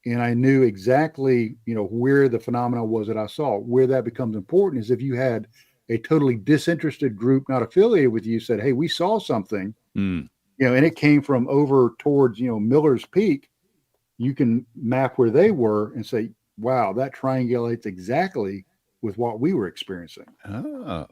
and I knew exactly, where the phenomena was that I saw. Where that becomes important is if you had a totally disinterested group not affiliated with you said, hey, we saw something, and it came from over towards, Miller's Peak, you can map where they were and say, wow, that triangulates exactly with what we were experiencing. Ah,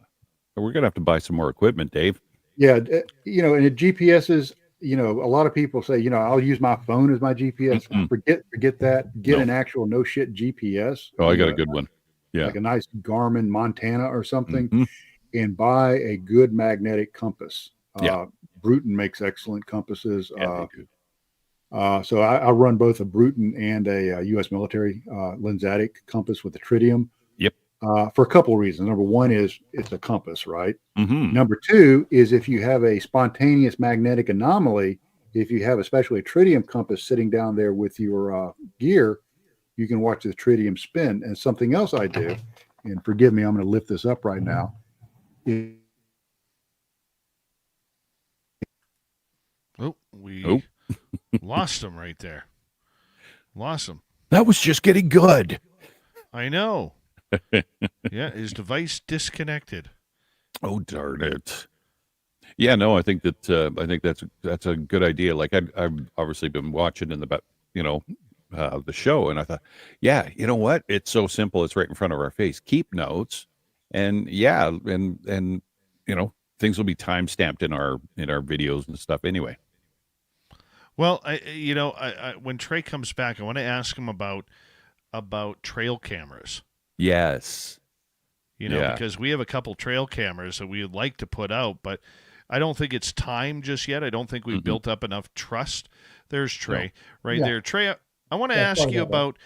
we're going to have to buy some more equipment, Dave. Yeah. And the GPSs, a lot of people say, I'll use my phone as my GPS. Mm-mm. Forget that. Get No. an actual no shit GPS. Oh, I got a good one. Yeah. Like a nice Garmin Montana or something, Mhm. and buy a good magnetic compass. Yeah. Bruton makes excellent compasses. Yeah, they do. So I run both a Bruton and a U.S. military lensatic compass with the tritium. Yep. For a couple of reasons. Number one is it's a compass, right? Mm-hmm. Number two is if you have a spontaneous magnetic anomaly, if you have especially a tritium compass sitting down there with your gear, you can watch the tritium spin. And something else I do, and forgive me, I'm going to lift this up right now. We lost him right there. Lost him. That was just getting good. I know. Yeah, his device disconnected. Oh, darn it. Yeah, no, I think that's a good idea. Like I've obviously been watching in the the show, and I thought, yeah, you know what? It's so simple. It's right in front of our face. Keep notes, and things will be time stamped in our videos and stuff anyway. Well, I when Trey comes back, I want to ask him about trail cameras. Yes. Yeah. Because we have a couple trail cameras that we would like to put out, but I don't think it's time just yet. I don't think we've built up enough trust. There's Trey right there. Trey, I want to ask you about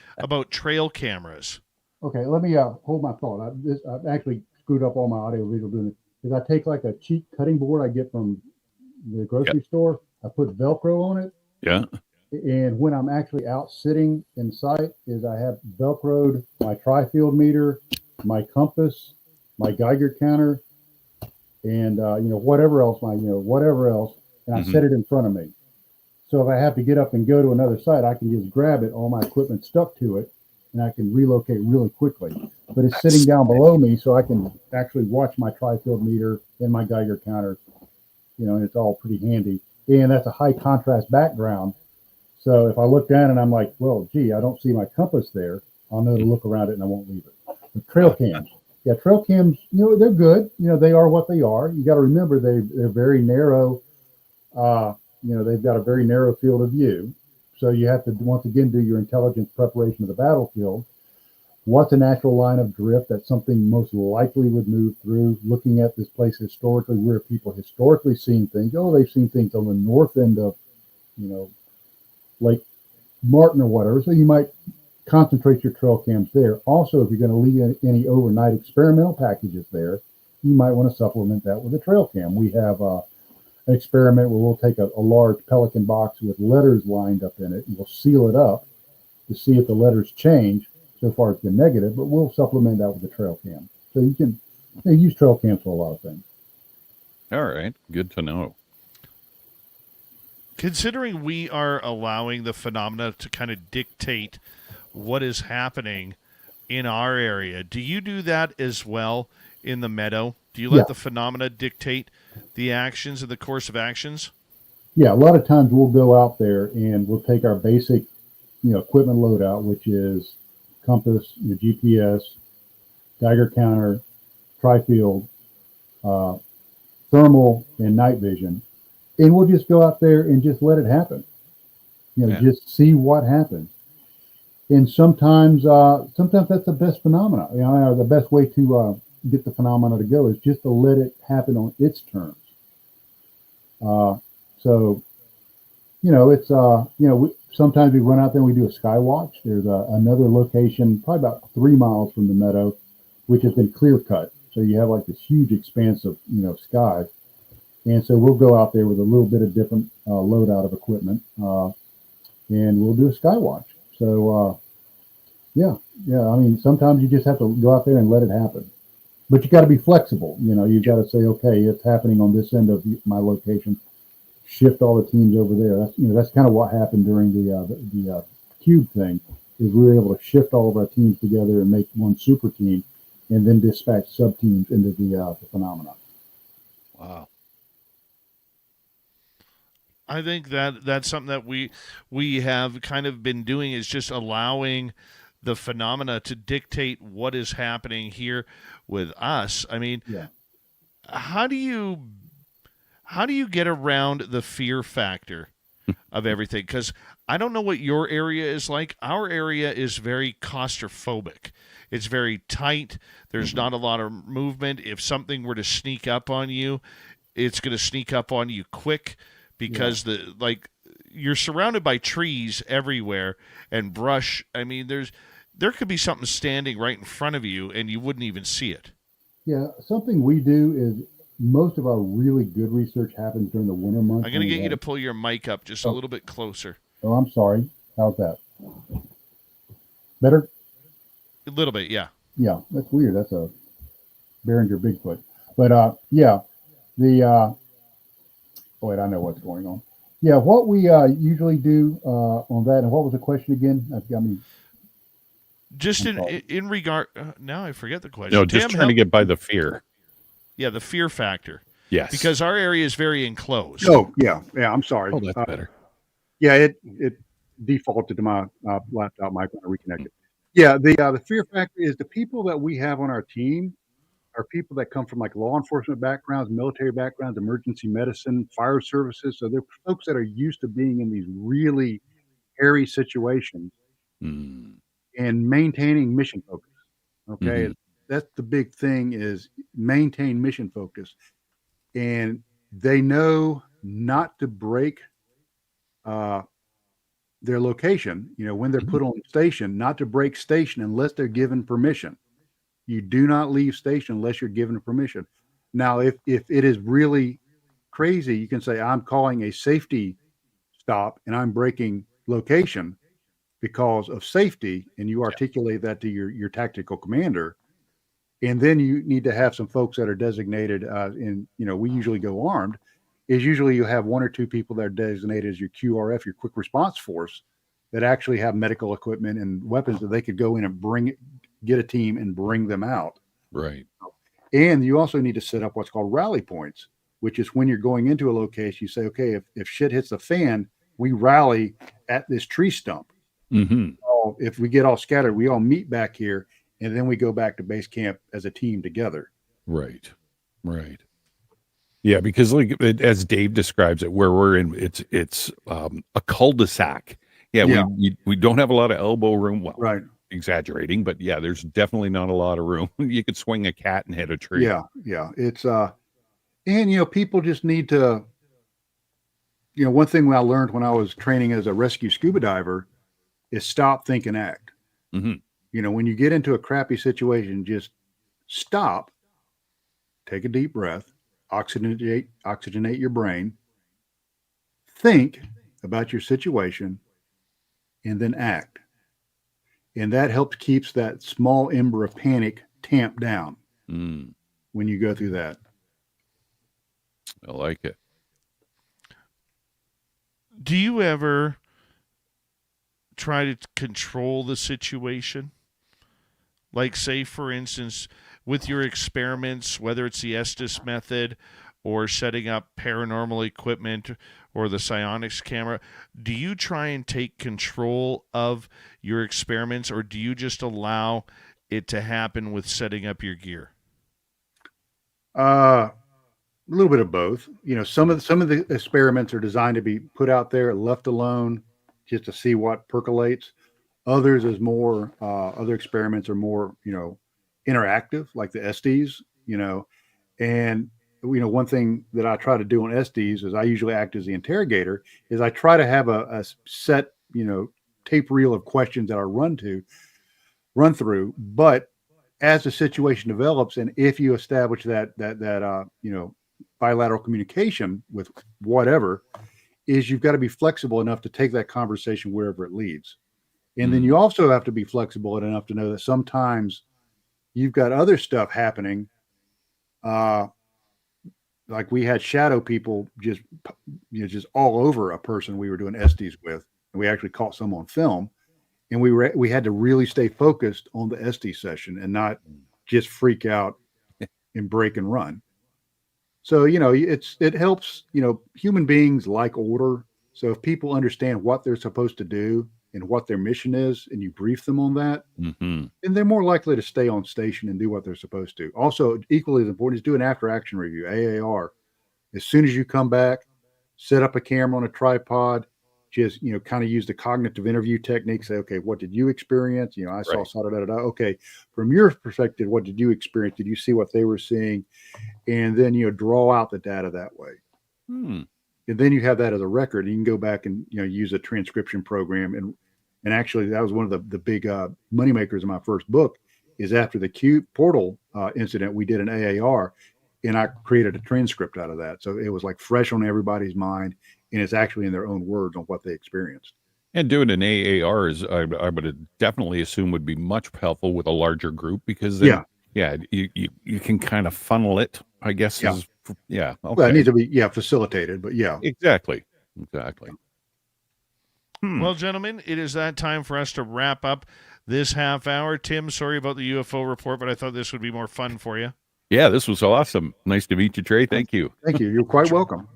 trail cameras. Okay, let me hold my thought. I've actually screwed up all my audio visual doing it. Is I take like a cheap cutting board I get from the grocery store. I put Velcro on it. Yeah. And when I'm actually out sitting in sight, is I have Velcroed my tri-field meter, my compass, my Geiger counter, and whatever else, and I set it in front of me. So if I have to get up and go to another site, I can just grab it, all my equipment stuck to it, and I can relocate really quickly. But it's sitting down below me, so I can actually watch my tri-field meter and my Geiger counter, and it's all pretty handy. And that's a high contrast background. So if I look down and I'm like, well, gee, I don't see my compass there, I'll know to look around it and I won't leave it. The trail cams. Yeah, trail cams, they're good. They are what they are. You got to remember they're very narrow. They've got a very narrow field of view. So you have to, once again, do your intelligence preparation of the battlefield. What's a natural line of drift that something most likely would move through? Looking at this place historically, where people historically seen things. Oh, they've seen things on the north end of, Lake Martin or whatever. So you might concentrate your trail cams there. Also, if you're going to leave any overnight experimental packages there, you might want to supplement that with a trail cam. We have an experiment where we'll take a large Pelican box with letters lined up in it, and we'll seal it up to see if the letters change. So far, it's been negative, but we'll supplement that with a trail cam. So you can use trail cams for a lot of things. All right. Good to know. Considering we are allowing the phenomena to kind of dictate what is happening in our area, do you do that as well in the Meadow? Do you let the phenomena dictate the actions and the course of actions? Yeah, a lot of times we'll go out there and we'll take our basic, equipment loadout, which is compass, GPS, Geiger counter, tri-field, thermal, and night vision. And we'll just go out there and just let it happen. Just see what happens. And sometimes that's the best phenomena. The best way to get the phenomena to go is just to let it happen on its terms. Sometimes we run out there and we do a sky watch. There's another location, probably about 3 miles from the Meadow, which has been clear cut. So you have like this huge expanse of, sky. And so we'll go out there with a little bit of different loadout of equipment, and we'll do a sky watch. So, sometimes you just have to go out there and let it happen. But you got to be flexible. You've got to say, okay, it's happening on this end of my location. Shift all the teams over there. That's kind of what happened during the cube thing. Is we were able to shift all of our teams together and make one super team, and then dispatch sub teams into the phenomena. Wow. I think that's something that we have kind of been doing, is just allowing the phenomena to dictate what is happening here with us. I mean, how do you get around the fear factor of everything? Because I don't know what your area is like. Our area is very claustrophobic. It's very tight. There's not a lot of movement. If something were to sneak up on you, it's going to sneak up on you quick, because you're surrounded by trees everywhere and brush. I mean, there could be something standing right in front of you and you wouldn't even see it. Yeah, something we do is most of our really good research happens during the winter months. I'm going to get you to pull your mic up just a little bit closer. Oh, I'm sorry. How's that? Better? A little bit, yeah. Yeah, that's weird. That's a Behringer Bigfoot. But wait, I know what's going on. Yeah, what we usually do on that, and what was the question again? I've got me. Just in regard, now I forget the question. No, just trying to get by the fear. Yeah, the fear factor. Yes. Because our area is very enclosed. Oh, yeah. I'm sorry. Oh, that's better. Yeah, it defaulted to my laptop mic when I reconnected. Yeah, the fear factor is the people that we have on our team are people that come from like law enforcement backgrounds, military backgrounds, emergency medicine, fire services. So they're folks that are used to being in these really hairy situations and maintaining mission focus. Okay. That's the big thing, is maintain mission focus. And they know not to break their location, when they're put on station, not to break station unless they're given permission. You do not leave station unless you're given permission. Now, if it is really crazy, you can say, I'm calling a safety stop and I'm breaking location because of safety, and you articulate that to your tactical commander. And then you need to have some folks that are designated we usually go armed. Is usually you have 1 or 2 people that are designated as your QRF, your quick response force, that actually have medical equipment and weapons that they could go in and get a team and bring them out. Right. And you also need to set up what's called rally points, which is when you're going into a location, you say, okay, if shit hits the fan, we rally at this tree stump. Mm-hmm. If we get all scattered, we all meet back here, and then we go back to base camp as a team together. Right. Yeah, because as Dave describes it, where we're in, it's a cul-de-sac. Yeah. We don't have a lot of elbow room. Well, right. Exaggerating, but yeah, there's definitely not a lot of room. You could swing a cat and hit a tree. Yeah. It's and people just need to. One thing I learned when I was training as a rescue scuba diver is stop, think, and act. Mm-hmm. When you get into a crappy situation, just stop, take a deep breath, oxygenate your brain, think about your situation, and then act. And that helps keeps that small ember of panic tamped down when you go through that. I like it. Do you ever try to control the situation? Like, say, for instance, with your experiments, whether it's the Estes method or setting up paranormal equipment or the psionics camera, do you try and take control of your experiments, or do you just allow it to happen with setting up your gear? A little bit of both. Some of the experiments are designed to be put out there, left alone, just to see what percolates. Others is more. Other experiments are more, interactive, like the Estes. And one thing that I try to do on Estes is I usually act as the interrogator. Is I try to have a set, tape reel of questions that I run through, but as the situation develops, and if you establish that bilateral communication with whatever, is you've got to be flexible enough to take that conversation wherever it leads. And then you also have to be flexible enough to know that sometimes you've got other stuff happening. Like we had shadow people just all over a person we were doing Estes with, and we actually caught some on film. And we had to really stay focused on the Estes session and not just freak out and break and run. So, it helps, human beings like order. So if people understand what they're supposed to do and what their mission is, and you brief them on that, then they're more likely to stay on station and do what they're supposed to. Also, equally as important is do an after action review, AAR. As soon as you come back, set up a camera on a tripod, just, kind of use the cognitive interview technique. Say, okay, what did you experience? I saw, okay, from your perspective, what did you experience? Did you see what they were seeing? And then, draw out the data that way. And then you have that as a record, and you can go back and, use a transcription program. And actually that was one of the big moneymakers in my first book is after the Q portal incident, we did an AAR, and I created a transcript out of that. So it was like fresh on everybody's mind, and it's actually in their own words on what they experienced. And doing an AAR is, I would definitely assume, would be much helpful with a larger group, because then, you can kind of funnel it, I guess. Okay. Well, it needs to be facilitated, but exactly. Well, gentlemen, it is that time for us to wrap up this half hour. Tim, sorry about the UFO report, but I thought this would be more fun for you. Yeah, this was awesome. Nice to meet you, Trey. Thank you. Thank you. You're quite welcome.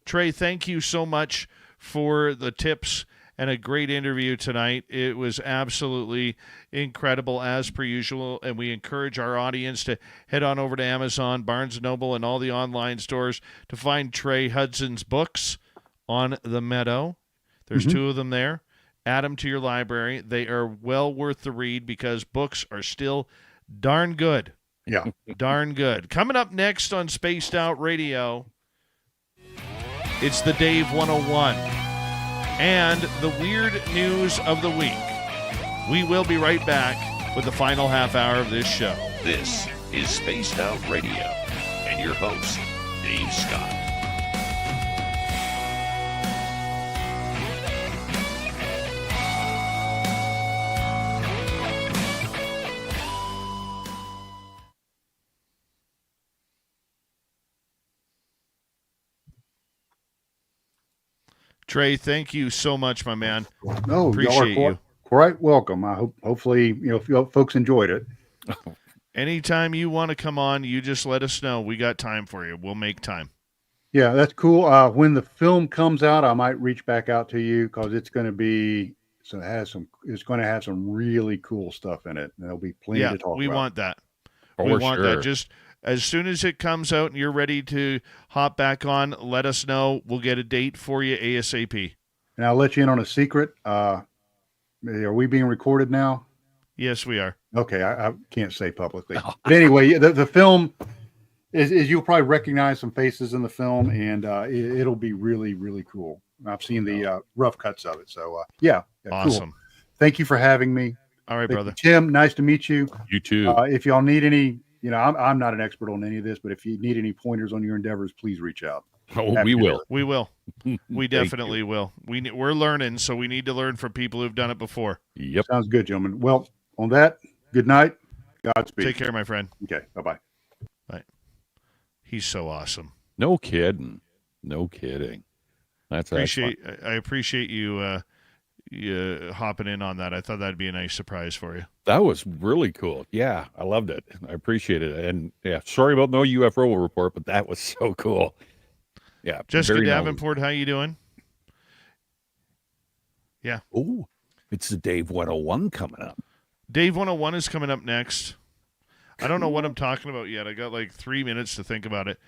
Trey, thank you so much for the tips and a great interview tonight. It was absolutely incredible, as per usual, and we encourage our audience to head on over to Amazon, Barnes & Noble, and all the online stores to find Trey Hudson's books on the Meadow. There's two of them there. Add them to your library. They are well worth the read because books are still darn good. Yeah. Darn good. Coming up next on Spaced Out Radio, it's the Dave 101 and the weird news of the week. We will be right back with the final half hour of this show. This is Spaced Out Radio and your host, Dave Scott. Trey, thank you so much, my man. No, appreciate you. Quite welcome. I hopefully, if you folks enjoyed it. Anytime you want to come on, you just let us know. We got time for you. We'll make time. Yeah, that's cool. When the film comes out, I might reach back out to you because it's going to be it's going to have some really cool stuff in it. There'll be plenty Yeah, to talk we about. want that. We For want that. sure. Just as soon as it comes out and you're ready to hop back on, let us know. We'll get a date for you ASAP. And I'll let you in on a secret. Are we being recorded now? Yes, we are. Okay, I can't say publicly. But anyway, the film is you'll probably recognize some faces in the film, and it'll be really, really cool. I've seen the rough cuts of it. So, yeah, cool. Awesome. Thank you for having me. All right, Thank brother. you, Tim, nice to meet you. You too. If y'all need any, I'm not an expert on any of this, but if you need any pointers on your endeavors, please reach out. Oh, Happy we to do will. it. We will. We Thank definitely you. will. We're learning, so we need to learn from people who've done it before. Yep. Sounds good, gentlemen. Well, on that, good night. Godspeed. Take care, my friend. Okay, bye-bye. Bye. He's so awesome. No kidding. No kidding. That's excellent. I appreciate you hopping in on that. I thought that'd be a nice surprise for you. That was really cool. Yeah, I loved it. I appreciated it. And yeah, sorry about no UFO report, but that was so cool. Yeah. Jessica very Davenport, how you doing? Yeah. Oh, it's the Dave 101 coming up. Dave 101 is coming up next. I don't know what I'm talking about yet. I got like 3 minutes to think about it.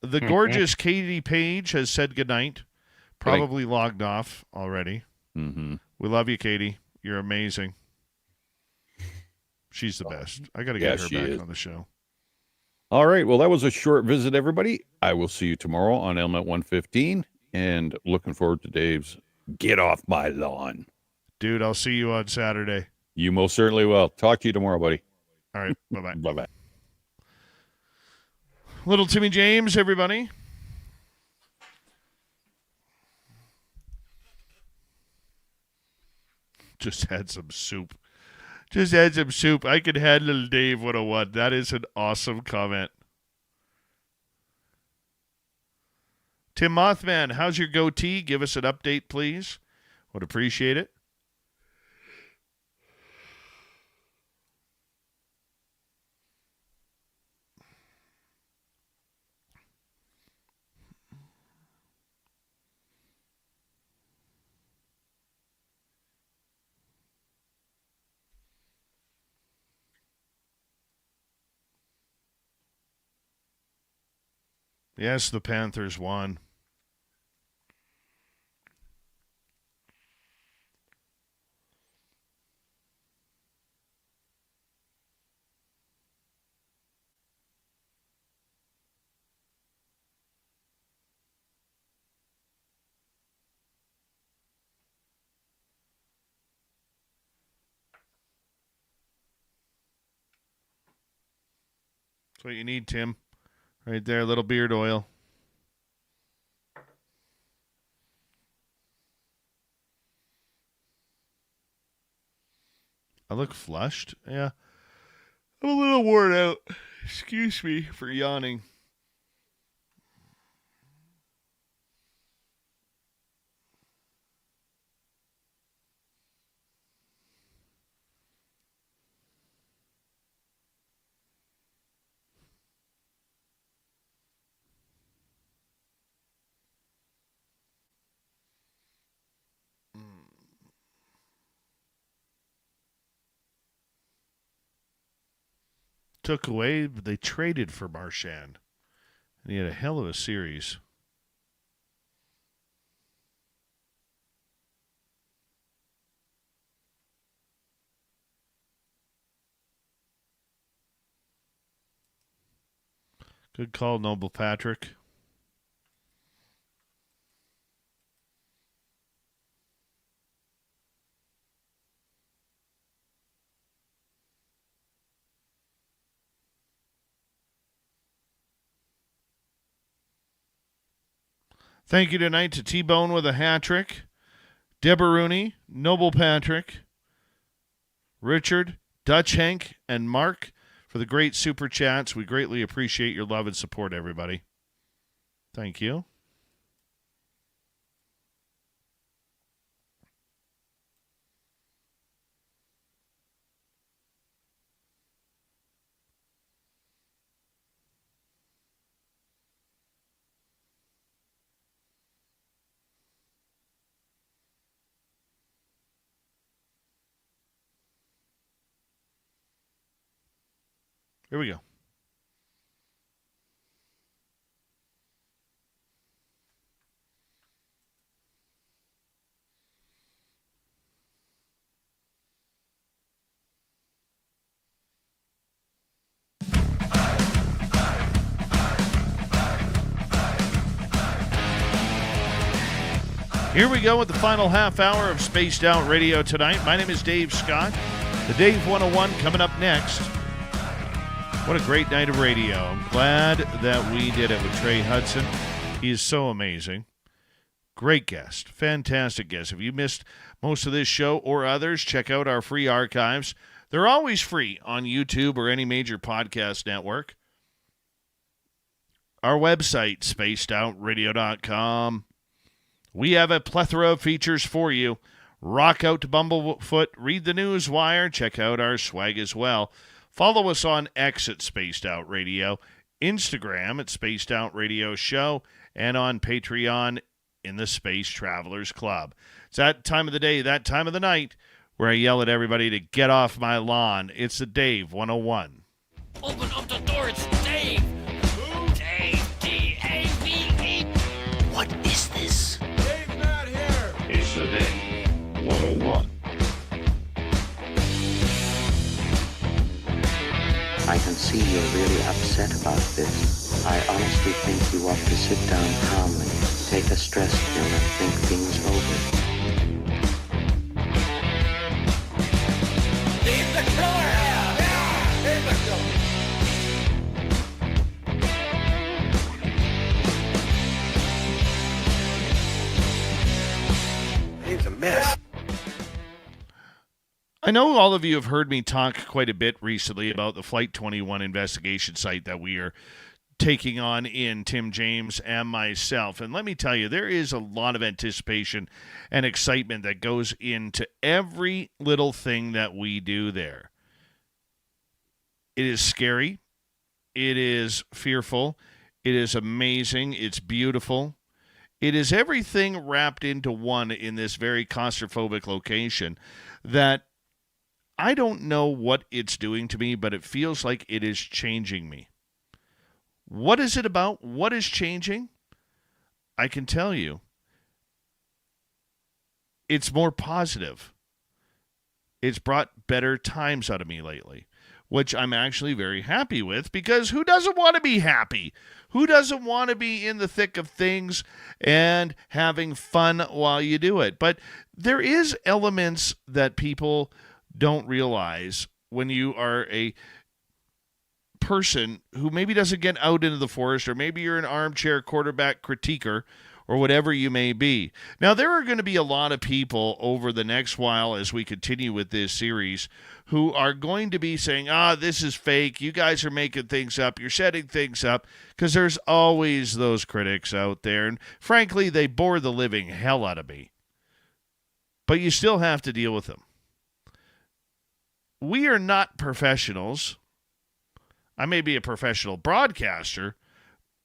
The gorgeous Katie Page has said goodnight. Probably logged off already. Mm-hmm. We love you, Katie. You're amazing. She's the best. I got to get her back on the show. All right. Well, that was a short visit, everybody. I will see you tomorrow on Elmet 115, and looking forward to Dave's Get Off My Lawn. Dude, I'll see you on Saturday. You most certainly will. Talk to you tomorrow, buddy. All right. Bye-bye. Bye-bye. Little Timmy James, everybody. Just had some soup. I could handle Dave 101. That is an awesome comment. Tim Mothman, how's your goatee? Give us an update, please. Would appreciate it. Yes, the Panthers won. That's what you need, Tim. Right there, little beard oil. I look flushed. Yeah. I'm a little worn out. Excuse me for yawning. Took away, but they traded for Marchand. And he had a hell of a series. Good call, Noble Patrick. Thank you tonight to T-Bone with a hat trick, Deborah Rooney, Noble Patrick, Richard, Dutch Hank, and Mark for the great super chats. We greatly appreciate your love and support, everybody. Thank you. Here we go. Here we go with the final half hour of Spaced Out Radio tonight. My name is Dave Scott. The Dave 101 coming up next. What a great night of radio. I'm glad that we did it with Trey Hudson. He is so amazing. Great guest. Fantastic guest. If you missed most of this show or others, check out our free archives. They're always free on YouTube or any major podcast network. Our website, spacedoutradio.com. We have a plethora of features for you. Rock out to Bumblefoot, read the news wire, check out our swag as well. Follow us on X at Spaced Out Radio, Instagram at Spaced Out Radio Show, and on Patreon in the Space Travelers Club. It's that time of the day, that time of the night, where I yell at everybody to get off my lawn. It's the Dave 101. Open up the door, it's Dave! Who? Dave, D-A-V-E! What is this? Dave's not here. It's the Dave 101. I can see you're really upset about this. I honestly think you ought to sit down calmly, take a stress pill, and think things over. Leave the killer out! Yeah! Leave the killer! Dave's a mess. I know all of you have heard me talk quite a bit recently about the Flight 21 investigation site that we are taking on in, Tim James and myself. And let me tell you, there is a lot of anticipation and excitement that goes into every little thing that we do there. It is scary. It is fearful. It is amazing. It's beautiful. It is everything wrapped into one in this very claustrophobic location that I don't know what it's doing to me, but it feels like it is changing me. What is it about? What is changing? I can tell you. It's more positive. It's brought better times out of me lately, which I'm actually very happy with, because who doesn't want to be happy? Who doesn't want to be in the thick of things and having fun while you do it? But there is elements that people don't realize when you are a person who maybe doesn't get out into the forest, or maybe you're an armchair quarterback critiquer, or whatever you may be. Now, there are going to be a lot of people over the next while as we continue with this series who are going to be saying, this is fake. You guys are making things up. You're setting things up, because there's always those critics out there. And frankly, they bore the living hell out of me. But you still have to deal with them. We are not professionals. I may be a professional broadcaster,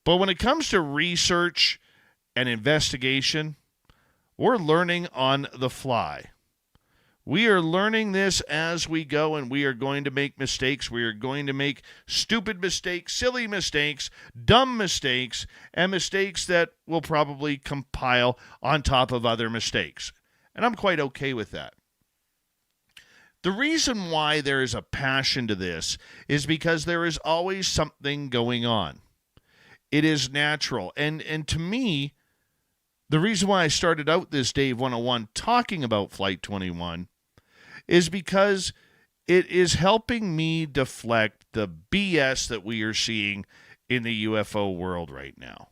but when it comes to research and investigation, we're learning on the fly. We are learning this as we go, and we are going to make mistakes. We are going to make stupid mistakes, silly mistakes, dumb mistakes, and mistakes that will probably compile on top of other mistakes. And I'm quite okay with that. The reason why there is a passion to this is because there is always something going on. It is natural. And to me, the reason why I started out this Dave 101 talking about Flight 21 is because it is helping me deflect the BS that we are seeing in the UFO world right now.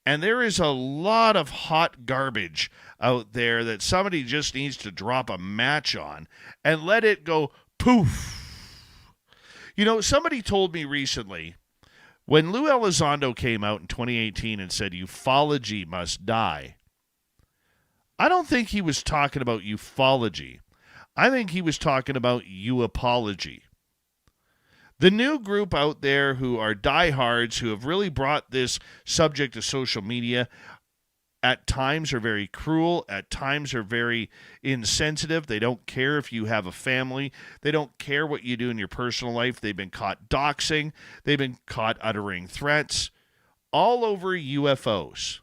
And there is a lot of hot garbage out there that somebody just needs to drop a match on and let it go poof. You know, somebody told me recently, when Lou Elizondo came out in 2018 and said ufology must die, I don't think he was talking about ufology. I think he was talking about you-apology. The new group out there who are diehards, who have really brought this subject to social media at times are very cruel, at times are very insensitive. They don't care if you have a family. They don't care what you do in your personal life. They've been caught doxing. They've been caught uttering threats all over UFOs.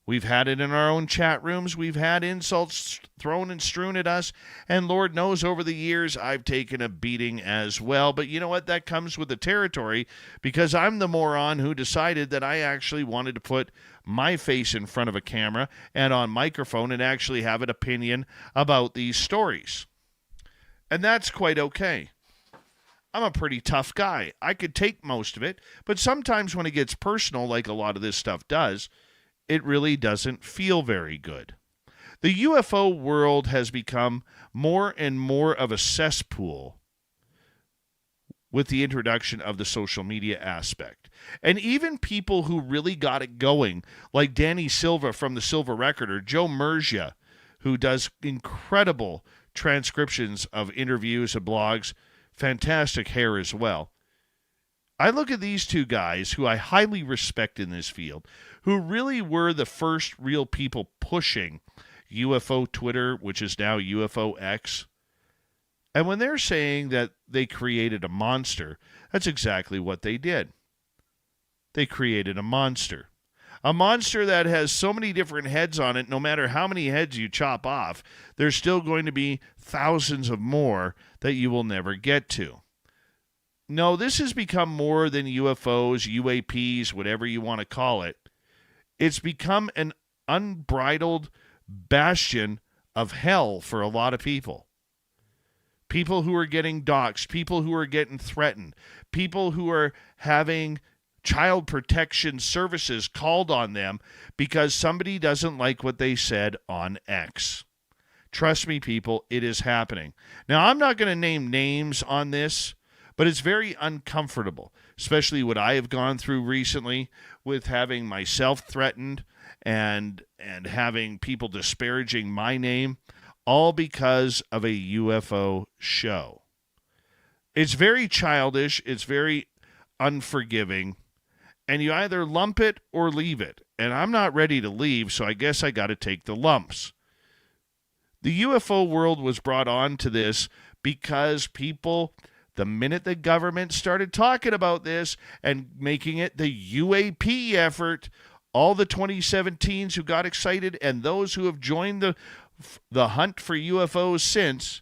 We've had it in our own chat rooms. We've had insults thrown and strewn at us. And Lord knows over the years, I've taken a beating as well. But you know what? That comes with the territory, because I'm the moron who decided that I actually wanted to put my face in front of a camera and on microphone and actually have an opinion about these stories. And that's quite okay. I'm a pretty tough guy. I could take most of it. But sometimes when it gets personal, like a lot of this stuff does, it really doesn't feel very good. The UFO world has become more and more of a cesspool with the introduction of the social media aspect. And even people who really got it going, like Danny Silva from the Silva Record, or Joe Mergia, who does incredible transcriptions of interviews and blogs, fantastic hair as well. I look at these two guys who I highly respect in this field, who really were the first real people pushing UFO Twitter, which is now UFO X. And when they're saying that they created a monster, that's exactly what they did. They created a monster. A monster that has so many different heads on it, no matter how many heads you chop off, there's still going to be thousands of more that you will never get to. No, this has become more than UFOs, UAPs, whatever you want to call it. It's become an unbridled bastion of hell for a lot of people. People who are getting doxxed, people who are getting threatened, people who are having child protection services called on them because somebody doesn't like what they said on X. Trust me, people, it is happening. Now, I'm not going to name names on this, but it's very uncomfortable, especially what I have gone through recently with having myself threatened and having people disparaging my name, all because of a UFO show. It's very childish. It's very unforgiving. And you either lump it or leave it. And I'm not ready to leave, so I guess I got to take the lumps. The UFO world was brought on to this because people, the minute the government started talking about this and making it the UAP effort, all the 2017s who got excited and those who have joined the hunt for UFOs since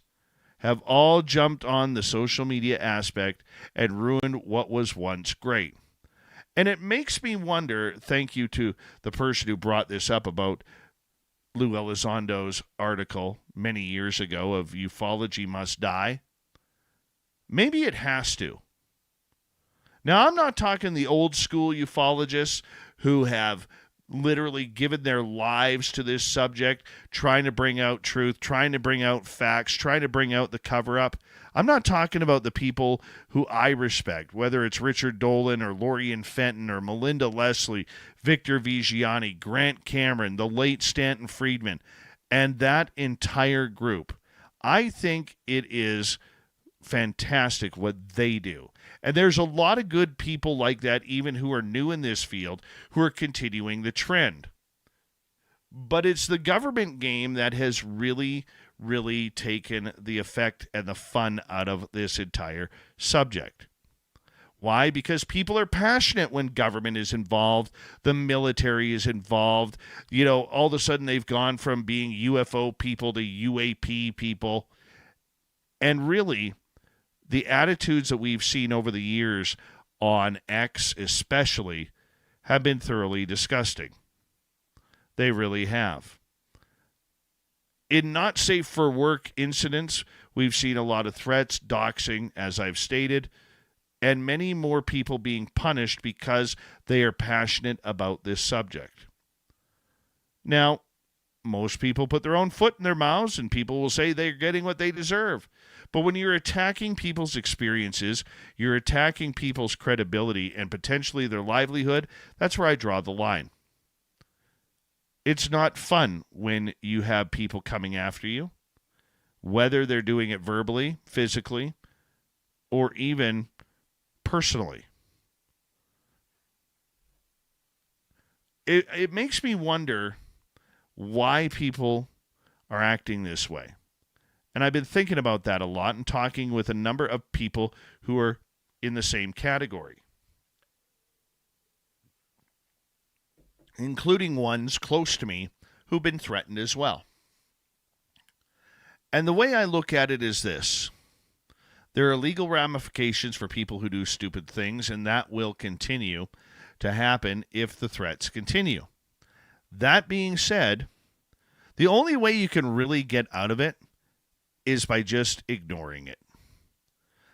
have all jumped on the social media aspect and ruined what was once great. And it makes me wonder, thank you to the person who brought this up about Lou Elizondo's article many years ago of ufology must die. Maybe it has to. Now, I'm not talking the old school ufologists who have literally given their lives to this subject, trying to bring out truth, trying to bring out facts, trying to bring out the cover-up. I'm not talking about the people who I respect, whether it's Richard Dolan or Lorian Fenton or Melinda Leslie, Victor Vigiani, Grant Cameron, the late Stanton Friedman, and that entire group. I think it is fantastic what they do. And there's a lot of good people like that, even who are new in this field, who are continuing the trend. But it's the government game that has really taken the effect and the fun out of this entire subject. Why? Because people are passionate when government is involved, the military is involved. You know, all of a sudden they've gone from being UFO people to UAP people. And really, the attitudes that we've seen over the years on X especially have been thoroughly disgusting. They really have. In not safe for work incidents, we've seen a lot of threats, doxing, as I've stated, and many more people being punished because they are passionate about this subject. Now, most people put their own foot in their mouths, and people will say they're getting what they deserve. But when you're attacking people's experiences, you're attacking people's credibility and potentially their livelihood, that's where I draw the line. It's not fun when you have people coming after you, whether they're doing it verbally, physically, or even personally. it makes me wonder why people are acting this way. And I've been thinking about that a lot and talking with a number of people who are in the same category, including ones close to me who've been threatened as well. And the way I look at it is this. There are legal ramifications for people who do stupid things, and that will continue to happen if the threats continue. That being said, the only way you can really get out of it is by just ignoring it.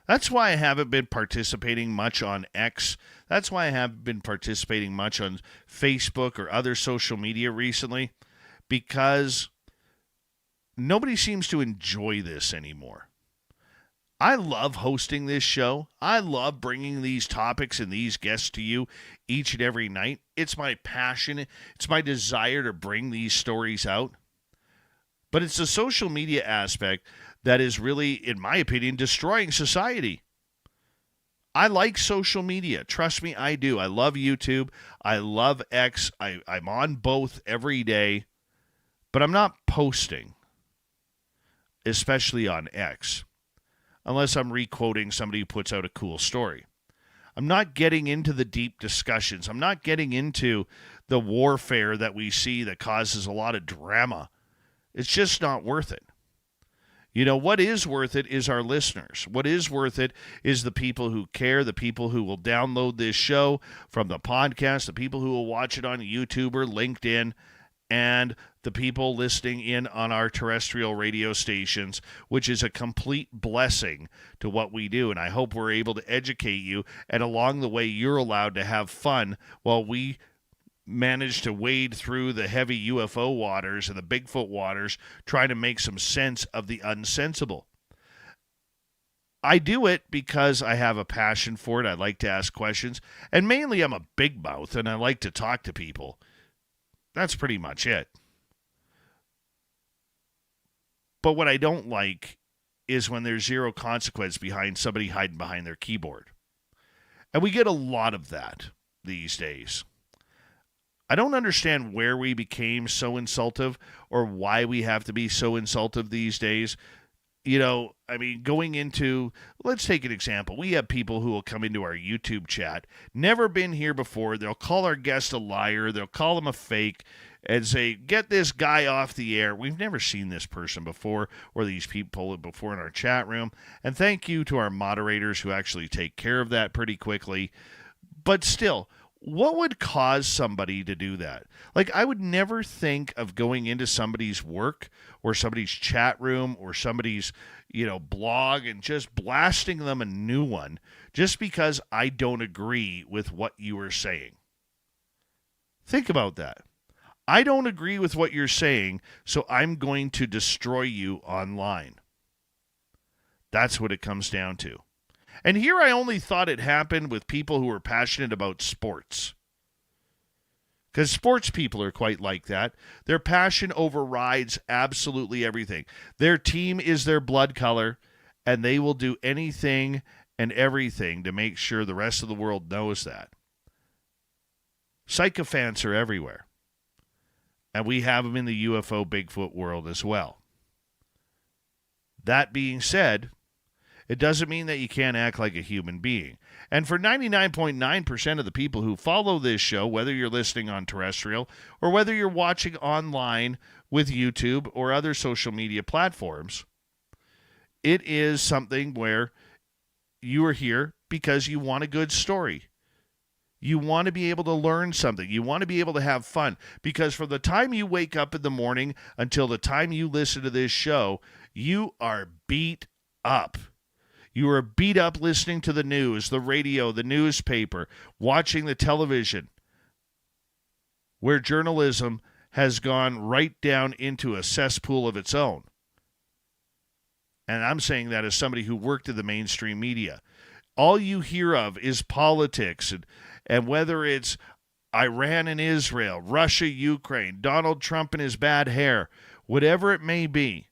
That's why I haven't been participating much on X. That's why I haven't been participating much on Facebook or other social media recently, because nobody seems to enjoy this anymore. I love hosting this show. I love bringing these topics and these guests to you each and every night. It's my passion. It's my desire to bring these stories out. But it's the social media aspect that is really, in my opinion, destroying society. I like social media. Trust me, I do. I love YouTube. I love X. I'm on both every day. But I'm not posting, especially on X, unless I'm re-quoting somebody who puts out a cool story. I'm not getting into the deep discussions. I'm not getting into the warfare that we see that causes a lot of drama. It's just not worth it. You know, what is worth it is our listeners. What is worth it is the people who care, the people who will download this show from the podcast, the people who will watch it on YouTube or LinkedIn, and the people listening in on our terrestrial radio stations, which is a complete blessing to what we do. And I hope we're able to educate you, and along the way, you're allowed to have fun while we manage to wade through the heavy UFO waters and the Bigfoot waters, trying to make some sense of the unsensible. I do it because I have a passion for it. I like to ask questions, and mainly I'm a big mouth, and I like to talk to people. That's pretty much it. But what I don't like is when there's zero consequence behind somebody hiding behind their keyboard. And we get a lot of that these days. I don't understand where we became so insultive or why we have to be so insultive these days. You know, I mean, going into, let's take an example. We have people who will come into our YouTube chat, never been here before. They'll call our guest a liar. They'll call him a fake and say, get this guy off the air. We've never seen this person before or these people before in our chat room. And thank you to our moderators who actually take care of that pretty quickly. But still, what would cause somebody to do that? Like, I would never think of going into somebody's work or somebody's chat room or somebody's, blog and just blasting them a new one just because I don't agree with what you are saying. Think about that. I don't agree with what you're saying, so I'm going to destroy you online. That's what it comes down to. And here I only thought it happened with people who are passionate about sports. Because sports people are quite like that. Their passion overrides absolutely everything. Their team is their blood color, and they will do anything and everything to make sure the rest of the world knows that. Sycophants are everywhere. And we have them in the UFO Bigfoot world as well. That being said, it doesn't mean that you can't act like a human being. And for 99.9% of the people who follow this show, whether you're listening on terrestrial or whether you're watching online with YouTube or other social media platforms, it is something where you are here because you want a good story. You want to be able to learn something. You want to be able to have fun. Because from the time you wake up in the morning until the time you listen to this show, you are beat up. You are beat up listening to the news, the radio, the newspaper, watching the television, where journalism has gone right down into a cesspool of its own. And I'm saying that as somebody who worked in the mainstream media. All you hear of is politics, and whether it's Iran and Israel, Russia, Ukraine, Donald Trump and his bad hair, whatever it may be,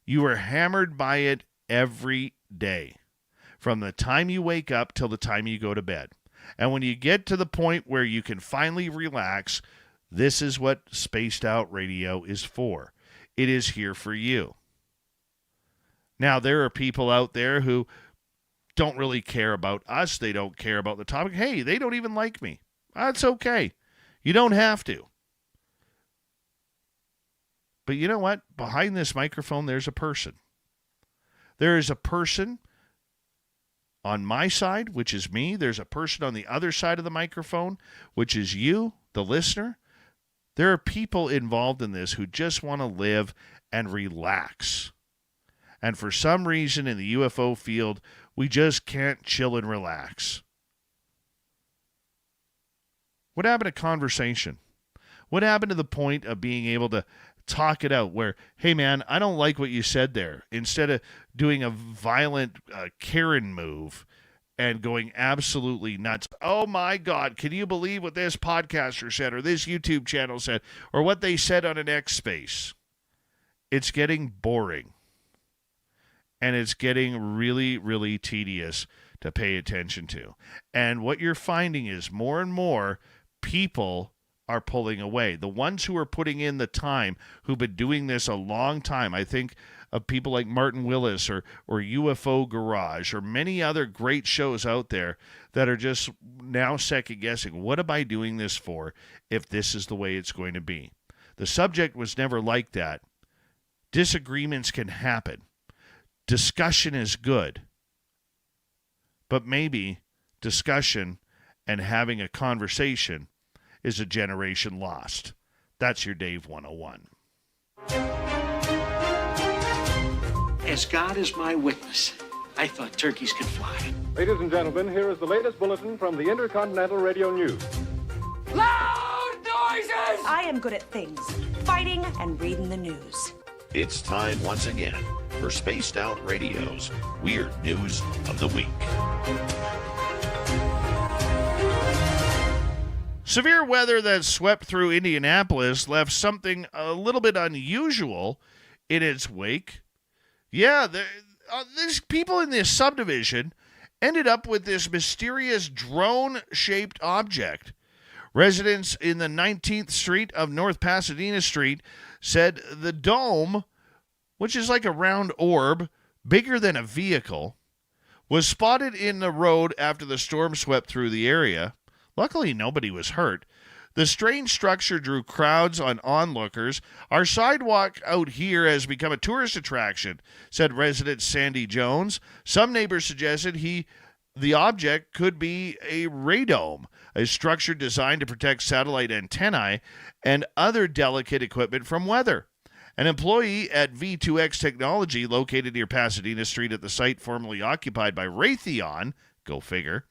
you are hammered by it every day, from the time you wake up till the time you go to bed. And when you get to the point where you can finally relax, this is what Spaced Out Radio is for. It is here for you. Now, there are people out there who don't really care about us. They don't care about the topic. Hey, they don't even like me. That's okay. You don't have to. But you know what? Behind this microphone, there's a person. There is a person on my side, which is me. There's a person on the other side of the microphone, which is you, the listener. There are people involved in this who just want to live and relax. And for some reason in the UFO field, we just can't chill and relax. What happened to conversation? What happened to the point of being able to talk it out where, hey, man, I don't like what you said there. Instead of doing a violent Karen move and going absolutely nuts. Oh, my God, can you believe what this podcaster said or this YouTube channel said or what they said on an X space? It's getting boring. And it's getting really, really tedious to pay attention to. And what you're finding is more and more people are pulling away. The ones who are putting in the time, who've been doing this a long time, I think of people like Martin Willis or UFO Garage or many other great shows out there that are just now second guessing, what am I doing this for if this is the way it's going to be? The subject was never like that. Disagreements can happen. Discussion is good. But maybe discussion and having a conversation is a generation lost. That's your Dave 101. As God is my witness, I thought turkeys could fly. Ladies and gentlemen, here is the latest bulletin from the Intercontinental Radio News. Loud noises! I am good at things, fighting and reading the news. It's time once again for Spaced Out Radio's Weird News of the Week. Severe weather that swept through Indianapolis left something a little bit unusual in its wake. Yeah, these people in this subdivision ended up with this mysterious drone-shaped object. Residents in the 19th Street of North Pasadena Street said the dome, which is like a round orb, bigger than a vehicle, was spotted in the road after the storm swept through the area. Luckily, nobody was hurt. The strange structure drew crowds on onlookers. Our sidewalk out here has become a tourist attraction, said resident Sandy Jones. Some neighbors suggested the object could be a radome, a structure designed to protect satellite antennae and other delicate equipment from weather. An employee at V2X Technology, located near Pasadena Street at the site formerly occupied by Raytheon, go figure,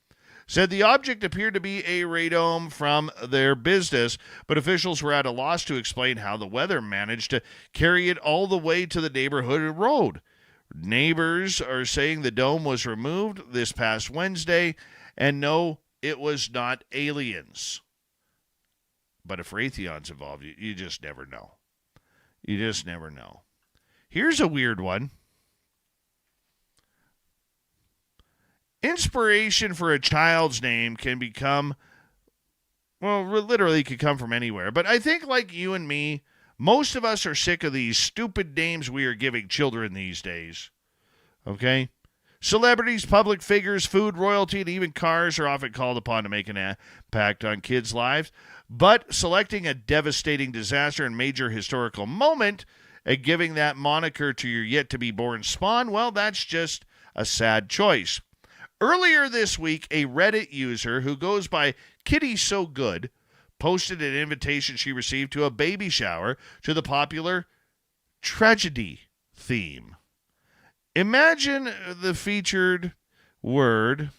said the object appeared to be a radome from their business, but officials were at a loss to explain how the weather managed to carry it all the way to the neighborhood road. Neighbors are saying the dome was removed this past Wednesday, and no, it was not aliens. But if Raytheon's involved, you just never know. You just never know. Here's a weird one. Inspiration for a child's name can become, well, literally could come from anywhere. But I think like you and me, most of us are sick of these stupid names we are giving children these days. Okay? Celebrities, public figures, food, royalty, and even cars are often called upon to make an impact on kids' lives. But selecting a devastating disaster and major historical moment and giving that moniker to your yet-to-be-born spawn, well, that's just a sad choice. Earlier this week, a Reddit user who goes by Kitty So Good posted an invitation she received to a baby shower to the popular tragedy theme. Imagine the featured word,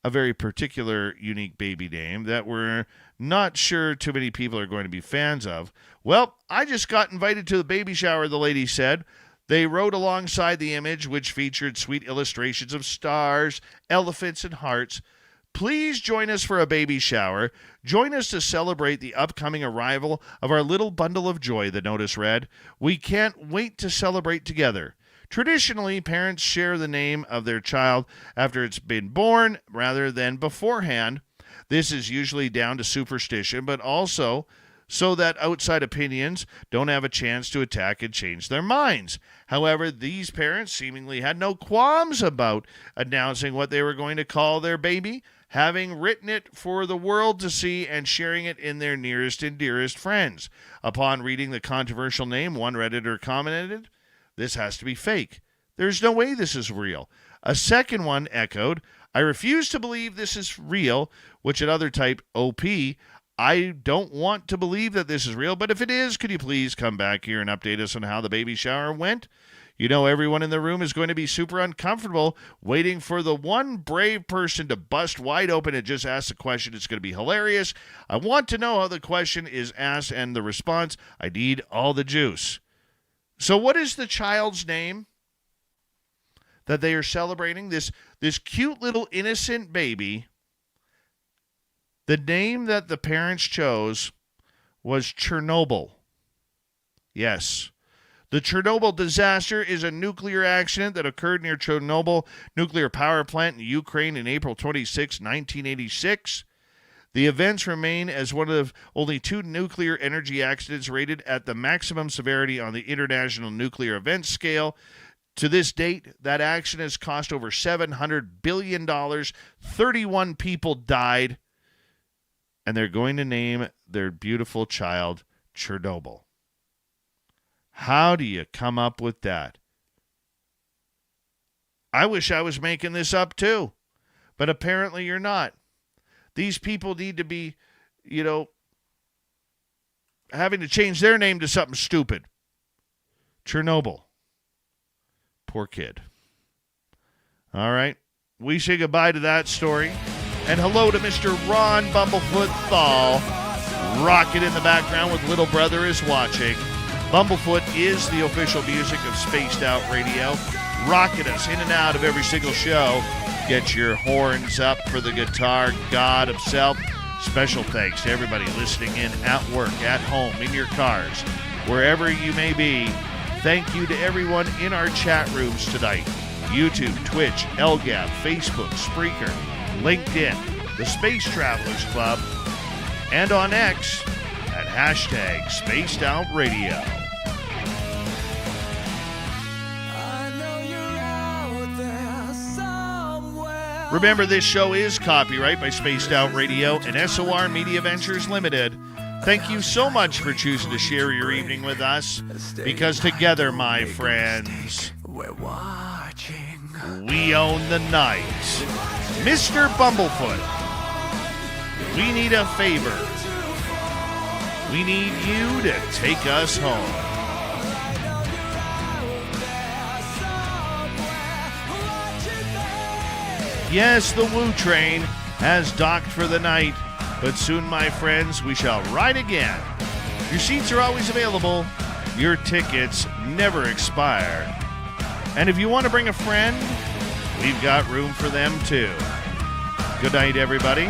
a very particular, unique baby name that we're not sure too many people are going to be fans of. Well, I just got invited to the baby shower, the lady said. They wrote alongside the image, which featured sweet illustrations of stars, elephants, and hearts. Please join us for a baby shower. Join us to celebrate the upcoming arrival of our little bundle of joy, the notice read. We can't wait to celebrate together. Traditionally, parents share the name of their child after it's been born rather than beforehand. This is usually down to superstition, but also so that outside opinions don't have a chance to attack and change their minds. However, these parents seemingly had no qualms about announcing what they were going to call their baby, having written it for the world to see and sharing it in their nearest and dearest friends. Upon reading the controversial name, one Redditor commented, "This has to be fake. There's no way this is real." A second one echoed, "I refuse to believe this is real," which another typed, "OP. I don't want to believe that this is real, but if it is, could you please come back here and update us on how the baby shower went?" You know, everyone in the room is going to be super uncomfortable waiting for the one brave person to bust wide open and just ask the question. It's going to be hilarious. I want to know how the question is asked and the response. I need all the juice. So what is the child's name that they are celebrating? This cute little innocent baby. The name that the parents chose was Chernobyl. Yes. The Chernobyl disaster is a nuclear accident that occurred near Chernobyl nuclear power plant in Ukraine in April 26, 1986. The events remain as one of only 2 nuclear energy accidents rated at the maximum severity on the International Nuclear Events Scale. To this date, that accident has cost over $700 billion. 31 people died. And they're going to name their beautiful child Chernobyl. How do you come up with that? I wish I was making this up too, but apparently you're not. These people need to be, having to change their name to something stupid. Chernobyl. Poor kid. All right. We say goodbye to that story. And hello to Mr. Ron Bumblefoot Thal. Rocket in the background with Little Brother is Watching. Bumblefoot is the official music of Spaced Out Radio. Rocket us in and out of every single show. Get your horns up for the guitar god himself. Special thanks to everybody listening in at work, at home, in your cars, wherever you may be. Thank you to everyone in our chat rooms tonight. YouTube, Twitch, LGAP, Facebook, Spreaker, LinkedIn, the Space Travelers Club, and on X at hashtag Spaced Out Radio. Remember, this show is copyright by Spaced Out Radio and SOR Media Ventures Limited. Thank you so much for choosing to share your evening with us, because together, my friends, we're watching. We own the night. Mr. Bumblefoot, we need a favor. We need you to take us home. Yes, the Woo train has docked for the night, but soon, my friends, we shall ride again. Your seats are always available. Your tickets never expire. And if you want to bring a friend, we've got room for them too. Good night, everybody.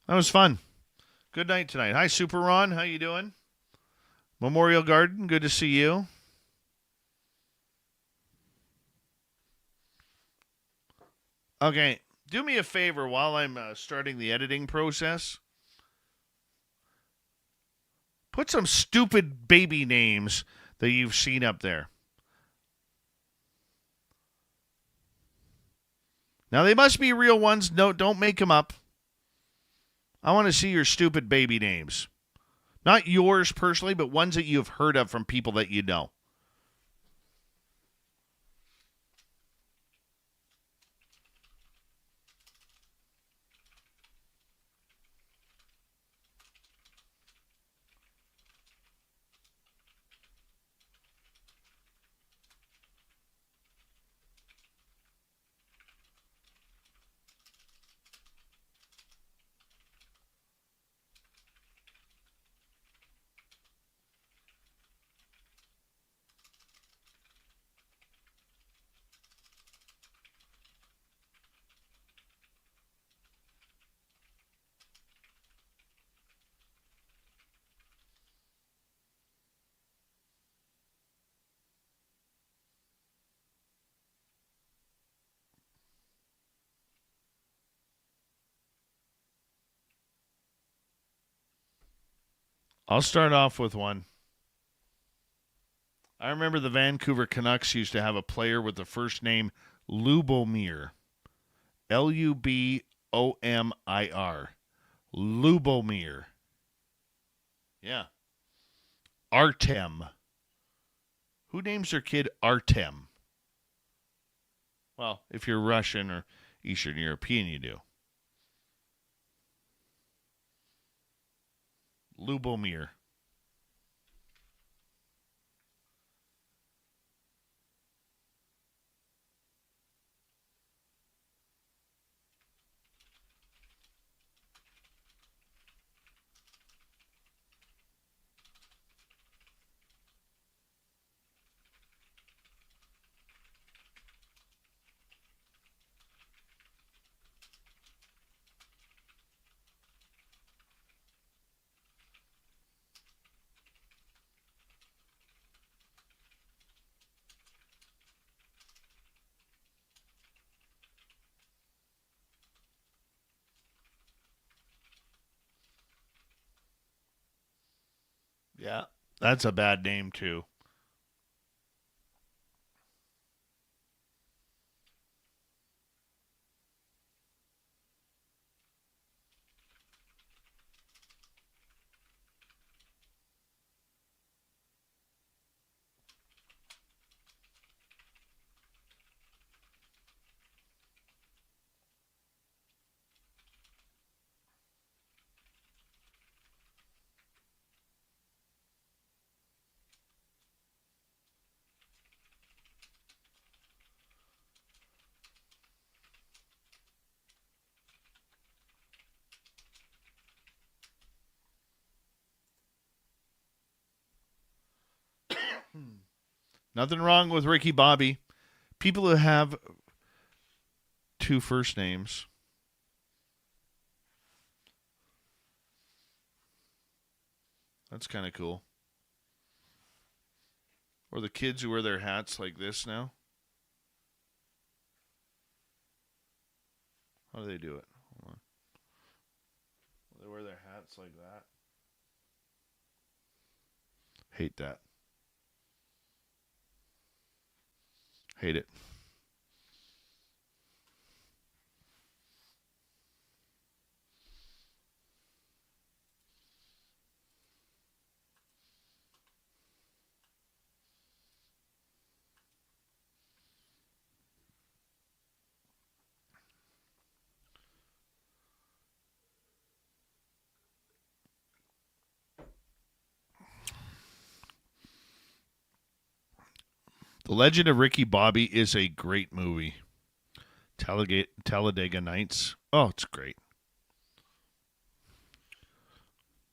That was fun. Good night tonight. Hi, Super Ron. How you doing? Memorial Garden, good to see you. Okay, do me a favor while I'm starting the editing process. Put some stupid baby names that you've seen up there. Now, they must be real ones. No, don't make them up. I want to see your stupid baby names. Not yours personally, but ones that you've heard of from people that you know. I'll start off with one. I remember the Vancouver Canucks used to have a player with the first name Lubomir. Lubomir. Lubomir. Yeah. Artem. Who names their kid Artem? Well, if you're Russian or Eastern European, you do. Lubomir. Yeah, that's a bad name, too. Nothing wrong with Ricky Bobby. People who have two first names. That's kind of cool. Or the kids who wear their hats like this now. How do they do it? Hold on. They wear their hats like that. Hate that. Hate it. The Legend of Ricky Bobby is a great movie. Talladega Nights. Oh, it's great.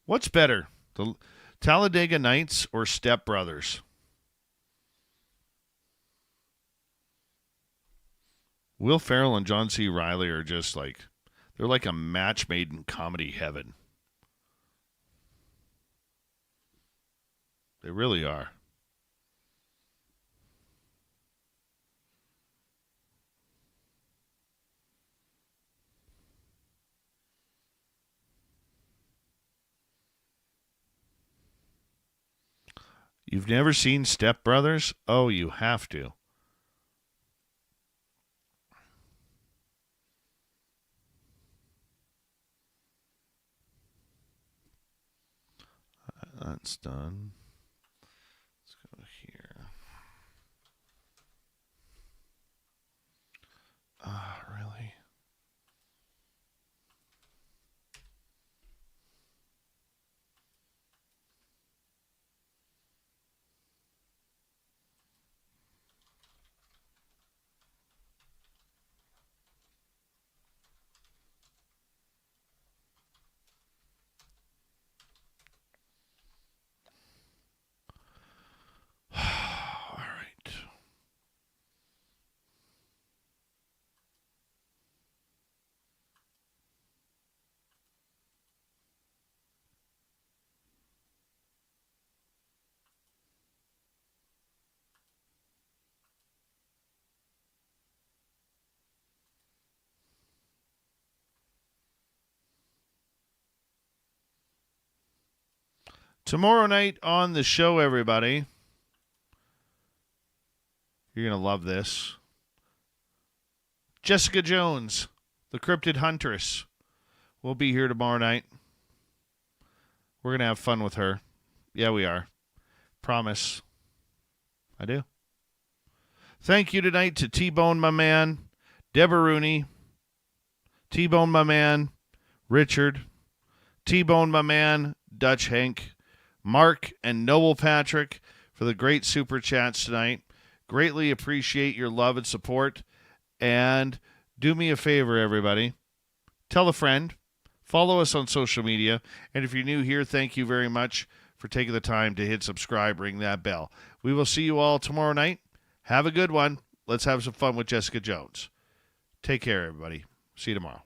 What's better, the Talladega Nights or Step Brothers? Will Ferrell and John C. Reilly are just like, they're like a match made in comedy heaven. They really are. You've never seen Step Brothers? Oh, you have to. That's done. Let's go here. Really? Tomorrow night on the show, everybody, you're going to love this. Jessica Jones, the cryptid huntress, will be here tomorrow night. We're going to have fun with her. Yeah, we are. Promise. I do. Thank you tonight to T-Bone, my man, Deborah Rooney, T-Bone, my man, Richard, T-Bone, my man, Dutch Hank, Mark, and Noble Patrick for the great super chats tonight. Greatly appreciate your love and support. And do me a favor, everybody. Tell a friend. Follow us on social media. And if you're new here, thank you very much for taking the time to hit subscribe, ring that bell. We will see you all tomorrow night. Have a good one. Let's have some fun with Jessica Jones. Take care, everybody. See you tomorrow.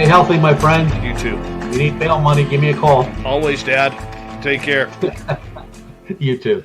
Stay healthy, my friend. You too. You need bail money, give me a call. Always, Dad. Take care. You too.